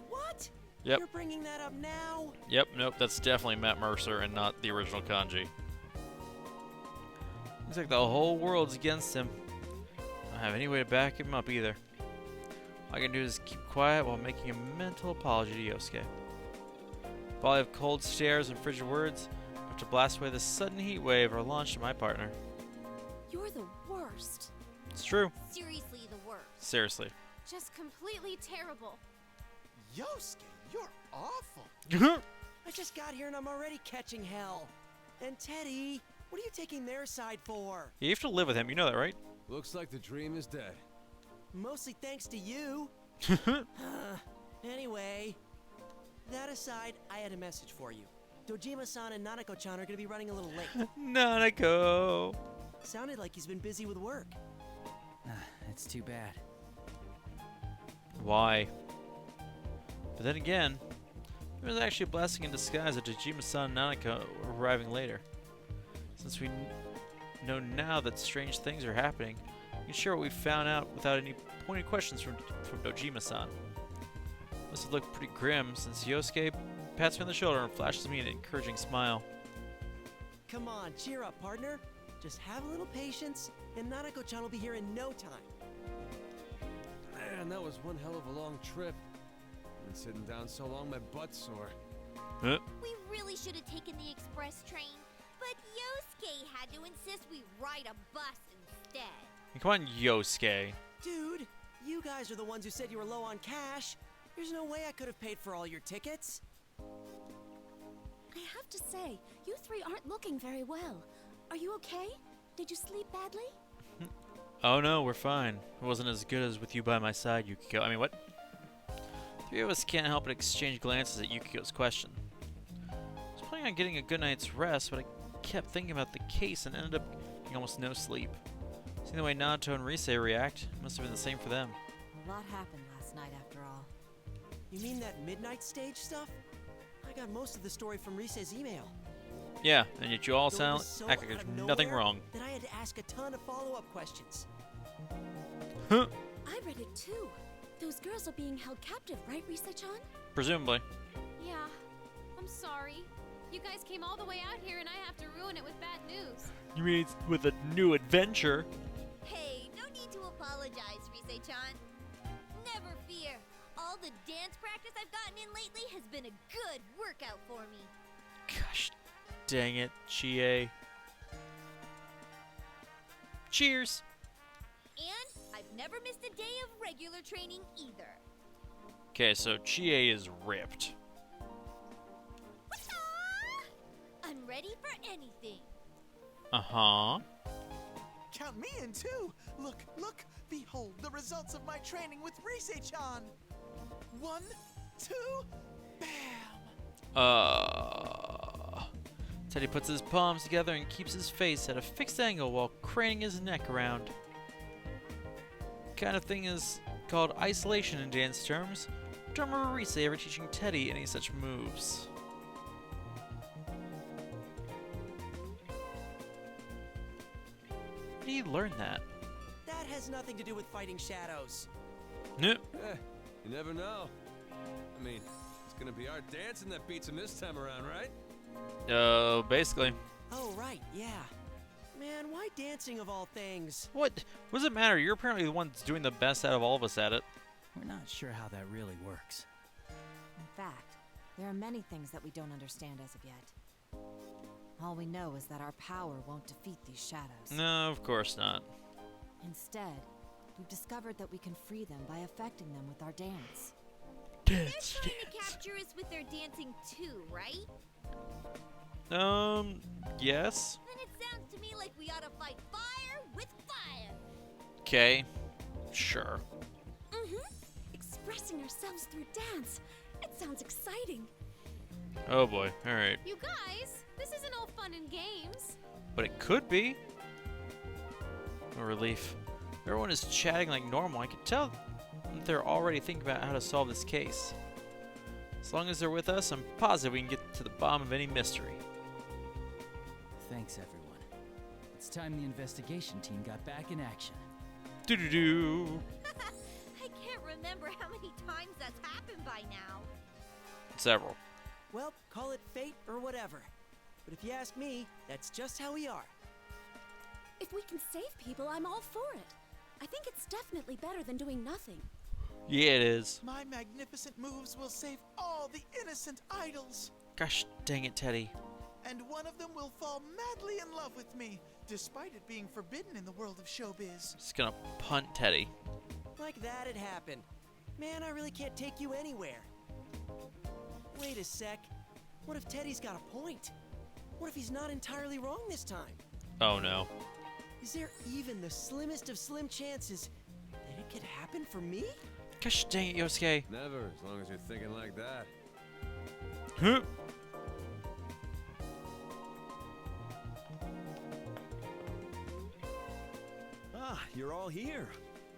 what? Yep. You're bringing that up now? Yep, nope, that's definitely Matt Mercer and not the original Kanji. Looks like the whole world's against him. I don't have any way to back him up either. All I can do is keep quiet while making a mental apology to Yosuke. Volley of cold stares and frigid words have to blast away the sudden heat wave are launched at my partner. You're the worst. It's true. Seriously, the worst. Seriously. Just completely terrible. Yosuke, you're awful. I just got here and I'm already catching hell. And Teddy, what are you taking their side for? You have to live with him, you know that, right? Looks like the dream is dead. Mostly thanks to you. Anyway, that aside, I had a message for you. Dojima-san and Nanako-chan are gonna be running a little late. Nanako! Sounded like he's been busy with work. That's too bad. Why? But then again, it was actually a blessing in disguise that Dojima-san and Nanako were arriving later. Since we know now that strange things are happening, we can share what we found out without any pointed questions from Dojima-san. Must have looked pretty grim since Yosuke pats me on the shoulder and flashes me an encouraging smile. Come on, cheer up, partner. Just have a little patience, and Nanako-chan will be here in no time. Man, that was one hell of a long trip. Been sitting down so long, my butt's sore. Huh? We really should have taken the express train, but Yosuke had to insist we ride a bus instead. Come on, Yosuke. Dude, you guys are the ones who said you were low on cash. There's no way I could have paid for all your tickets. I have to say, you three aren't looking very well. Are you okay? Did you sleep badly? Oh no, we're fine. It wasn't as good as with you by my side, Yukiko. I mean, what? Three of us can't help but exchange glances at Yukiko's question. I was planning on getting a good night's rest, but I kept thinking about the case and ended up getting almost no sleep. Seeing the way Nato and Rise react, it must have been the same for them. A lot happened last night after all. You mean that midnight stage stuff? I got most of the story from Rise's email. Yeah, and yet you all Though it sound was so act like out there's of nothing nowhere wrong. That I had to ask a ton of follow-up questions. Huh? I read it too. Those girls are being held captive, right, Rise-chan? Presumably. Yeah, I'm sorry. You guys came all the way out here and I have to ruin it with bad news. You mean it's with a new adventure? Hey, no need to apologize, Rise-chan. Never fear. All the dance practice I've gotten in lately has been a good workout for me. Gosh, dang it, Chie. Cheers! And I've never missed a day of regular training either. Okay, so Chie is ripped. I'm ready for anything. Uh-huh. Count me in too. Look, look, behold the results of my training with Rise-chan. 1, 2, bam. Teddy puts his palms together and keeps his face at a fixed angle while craning his neck around. Kind of thing is called isolation in dance terms. Don't remember Rise ever teaching Teddy any such moves. Where do you learn that? That has nothing to do with fighting shadows. Nope. You never know. I mean, it's gonna be our dancing that beats him this time around, right? Basically. Oh, right, yeah. Man, why dancing of all things? What does it matter? You're apparently the one that's doing the best out of all of us at it. We're not sure how that really works. In fact, there are many things that we don't understand as of yet. All we know is that our power won't defeat these shadows. No, of course not. Instead, we've discovered that we can free them by affecting them with our dance. They're trying to capture us with their dancing too, right? Yes. Then it sounds to me like we ought to fight fire with fire. Okay, sure. Expressing ourselves through dance. It sounds exciting. Oh boy, alright. You guys, this isn't all fun and games. But it could be. A relief. Everyone is chatting like normal. I can tell that they're already thinking about how to solve this case. As long as they're with us, I'm positive we can get to the bottom of any mystery. Thanks, everyone. It's time the investigation team got back in action. Doo-doo-doo. I can't remember how many times that's happened by now. Several. Well, call it fate or whatever. But if you ask me, that's just how we are. If we can save people, I'm all for it. I think it's definitely better than doing nothing. Yeah, it is. My magnificent moves will save all the innocent idols. Gosh dang it, Teddy. And one of them will fall madly in love with me, despite it being forbidden in the world of showbiz. Just gonna punt Teddy. Like that it happened. Man, I really can't take you anywhere. Wait a sec. What if Teddy's got a point? What if he's not entirely wrong this time? Oh no. Is there even the slimmest of slim chances that it could happen for me? Gosh dang it, Yosuke. Never, as long as you're thinking like that. Huh? Ah, you're all here.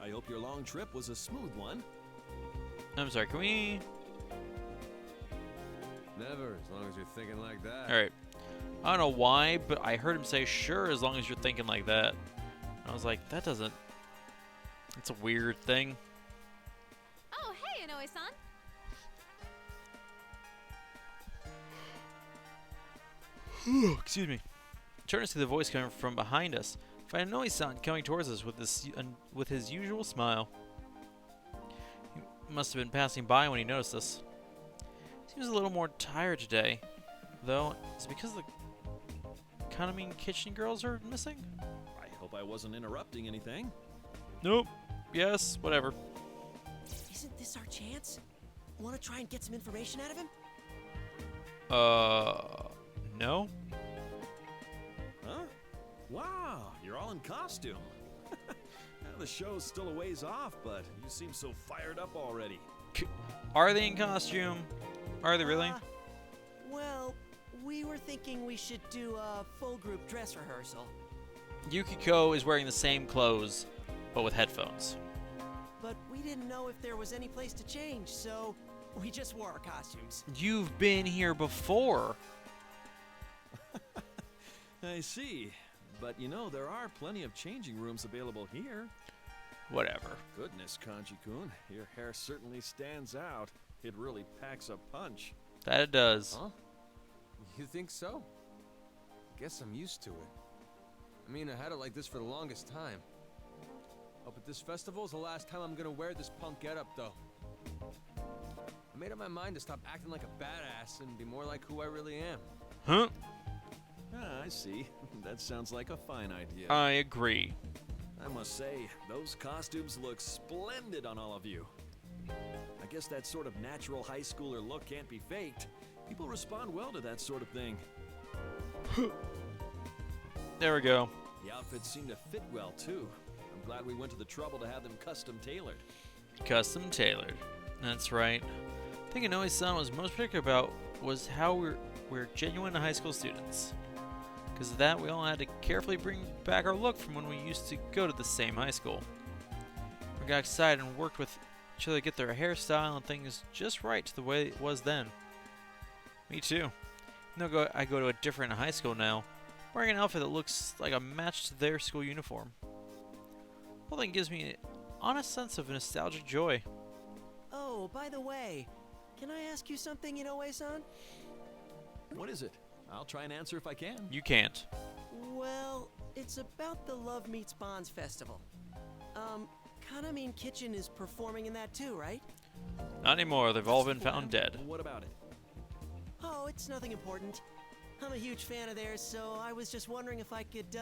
I hope your long trip was a smooth one. I'm sorry, can we... Never, as long as you're thinking like that. Alright. I don't know why, but I heard him say, sure, as long as you're thinking like that. I was like, that doesn't... It's a weird thing. Oh, hey, Inoue-san. Excuse me. Turn to see the voice coming from behind us. Find Inoue-san coming towards us with his usual smile. He must have been passing by when he noticed us. Seems a little more tired today, though. Is it because the Kaname kitchen girls are missing? I hope I wasn't interrupting anything. Nope. Yes. Whatever. Isn't this our chance? Want to try and get some information out of him? No. Huh? Wow, you're all in costume. Now, the show's still a ways off, but you seem so fired up already. Are they in costume? Are they really? Well, we were thinking we should do a full group dress rehearsal. Yukiko is wearing the same clothes, but with headphones. But we didn't know if there was any place to change, so we just wore our costumes. You've been here before. I see. But you know, there are plenty of changing rooms available here. Whatever. Goodness, Kanji-kun, your hair certainly stands out. It really packs a punch. That it does. Huh? You think so? Guess I'm used to it. I mean, I had it like this for the longest time. Oh, but this festival is the last time I'm gonna wear this punk getup, though. I made up my mind to stop acting like a badass and be more like who I really am. Huh? Ah, I see. That sounds like a fine idea. I agree. I must say, those costumes look splendid on all of you. I guess that sort of natural high schooler look can't be faked. People respond well to that sort of thing. There we go. The outfits seem to fit well, too. I'm glad we went to the trouble to have them custom tailored. Custom tailored. That's right. The thing Inoue-san was most particular about was how we're genuine high school students. Because of that, we all had to carefully bring back our look from when we used to go to the same high school. We got excited and worked with each other to get their hairstyle and things just right to the way it was then. Me too. Even though I go to a different high school now, wearing an outfit that looks like a match to their school uniform. The whole thing gives me an honest sense of nostalgic joy. Oh, by the way, can I ask you something, Inoue-san? What is it? I'll try and answer if I can. You can't. Well, it's about the Love Meets Bonds festival. Kaname Kitchen is performing in that too, right? Not anymore. They've all been found dead. What about it? Oh, it's nothing important. I'm a huge fan of theirs, so I was just wondering if I could,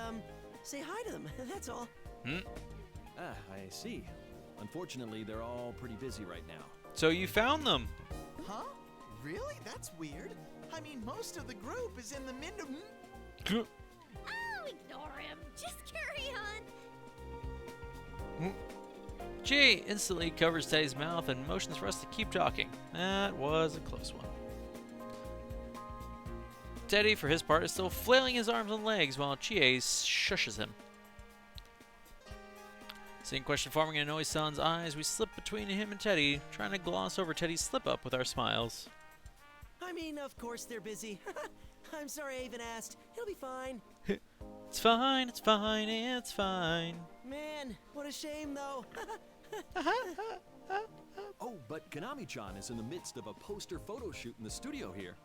say hi to them. That's all. Ah, I see. Unfortunately, they're all pretty busy right now. So you found them. Huh? Really? That's weird. I mean, most of the group is in the mid. Oh, ignore him. Just carry on. Jay instantly covers Teddy's mouth and motions for us to keep talking. That was a close one. Teddy, for his part, is still flailing his arms and legs while Chie shushes him. Seeing question forming in Inoue-san's eyes, we slip between him and Teddy, trying to gloss over Teddy's slip-up with our smiles. I mean, of course they're busy. I'm sorry I even asked. It'll be fine. It's fine, it's fine, it's fine. Man, what a shame, though. Oh, but Kanami-chan is in the midst of a poster photo shoot in the studio here.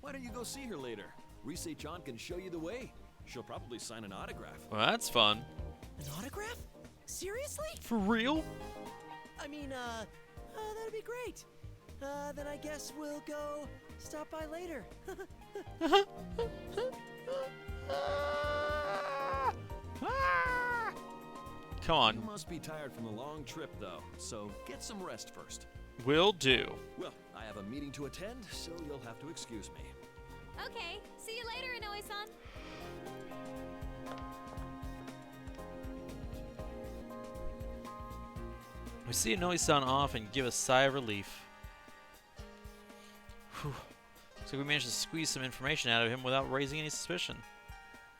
Why don't you go see her later? Rise-chan can show you the way. She'll probably sign an autograph. Well, that's fun. An autograph? Seriously? For real? I mean, that'd be great. Then I guess we'll go stop by later. Come on. You must be tired from the long trip, though, so get some rest first. Will do. Well, I have a meeting to attend, so you'll have to excuse me. Okay, see you later, Inoue-san. We see Inoue-san off and give a sigh of relief. Whew. So we managed to squeeze some information out of him without raising any suspicion.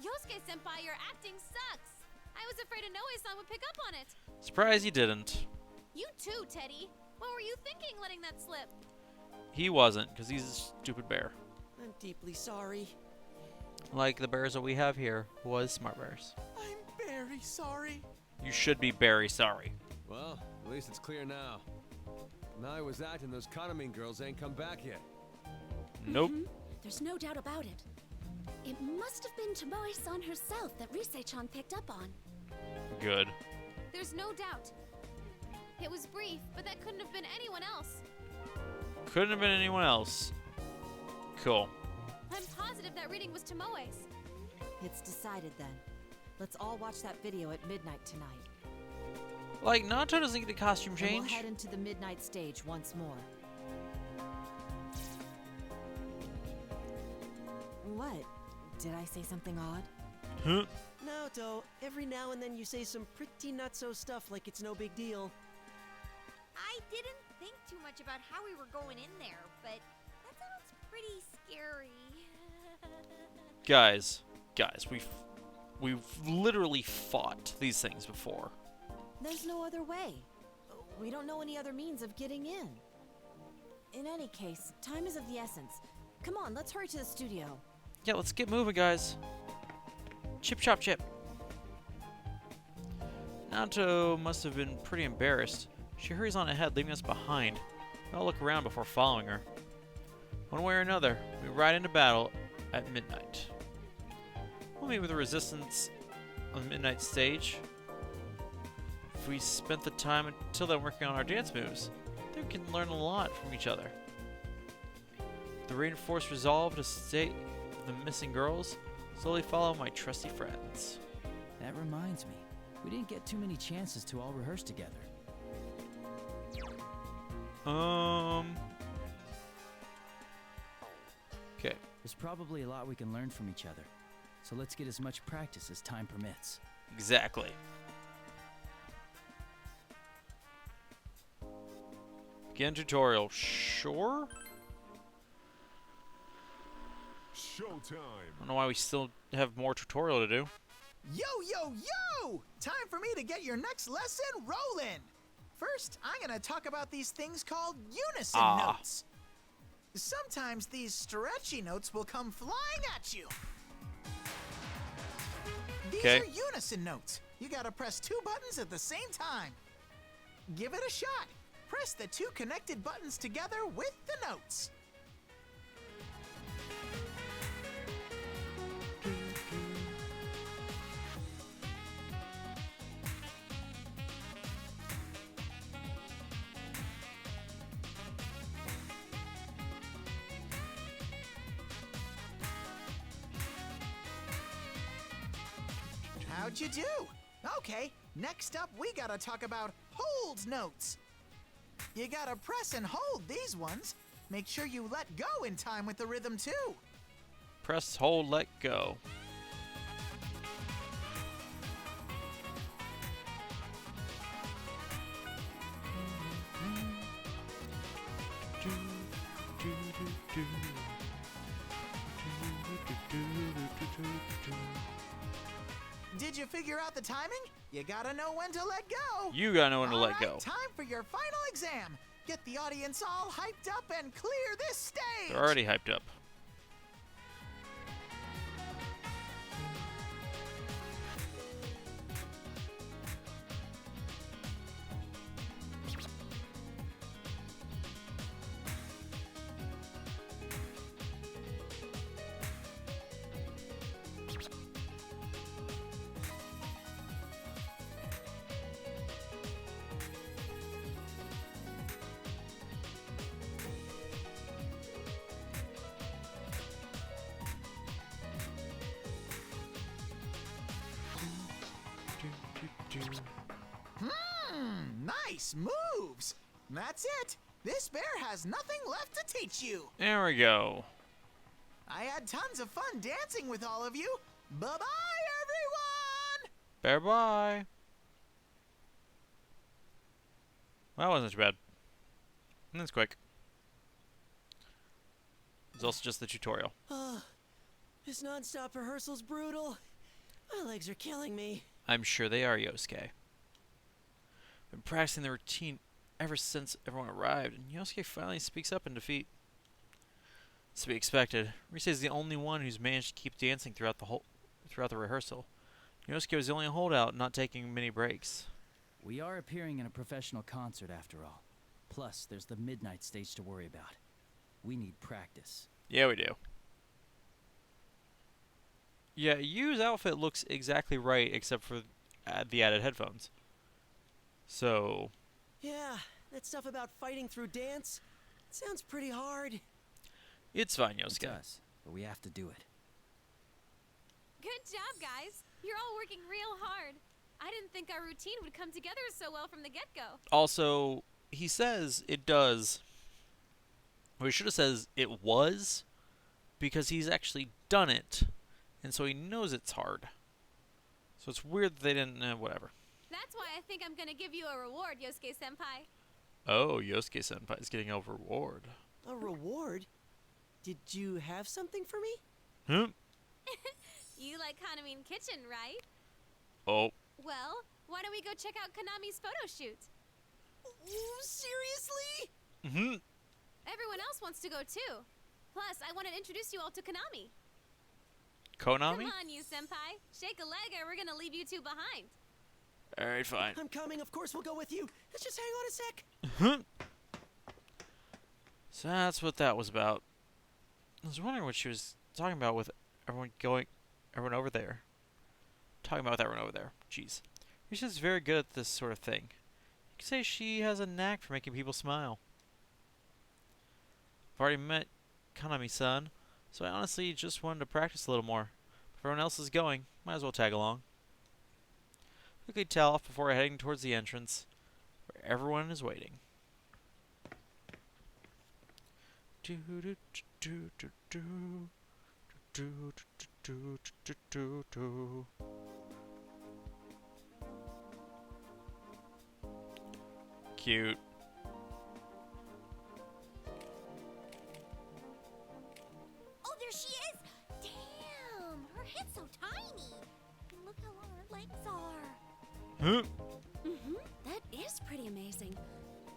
Yosuke-senpai, your acting sucks. I was afraid Inoue-san would pick up on it. Surprised he didn't. You too, Teddy. What were you thinking letting that slip? He wasn't, because he's a stupid bear. I'm deeply sorry. Like the bears that we have here was smart bears. I'm very sorry. You should be very sorry. Well, at least it's clear now. Now I was acting, those Kaname girls ain't come back yet. Nope. There's no doubt about it. It must have been Tomoe-san herself that Rise-chan picked up on. Good. There's no doubt. It was brief, but that couldn't have been anyone else. Couldn't have been anyone else. Cool. I'm positive that reading was Tomoe's. It's decided then. Let's all watch that video at midnight tonight. Like, Nato doesn't get a costume And change? we'll head into the midnight stage once more. What? Did I say something odd? Huh? Naoto, every now and then you say some pretty nutso stuff like it's no big deal. I didn't think too much about how we were going in there, but that sounds pretty scary. Guys, we've literally fought these things before. There's no other way. We don't know any other means of getting in. In any case, time is of the essence. Come on, let's hurry to the studio. Yeah, let's get moving, guys. Chip, chop, chip. Nato must have been pretty embarrassed. She hurries on ahead, leaving us behind. We all look around before following her. One way or another, we ride into battle at midnight. We'll meet with the resistance on the midnight stage. If we spent the time until then working on our dance moves, then we can learn a lot from each other. The reinforced resolve to save the missing girls, slowly follow my trusty friends. That reminds me, we didn't get too many chances to all rehearse together. Okay. There's probably a lot we can learn from each other, so let's get as much practice as time permits. Exactly. Begin tutorial. Sure? Showtime. I don't know why we still have more tutorial to do. Yo, yo, yo! Time for me to get your next lesson rolling. First, I'm gonna talk about these things called unison notes. Sometimes these stretchy notes will come flying at you. These are unison notes. You gotta press 2 buttons at the same time. Give it a shot. Press the 2 connected buttons together with the notes. How'd you do? Okay, next up we gotta talk about hold notes. You gotta press and hold these ones. Make sure you let go in time with the rhythm too. Press, hold, let go. Did you figure out the timing? You gotta know when to let go. You gotta know when to let All go. right, time for your final exam. Get the audience all hyped up and clear this stage. They're already hyped up. Nice moves. That's it. This bear has nothing left to teach you. There we go. I had tons of fun dancing with all of you. Bye-bye, everyone! Bear bye. Well, that wasn't too bad. And that's quick. It's also just the tutorial. This non-stop rehearsal's brutal. My legs are killing me. I'm sure they are, Yosuke. Been practicing the routine ever since everyone arrived, and Yosuke finally speaks up in defeat. It's to be expected. Rise is the only one who's managed to keep dancing throughout the rehearsal. Yosuke was the only holdout, not taking many breaks. We are appearing in a professional concert after all. Plus, there's the midnight stage to worry about. We need practice. Yeah, we do. Yeah, Yu's outfit looks exactly right except for the added headphones. So... Yeah, that stuff about fighting through dance, it sounds pretty hard. It's fine, Yosuke. It does, but we have to do it. Good job, guys. You're all working real hard. I didn't think our routine would come together so well from the get-go. Also, he says it does. Well, he should have says it was, because he's actually done it, and so he knows it's hard. So it's weird that they didn't, whatever. That's why I think I'm gonna give you a reward, Yosuke-senpai. Oh, Yosuke-senpai is getting a reward. A reward? Did you have something for me? Huh? You like Hanami Kitchen, right? Oh. Well, why don't we go check out Konami's photo shoot? Ooh, seriously? Mm-hmm. Everyone else wants to go too. Plus, I want to introduce you all to Konami. Konami? Come on, you senpai. Shake a leg or we're gonna leave you two behind. Alright, fine. I'm coming, of course we'll go with you. Let's just hang on a sec. So that's what that was about. I was wondering what she was talking about with everyone over there. Talking about with everyone over there. Jeez. Risha's very good at this sort of thing. You could say she has a knack for making people smile. I've already met Kanami-san, so I honestly just wanted to practice a little more. If everyone else is going, might as well tag along. Quickly towel off before heading towards the entrance, where everyone is waiting. Cute. Oh, there she is! Damn, her head's so tiny. And look how long her legs are. Huh? That is pretty amazing.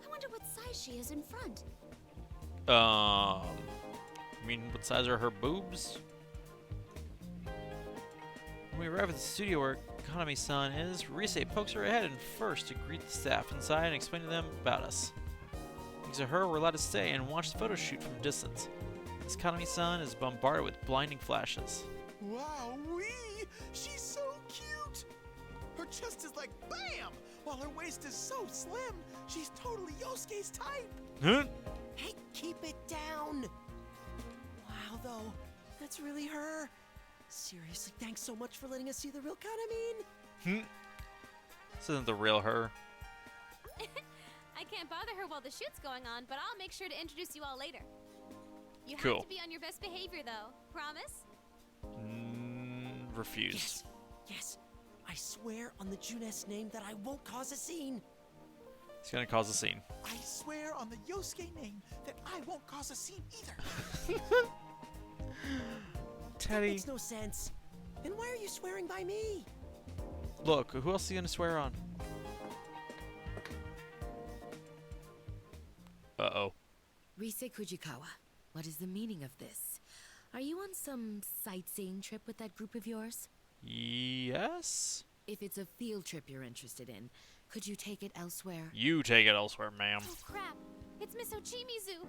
I wonder what size she is in front. I mean, what size are her boobs? When we arrive at the studio where Kanami-san is, Rise pokes her ahead in first to greet the staff inside and explain to them about us. Thanks to her, we're allowed to stay and watch the photo shoot from a distance, as Kanami-san is bombarded with blinding flashes. Wow-wee! She's so cute! Her chest is like BAM! While her waist is so slim, she's totally Yosuke's type! Huh? Hey, keep it down! Wow, though, that's really her. Seriously, thanks so much for letting us see the real Kanami. This isn't the real her. I can't bother her while the shoot's going on, but I'll make sure to introduce you all later. You Cool. have to be on your best behavior, though. Promise? Refused. Yes, I swear on the Junes name that I won't cause a scene. It's gonna cause a scene. I swear on the Yosuke name that I won't cause a scene either. That makes no sense. And why are you swearing by me? Look, who else is he gonna swear on? Uh-oh. Rise Kujikawa, what is the meaning of this? Are you on some sightseeing trip with that group of yours? Yes? If it's a field trip you're interested in, could you take it elsewhere? You take it elsewhere, ma'am. Oh, crap. It's Miss Ochimizu.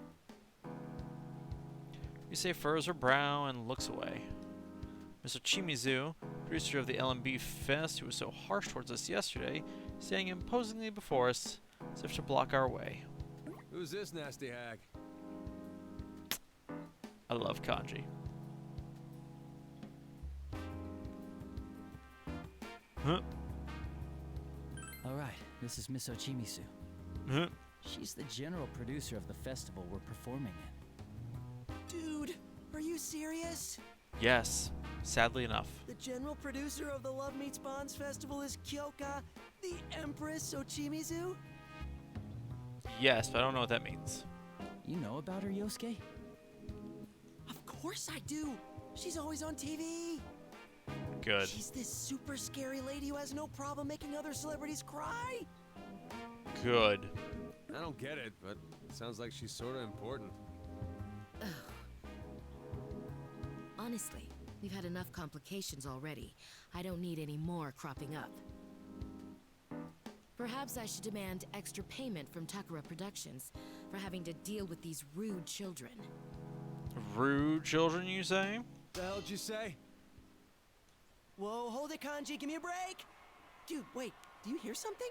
Rise furrows her brow and looks away. Mr. Chimizu, producer of the LMB Fest, who was so harsh towards us yesterday, standing imposingly before us, as if to block our way. Who's this nasty hag? I love kanji. Huh? All right, this is Miss Ochimizu. Huh? She's the general producer of the festival we're performing in. Dude, are you serious? Yes, sadly enough. The general producer of the Love Meets Bonds Festival is Kyoka, the Empress Ochimizu? Yes, but I don't know what that means. You know about her, Yosuke? Of course I do. She's always on TV. Good. She's this super scary lady who has no problem making other celebrities cry. Good. I don't get it, but it sounds like she's sort of important. Honestly, we've had enough complications already. I don't need any more cropping up. Perhaps I should demand extra payment from Takara Productions for having to deal with these rude children. Rude children, you say? The hell did you say? Whoa, hold it, Kanji, give me a break! Dude, wait, do you hear something?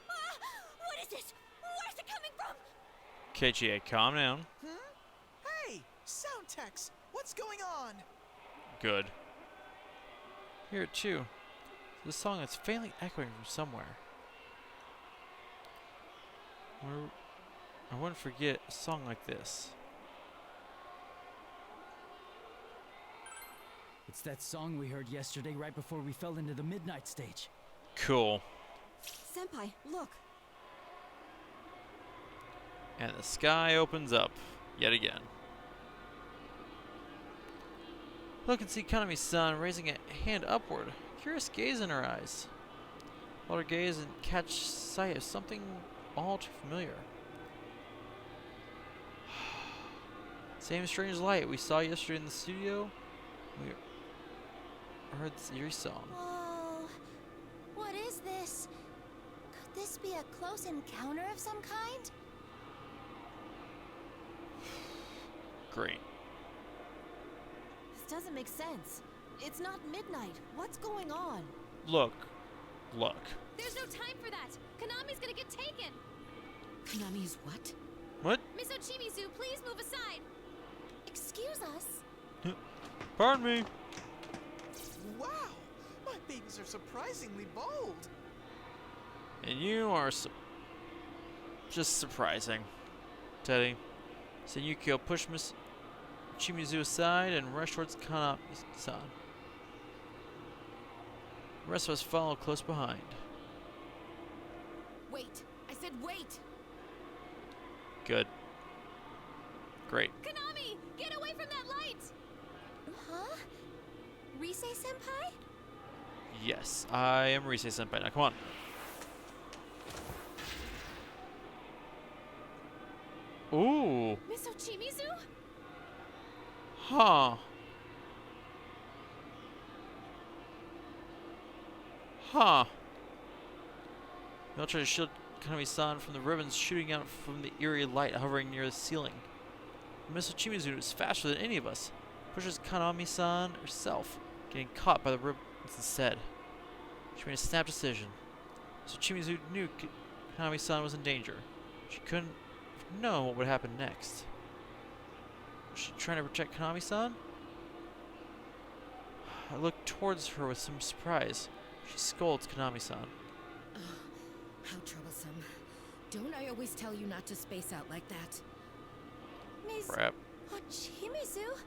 What is this? Where's it coming from? KGA, calm down. Hey, Soundtex, what's going on? Good. Here too. This song is faintly echoing from somewhere. I wouldn't forget a song like this. It's that song we heard yesterday right before we fell into the midnight stage. Cool. Senpai, look. And the sky opens up yet again. Look and see Kanami-san raising a hand upward, curious gaze in her eyes. Hold her gaze and catch sight of something all too familiar. Same strange light we saw yesterday in the studio. We heard this eerie song. Whoa. What is this? Could this be a close encounter of some kind? Great. This doesn't make sense. It's not midnight. What's going on? Look. There's no time for that. Konami's gonna get taken. Konami is what? What? Miss Ochimizu, please move aside. Excuse us. Pardon me. Wow, my babies are surprisingly bold. And you are just surprising. Teddy. Senyukio pushed Miss Ochimizu aside and rushed towards Kanami-san. The rest of us followed close behind. Wait! I said wait! Good. Great. Konami, get away from that light! Huh? Rise-senpai? Yes, I am Rise-senpai. Now, come on. Ooh. Miss Ochimizu? Huh. Y'all try to shield Kanami-san from the ribbons shooting out from the eerie light hovering near the ceiling. Miss Ochimizu is faster than any of us. Pushes Kanami-san herself, getting caught by the ribbons instead. She made a snap decision. Miss Ochimizu knew Kanami-san was in danger. She couldn't know what would happen next. Was she trying to protect Kanami-san? I looked towards her with some surprise. She scolds Kanami-san. How troublesome. Don't I always tell you not to space out like that? Miss Crap. Ochimizu?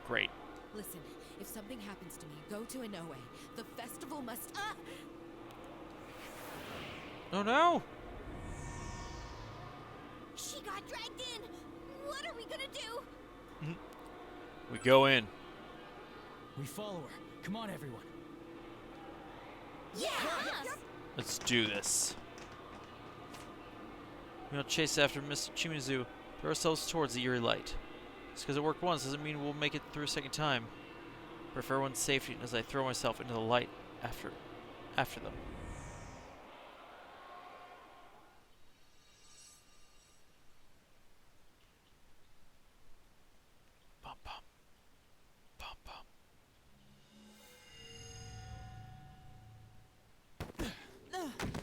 Great. Listen, if something happens to me, go to Inoue. The festival must... Oh no! She got dragged in. What are we gonna do? We go in. We follow her. Come on, everyone. Yeah! Let's do this. We'll chase after Miss Ochimizu, throw ourselves towards the eerie light. Just because it worked once doesn't mean we'll make it through a second time. But for everyone's safety as I throw myself into the light after them. Bum, bum. Bum, bum.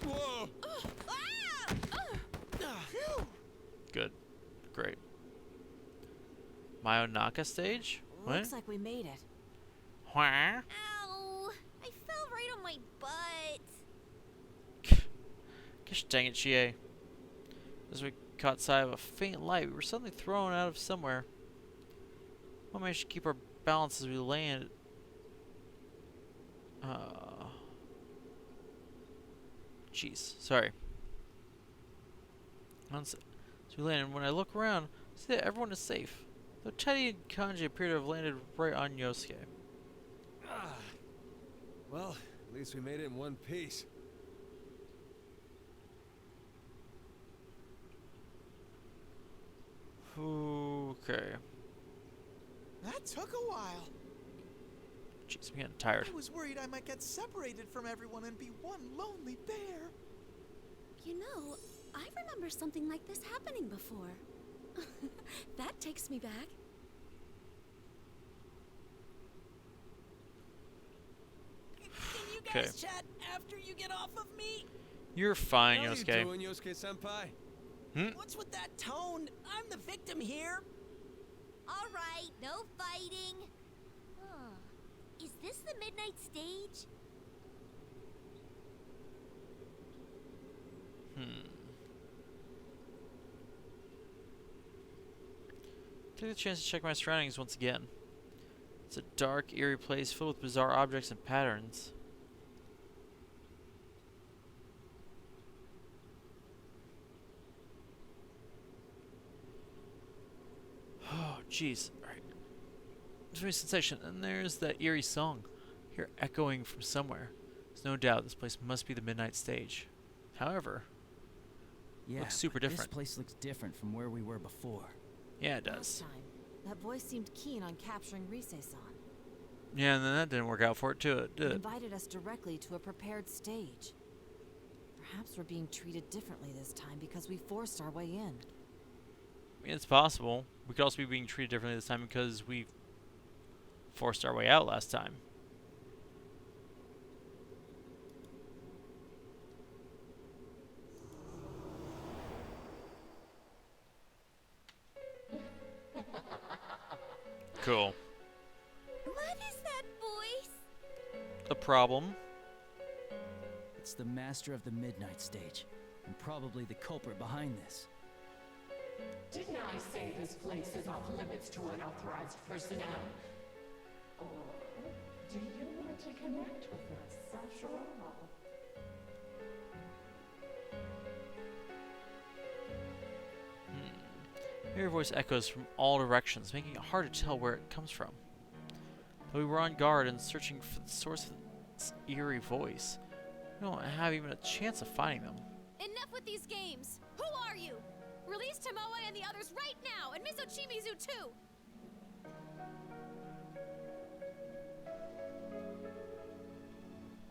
Whoa! Good. Great. Mayonaka stage? Looks like we made it. Where? Ow! I fell right on my butt. Gosh dang it, Chie. As we caught sight of a faint light, we were suddenly thrown out of somewhere. We managed to keep our balance as we landed. Jeez, sorry. As we landed, when I look around, I see that everyone is safe. Though Teddy and Kanji appear to have landed right on Yosuke. Well, at least we made it in one piece. Okay. That took a while. Jeez, I'm getting tired. I was worried I might get separated from everyone and be one lonely bear. You know, I remember something like this happening before. That takes me back. Can you guys chat after you get off of me? You're fine, How Yosuke. you doing, Yosuke-senpai? What's with that tone? I'm the victim here. All right, no fighting. Huh. Is this the midnight stage? Take the chance to check my surroundings once again. It's a dark, eerie place filled with bizarre objects and patterns. Oh, jeez. Alright. There's a sensation, and there's that eerie song. Here echoing from somewhere. There's no doubt this place must be the midnight stage. However, Yeah, looks super but different. This place looks different from where we were before. Yeah, it does. Last time, that voice seemed keen on capturing Rise-san. Yeah, and then that didn't work out for it, too. It It did. invited us directly to a prepared stage. Perhaps we're being treated differently this time because we forced our way in. I mean, it's possible. We could also be being treated differently this time because we forced our way out last time. Cool. What is that voice? The problem? It's the master of the midnight stage, and probably the culprit behind this. Didn't I say this place is off limits to unauthorized personnel? Or do you want to connect with us after all? Your voice echoes from all directions, making it hard to tell where it comes from. Though we were on guard and searching for the source of its eerie voice, we don't have even a chance of finding them. Enough with these games! Who are you? Release Tomoe and the others right now, and Miss Ochimizu too!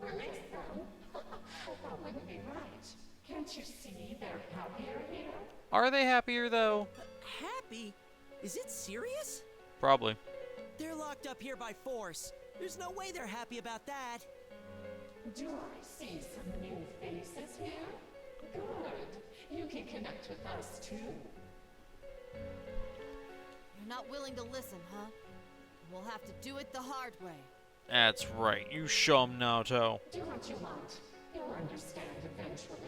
Release them? That wouldn't be right. Can't you see they're happier here? Are they happier, though? Happy? Is it serious? Probably. They're locked up here by force. There's no way they're happy about that. Do I see some new faces here? Good. You can connect with us too. You're not willing to listen, huh? We'll have to do it the hard way. That's right. You show 'em, Naoto. Do what you want. You'll understand eventually.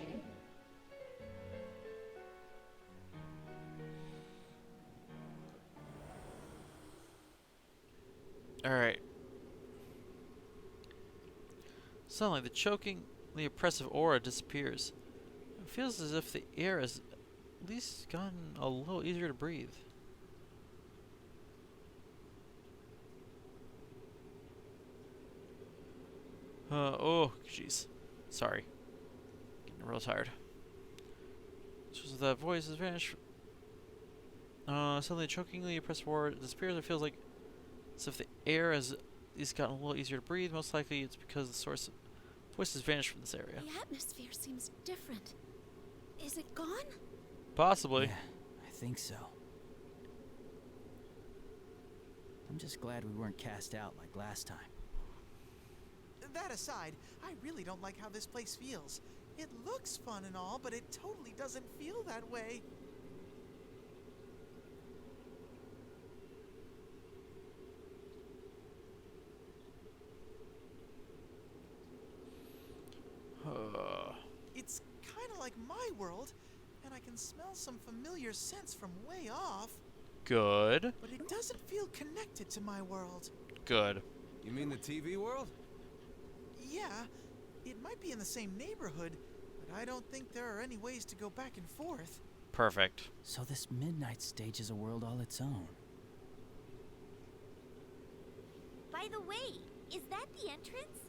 Alright. Suddenly, the chokingly oppressive aura disappears. It feels as if the air has at least gotten a little easier to breathe. Oh, jeez. Sorry. Getting real tired. So that voice has vanished. Suddenly, the chokingly oppressive aura disappears. It feels like as if the air has at least gotten a little easier to breathe. Most likely, it's because the source of voice has vanished from this area. The atmosphere seems different. Is it gone? Possibly. Yeah, I think so. I'm just glad we weren't cast out like last time. That aside, I really don't like how this place feels. It looks fun and all, but it totally doesn't feel that way. It's kind of like like my world, and I can smell some familiar scents from way off. Good. But it doesn't feel connected to my world. Good. You mean the TV world? Yeah, it might be in the same neighborhood, but I don't think there are any ways to go back and forth. Perfect. So this midnight stage is a world all its own. By the way, is that the entrance?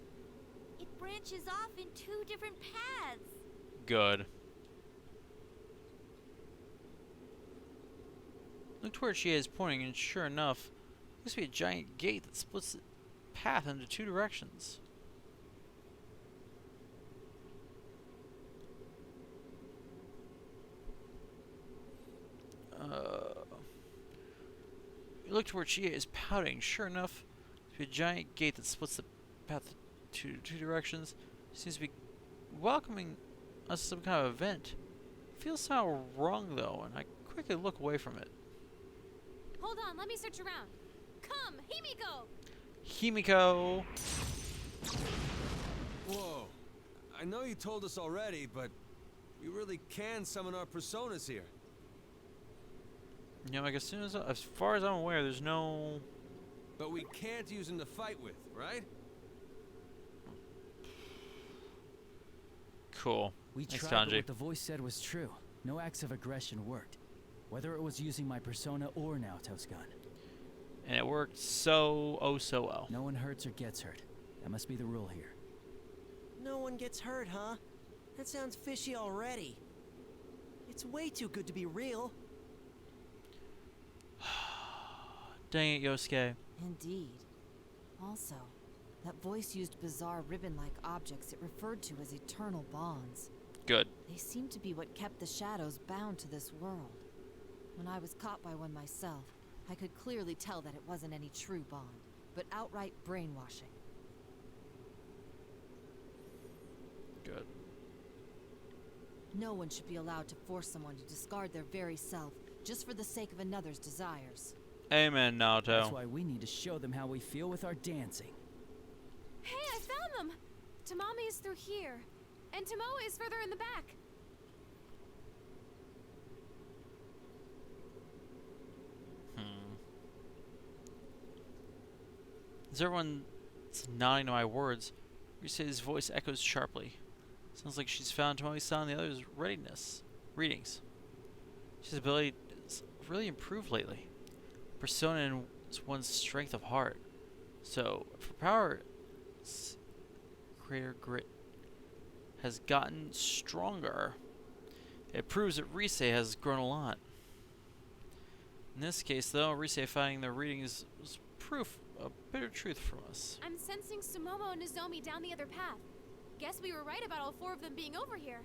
It branches off in 2 different paths. Good. Look to where she is pointing, and sure enough, looks to be a giant gate that splits the path into 2 directions. You look to where she is pouting. Sure enough, to be a giant gate that splits the path to 2 directions. Seems to be welcoming us to some kind of event. Feels somehow wrong though, and I quickly look away from it. Hold on, let me search around. Come, Himiko! Himiko! Whoa. I know you told us already, but we really can summon our personas here. You know, like as far as I'm aware, there's no... But we can't use them to fight with, right? Cool. We Thanks, tried, but Tanji. what the voice said was true. No acts of aggression worked. Whether it was using my persona or Naoto's gun. And it worked so well. No one hurts or gets hurt. That must be the rule here. No one gets hurt, huh? That sounds fishy already. It's way too good to be real. Dang it, Yosuke. Indeed. Also, that voice used bizarre ribbon-like objects it referred to as eternal bonds. Good. They seem to be what kept the shadows bound to this world. When I was caught by one myself, I could clearly tell that it wasn't any true bond, but outright brainwashing. Good. No one should be allowed to force someone to discard their very self just for the sake of another's desires. Amen, Naoto. That's why we need to show them how we feel with our dancing. Hey, I found them! Tamami is through here, and Tomoe is further in the back. As everyone's nodding to my words, Rise's voice echoes sharply. Sounds like she's found Tomoe-san and the others' readings. She's ability has really improved lately. Persona is one's strength of heart. So, for power, greater grit has gotten stronger. It proves that Rise has grown a lot. In this case, though, Rise finding the readings was proof of bitter truth from us. I'm sensing Sumomo and Nozomi down the other path. Guess we were right about all 4 of them being over here.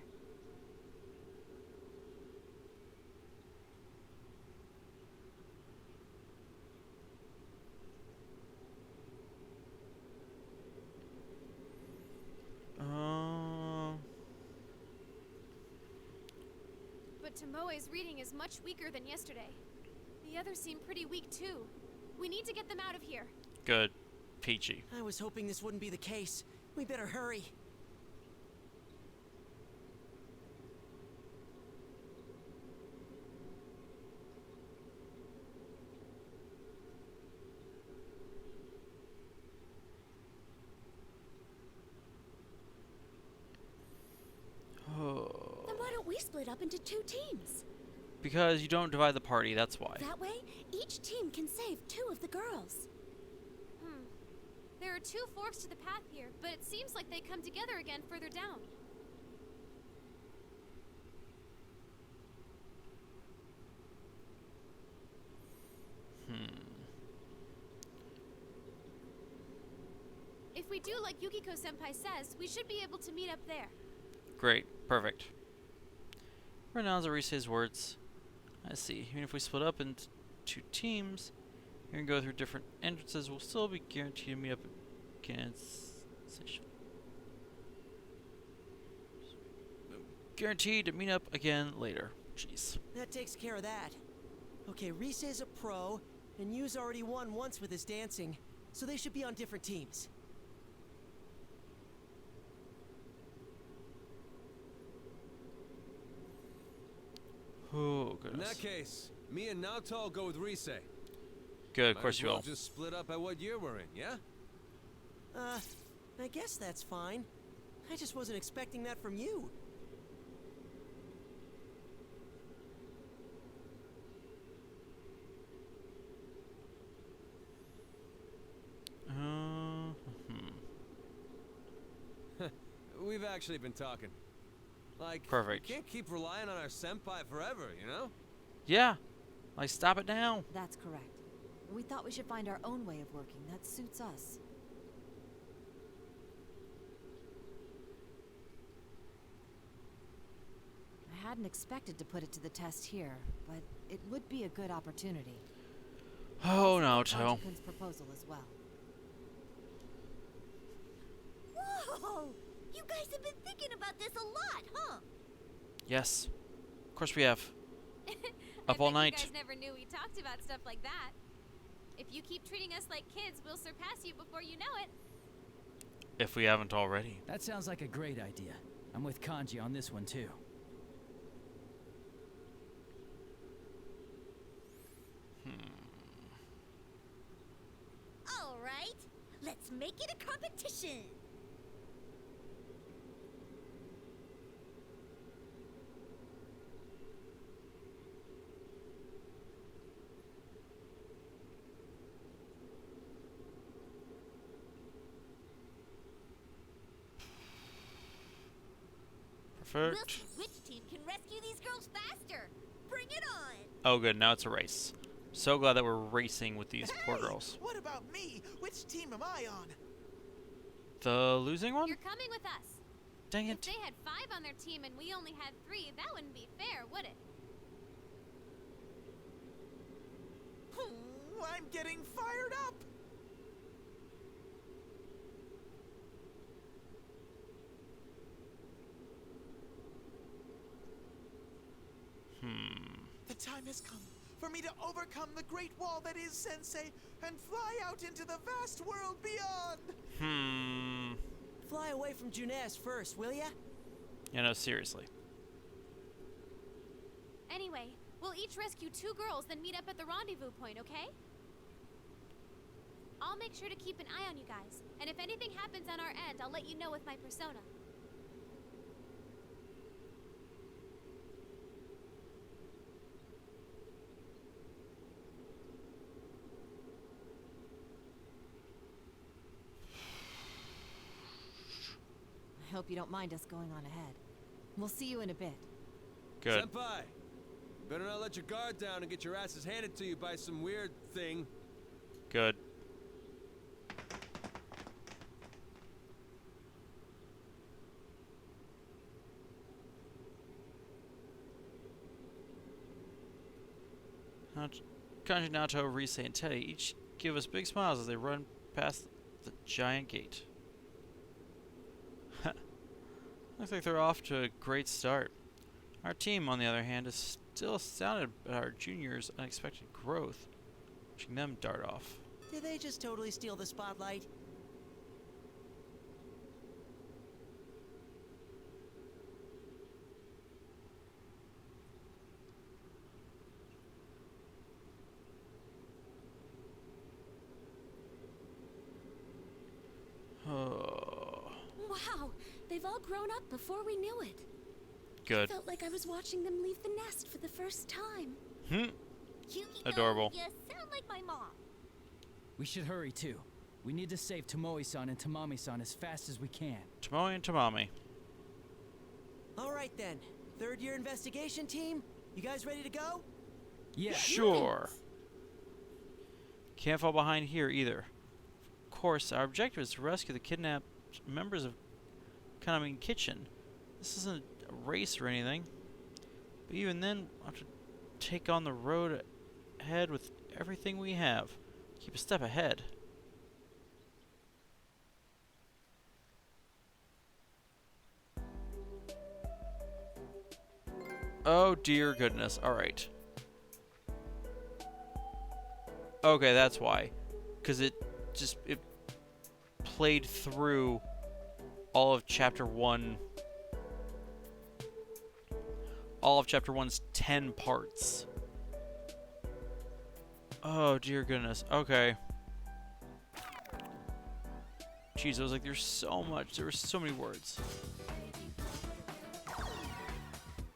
But Tomoe's reading is much weaker than yesterday. The others seem pretty weak too. We need to get them out of here. Good. Peachy. I was hoping this wouldn't be the case. We better hurry. Then why don't we split up into 2 teams? Because you don't divide the party, that's why. That way, each team can save 2 of the girls. There are 2 forks to the path here, but it seems like they come together again further down. If we do like Yukiko-senpai says, we should be able to meet up there. Great. Perfect. Pronounce Arise's words. I see. Even if we split up into 2 teams, you can go through different entrances, we'll still be guaranteed to meet up again. Guaranteed to meet up again later. Jeez. That takes care of that. Okay, Rise is a pro, and Yu's already won once with his dancing, so they should be on different teams. Oh, In goodness. that case, me and Naoto will go with Rise. Good, of Might course as you well will. just split up at what year we're in, yeah? I guess that's fine. I just wasn't expecting that from you. We've actually been talking. Like, Perfect. we can't keep relying on our senpai forever, you know? Yeah. Like, stop it now. That's correct. We thought we should find our own way of working that suits us. I hadn't expected to put it to the test here, but it would be a good opportunity. Oh, Naoto. Kun's proposal as well. Whoa! You guys have been thinking about this a lot, huh? Yes. Of course we have. I Up all bet night. You guys never knew we talked about stuff like that. If you keep treating us like kids, we'll surpass you before you know it. If we haven't already. That sounds like a great idea. I'm with Kanji on this one too. All right, let's make it a competition. We'll Perfect. see which team can rescue these girls faster. Bring it on. Oh, good. Now it's a race. So glad that we're racing with these poor girls. What about me? Which team am I on? The losing one? You're coming with us. Dang If it. they had 5 on their team and we only had 3, that wouldn't be fair, would it? I'm getting fired up. The time has come for me to overcome the great wall that is Sensei and fly out into the vast world beyond. Fly away from Junes first, will ya? Yeah, no, seriously. Anyway, we'll each rescue 2 girls, then meet up at the rendezvous point, okay? I'll make sure to keep an eye on you guys, and if anything happens on our end, I'll let you know with my persona. I hope you don't mind us going on ahead. We'll see you in a bit. Good. Senpai, better not let your guard down and get your asses handed to you by some weird thing. Good. Kanji, Naoto, Rise, and Teddy each give us big smiles as they run past the giant gate. Looks like they're off to a great start. Our team, on the other hand, is still astounded at our juniors' unexpected growth, watching them dart off. Did they just totally steal the spotlight? Oh, Wow, they've all grown up before we knew it. good. Felt like I was watching them leave the nest for the first time. Yukiko, Adorable. You sound like my mom. We should hurry too. We need to save Tomoe-san and Tamami-san as fast as we can. Tomoe and Tamami. All right then. Third year investigation team, you guys ready to go? Yeah. Sure. Can't fall behind here either. Of course, our objective is to rescue the kidnapped members of Kanami Kitchen. This isn't a race or anything. But even then, we'll have to take on the road ahead with everything we have. Keep a step ahead. Oh dear goodness. Alright. Okay, that's why. Because it played through all of chapter 1. all of Chapter 1's 10 parts. Oh, dear goodness. Okay. Jeez, I was like, there's so much. There were so many words.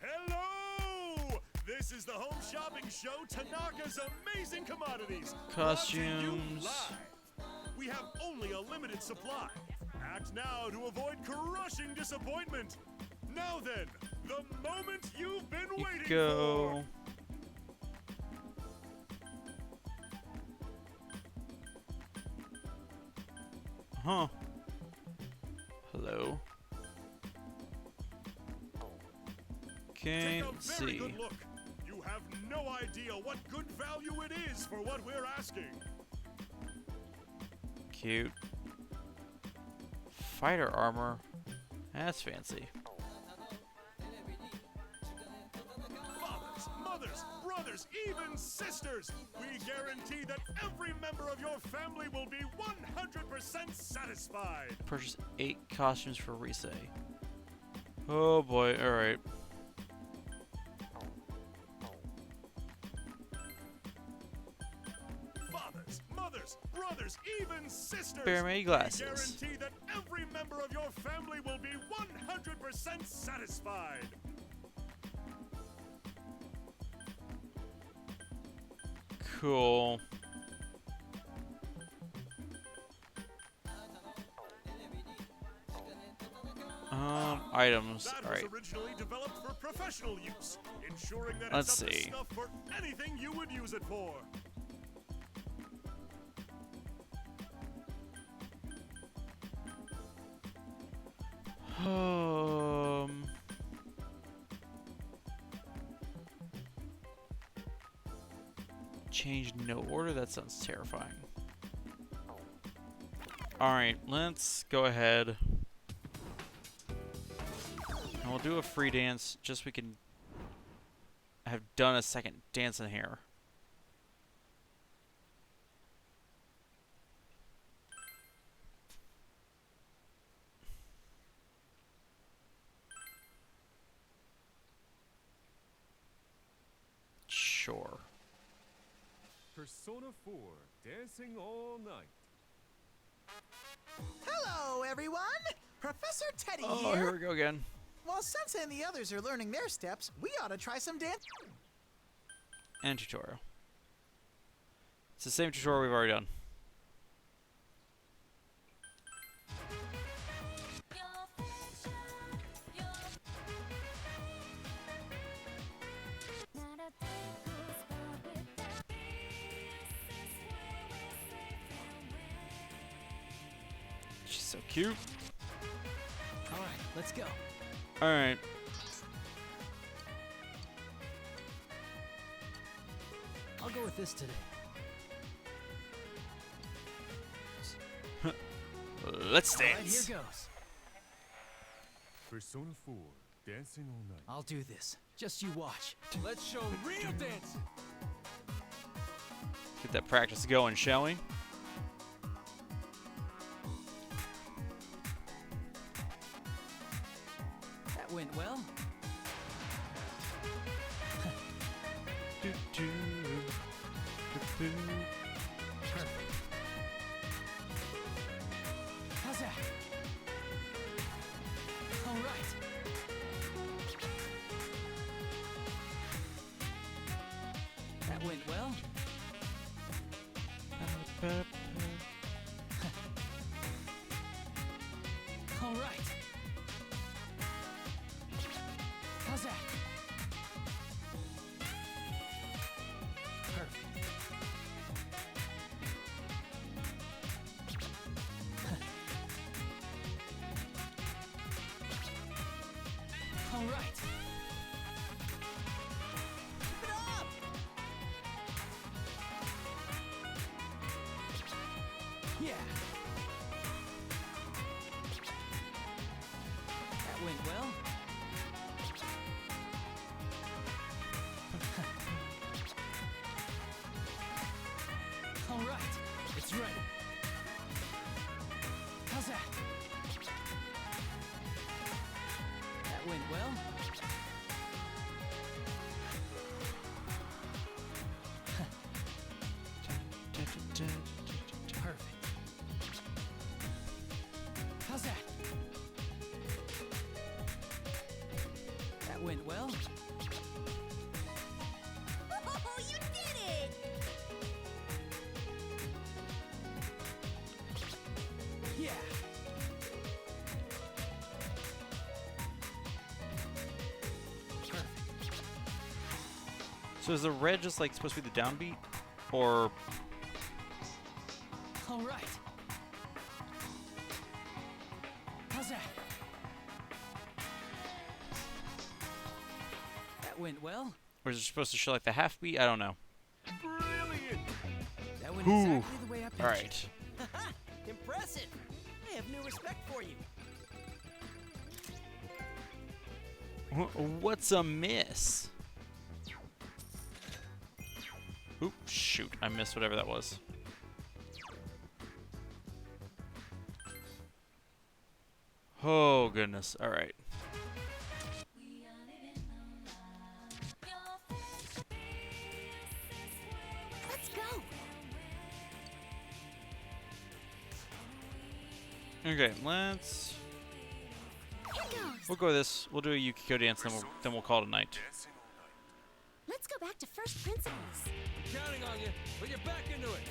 Hello! This is the home shopping show, Tanaka's Amazing Commodities. Costumes. Brought to you live. We have only a limited supply. Act now to avoid crushing disappointment. Now then, the moment you've been waiting for. Huh. Hello. Can't Take a very see. good look. You have no idea what good value it is for what we're asking. Cute. Fighter armor. That's fancy. Fathers, mothers, brothers, even sisters, we guarantee that every member of your family will be 100% satisfied. Purchase 8 costumes for Rise. Oh boy, alright. Fathers, mothers, brothers, even sisters, Bear me we glasses. guarantee that every member of your family will be 100% satisfied. Cool. Items. That Alright. was originally developed for professional use, ensuring that Let's it's up to see. snuff for anything you would use it for. Change no order? That sounds terrifying. Alright, let's go ahead. And we'll do a free dance just so we can have done a second dance in here. Sure. Persona 4, dancing all night. Hello, everyone! Professor Teddy Oh, here we go again. While Sensei and the others are learning their steps, we ought to try some dance. And tutorial. It's the same tutorial we've already done. She's so cute. All right, let's go. All right. I'll go with this today. Let's All right, dance. here goes. Persona 4, dancing all night. I'll do this. Just you watch. Let's show real dancing. Get that practice going, shall we? That went well. Perfect. How's that? All right. That went well. All right. How's that? Perfect. All right. Keep it up. Yeah. That went well. All right, it's ready. How's that? That went well. That went well. Oh, you did it! Yeah. So is the red just like supposed to be the downbeat, or? All right. How's that? That went well. Or is it supposed to show like the half beat? I don't know. Brilliant! That went Ooh. exactly the way I pictured. All right. Impressive! I have new respect for you. What's a miss? Oop, shoot. I missed whatever that was. Oh, goodness. All right. Let's go! Okay, let's... Here goes! We'll go with this. We'll do a Yukiko dance, then we'll call it a night. Let's go back to first principles. Counting on you. Put your back into it.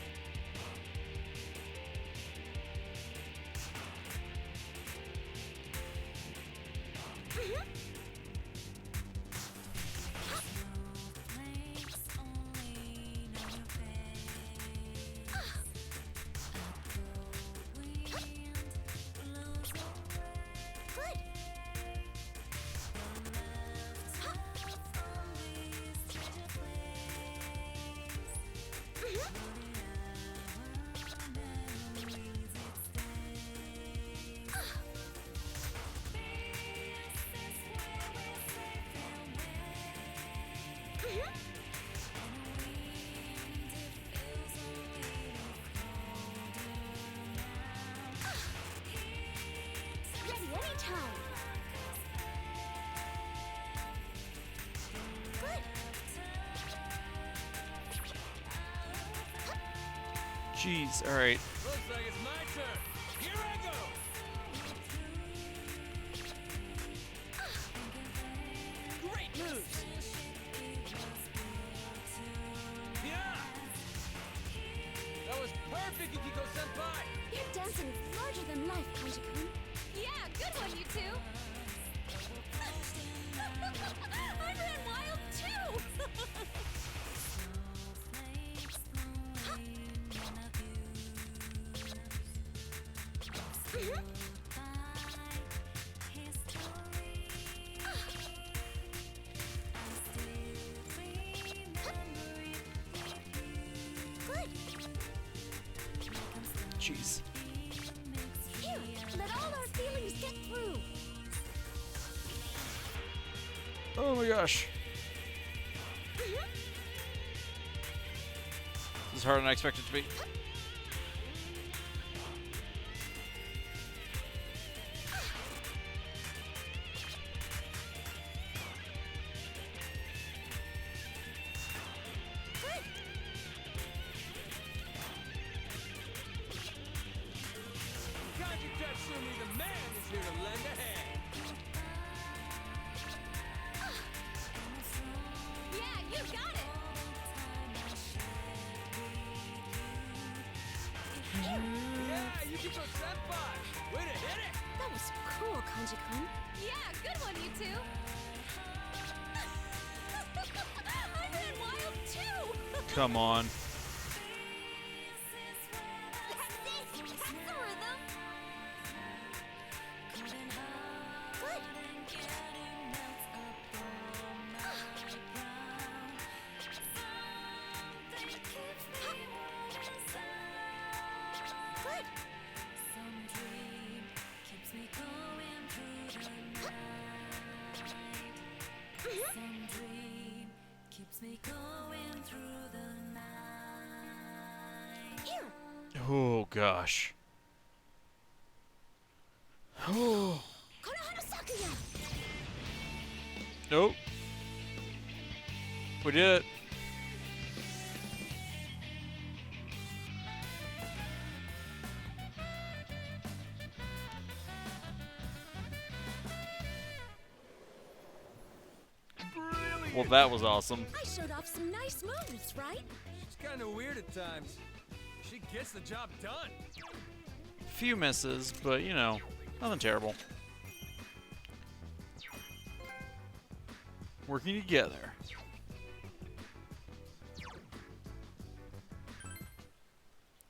Ready anytime. Good. Jeez, all right. Looks like it's my turn. Here I go. Great moves! Yeah. That was perfect, Yukiko Senpai. Your dancing is larger than life, Kanji-kun. Yeah, good one, you two. I ran wild too. Jeez. Here, let all our feelings get through. Oh my gosh. This is harder than I expected it to be. Kanji Tatsumi, the man, is here to lend a hand. Yeah, you got it. Yeah, Yukiko Senpai. Way to hit it. That was cool, Kanji-kun. Yeah, good one, you two. I ran wild too. Come on. That's the rhythm. Good. Good. Here. Oh gosh. Oh. Konohana Sakuya. Nope. We did it. Well, that was awesome. I showed off some nice moves, right? She's kind of weird at times. She gets the job done. Few misses, but you know, nothing terrible. Working together.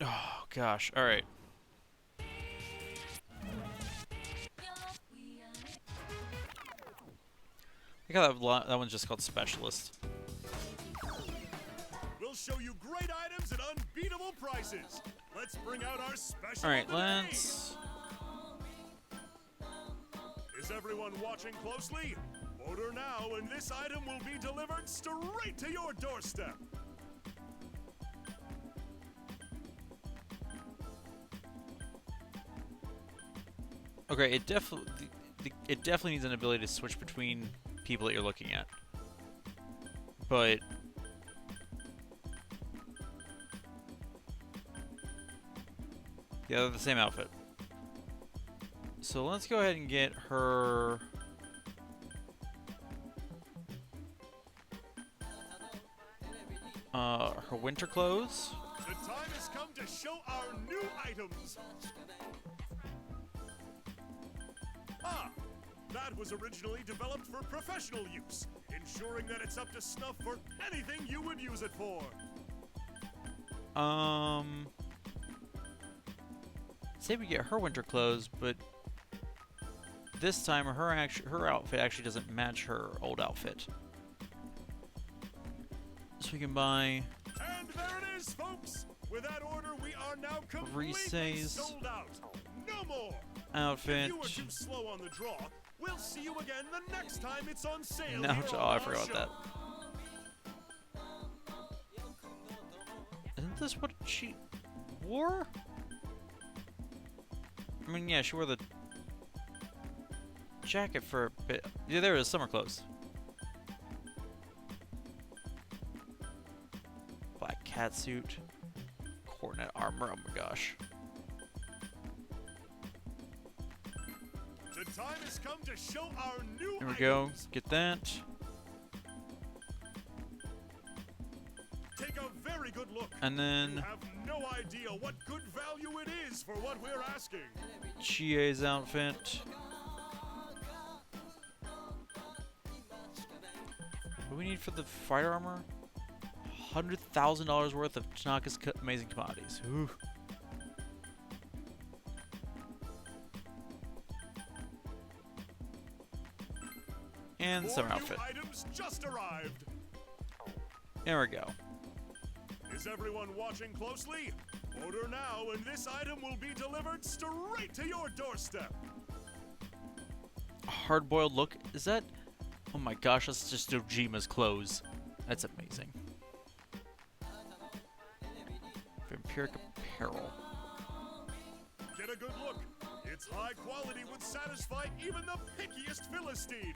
Oh gosh! All right. I got that one's just called Specialist. We'll show you great items at unbeatable prices. Let's bring out our special. All right, of the day. let's. Is everyone watching closely? Order now, and this item will be delivered straight to your doorstep. Okay, it definitely needs an ability to switch between people that you're looking at. But yeah, they're the same outfit. So let's go ahead and get her. Her winter clothes. The time has come to show our new items. Ah, that was originally developed for professional use, ensuring that it's up to snuff for anything you would use it for. Say we get her winter clothes, but this time her outfit actually doesn't match her old outfit. So we can buy. And there it is, folks. With that order, we are now completely Rise's sold out. No more. Outfit. If you were too slow on the draw, we'll see you again the next time it's on sale. No, here oh, on I our forgot show. that. Isn't this what she wore? I mean, yeah, she wore the jacket for a bit. Yeah, there it is, summer clothes. Black catsuit, cornet armor. Oh my gosh. The time has come to show our new There we go. items. Get that. Take a very good look. And then You have no idea what good value it is for what we're asking. Chie's outfit. What do we need for the fighter armor? $100,000 worth of Tanaka's amazing commodities. Ooh. And More summer new outfit. items just arrived. There we go. Is everyone watching closely? Order now, and this item will be delivered straight to your doorstep. Hard-boiled look. Is that? Oh my gosh, that's just Dojima's clothes. That's amazing. Vampiric apparel. Get a good look. Its high quality would satisfy even the pickiest Philistine.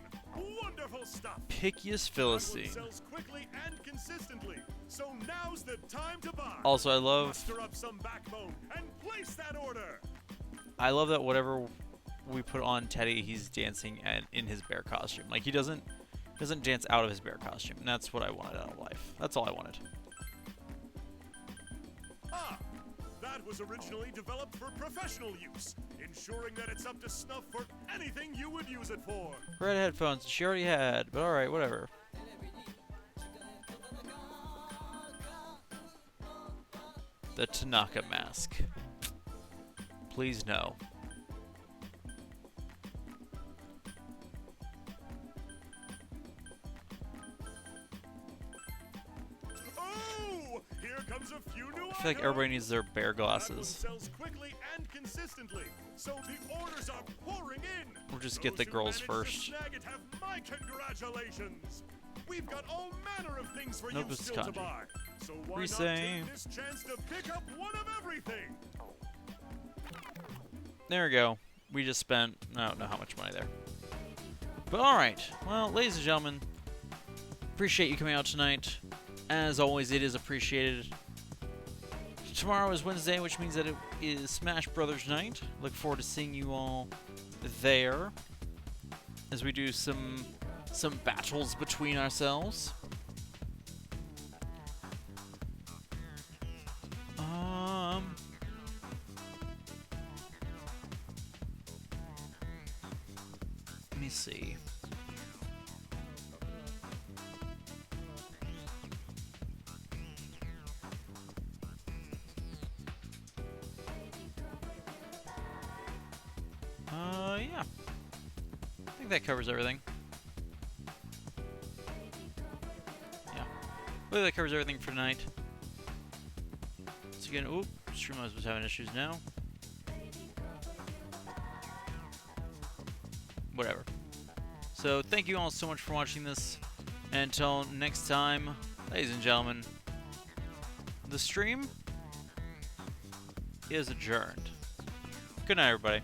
Wonderful stuff. Pickiest That one Philistine. sells quickly and consistently. So now's the time to buy. Also, I love- Muster up some backbone and place that order. I love that whatever we put on Teddy, he's dancing and in his bear costume. Like he doesn't dance out of his bear costume. And that's what I wanted out of life. That's all I wanted. Ah, that was originally developed for professional use, ensuring that it's up to snuff for anything you would use it for. Red headphones. She already had, but all right, whatever. The Tanaka mask. Please no. Oh, here comes a few new I feel like everybody needs their bear That one glasses. sells quickly and consistently, so the orders are pouring in. We'll just get the Those who girls manage first. To snag it have my congratulations. We've got all manner of things for No, you this is still to kanji. buy. So why Rise. not take this chance to pick up one of everything? There we go. We just spent, I don't know how much money there. But alright, well, ladies and gentlemen, appreciate you coming out tonight. As always, it is appreciated. Tomorrow is Wednesday, which means that it is Smash Brothers night. Look forward to seeing you all there as we do some some battles between ourselves. Let me see. Yeah. I think that covers everything. Yeah. I believe that covers everything for tonight. So again, oop, Streamlabs was having issues now. Whatever. So thank you all so much for watching this. And until next time, ladies and gentlemen, the stream is adjourned. Good night, everybody.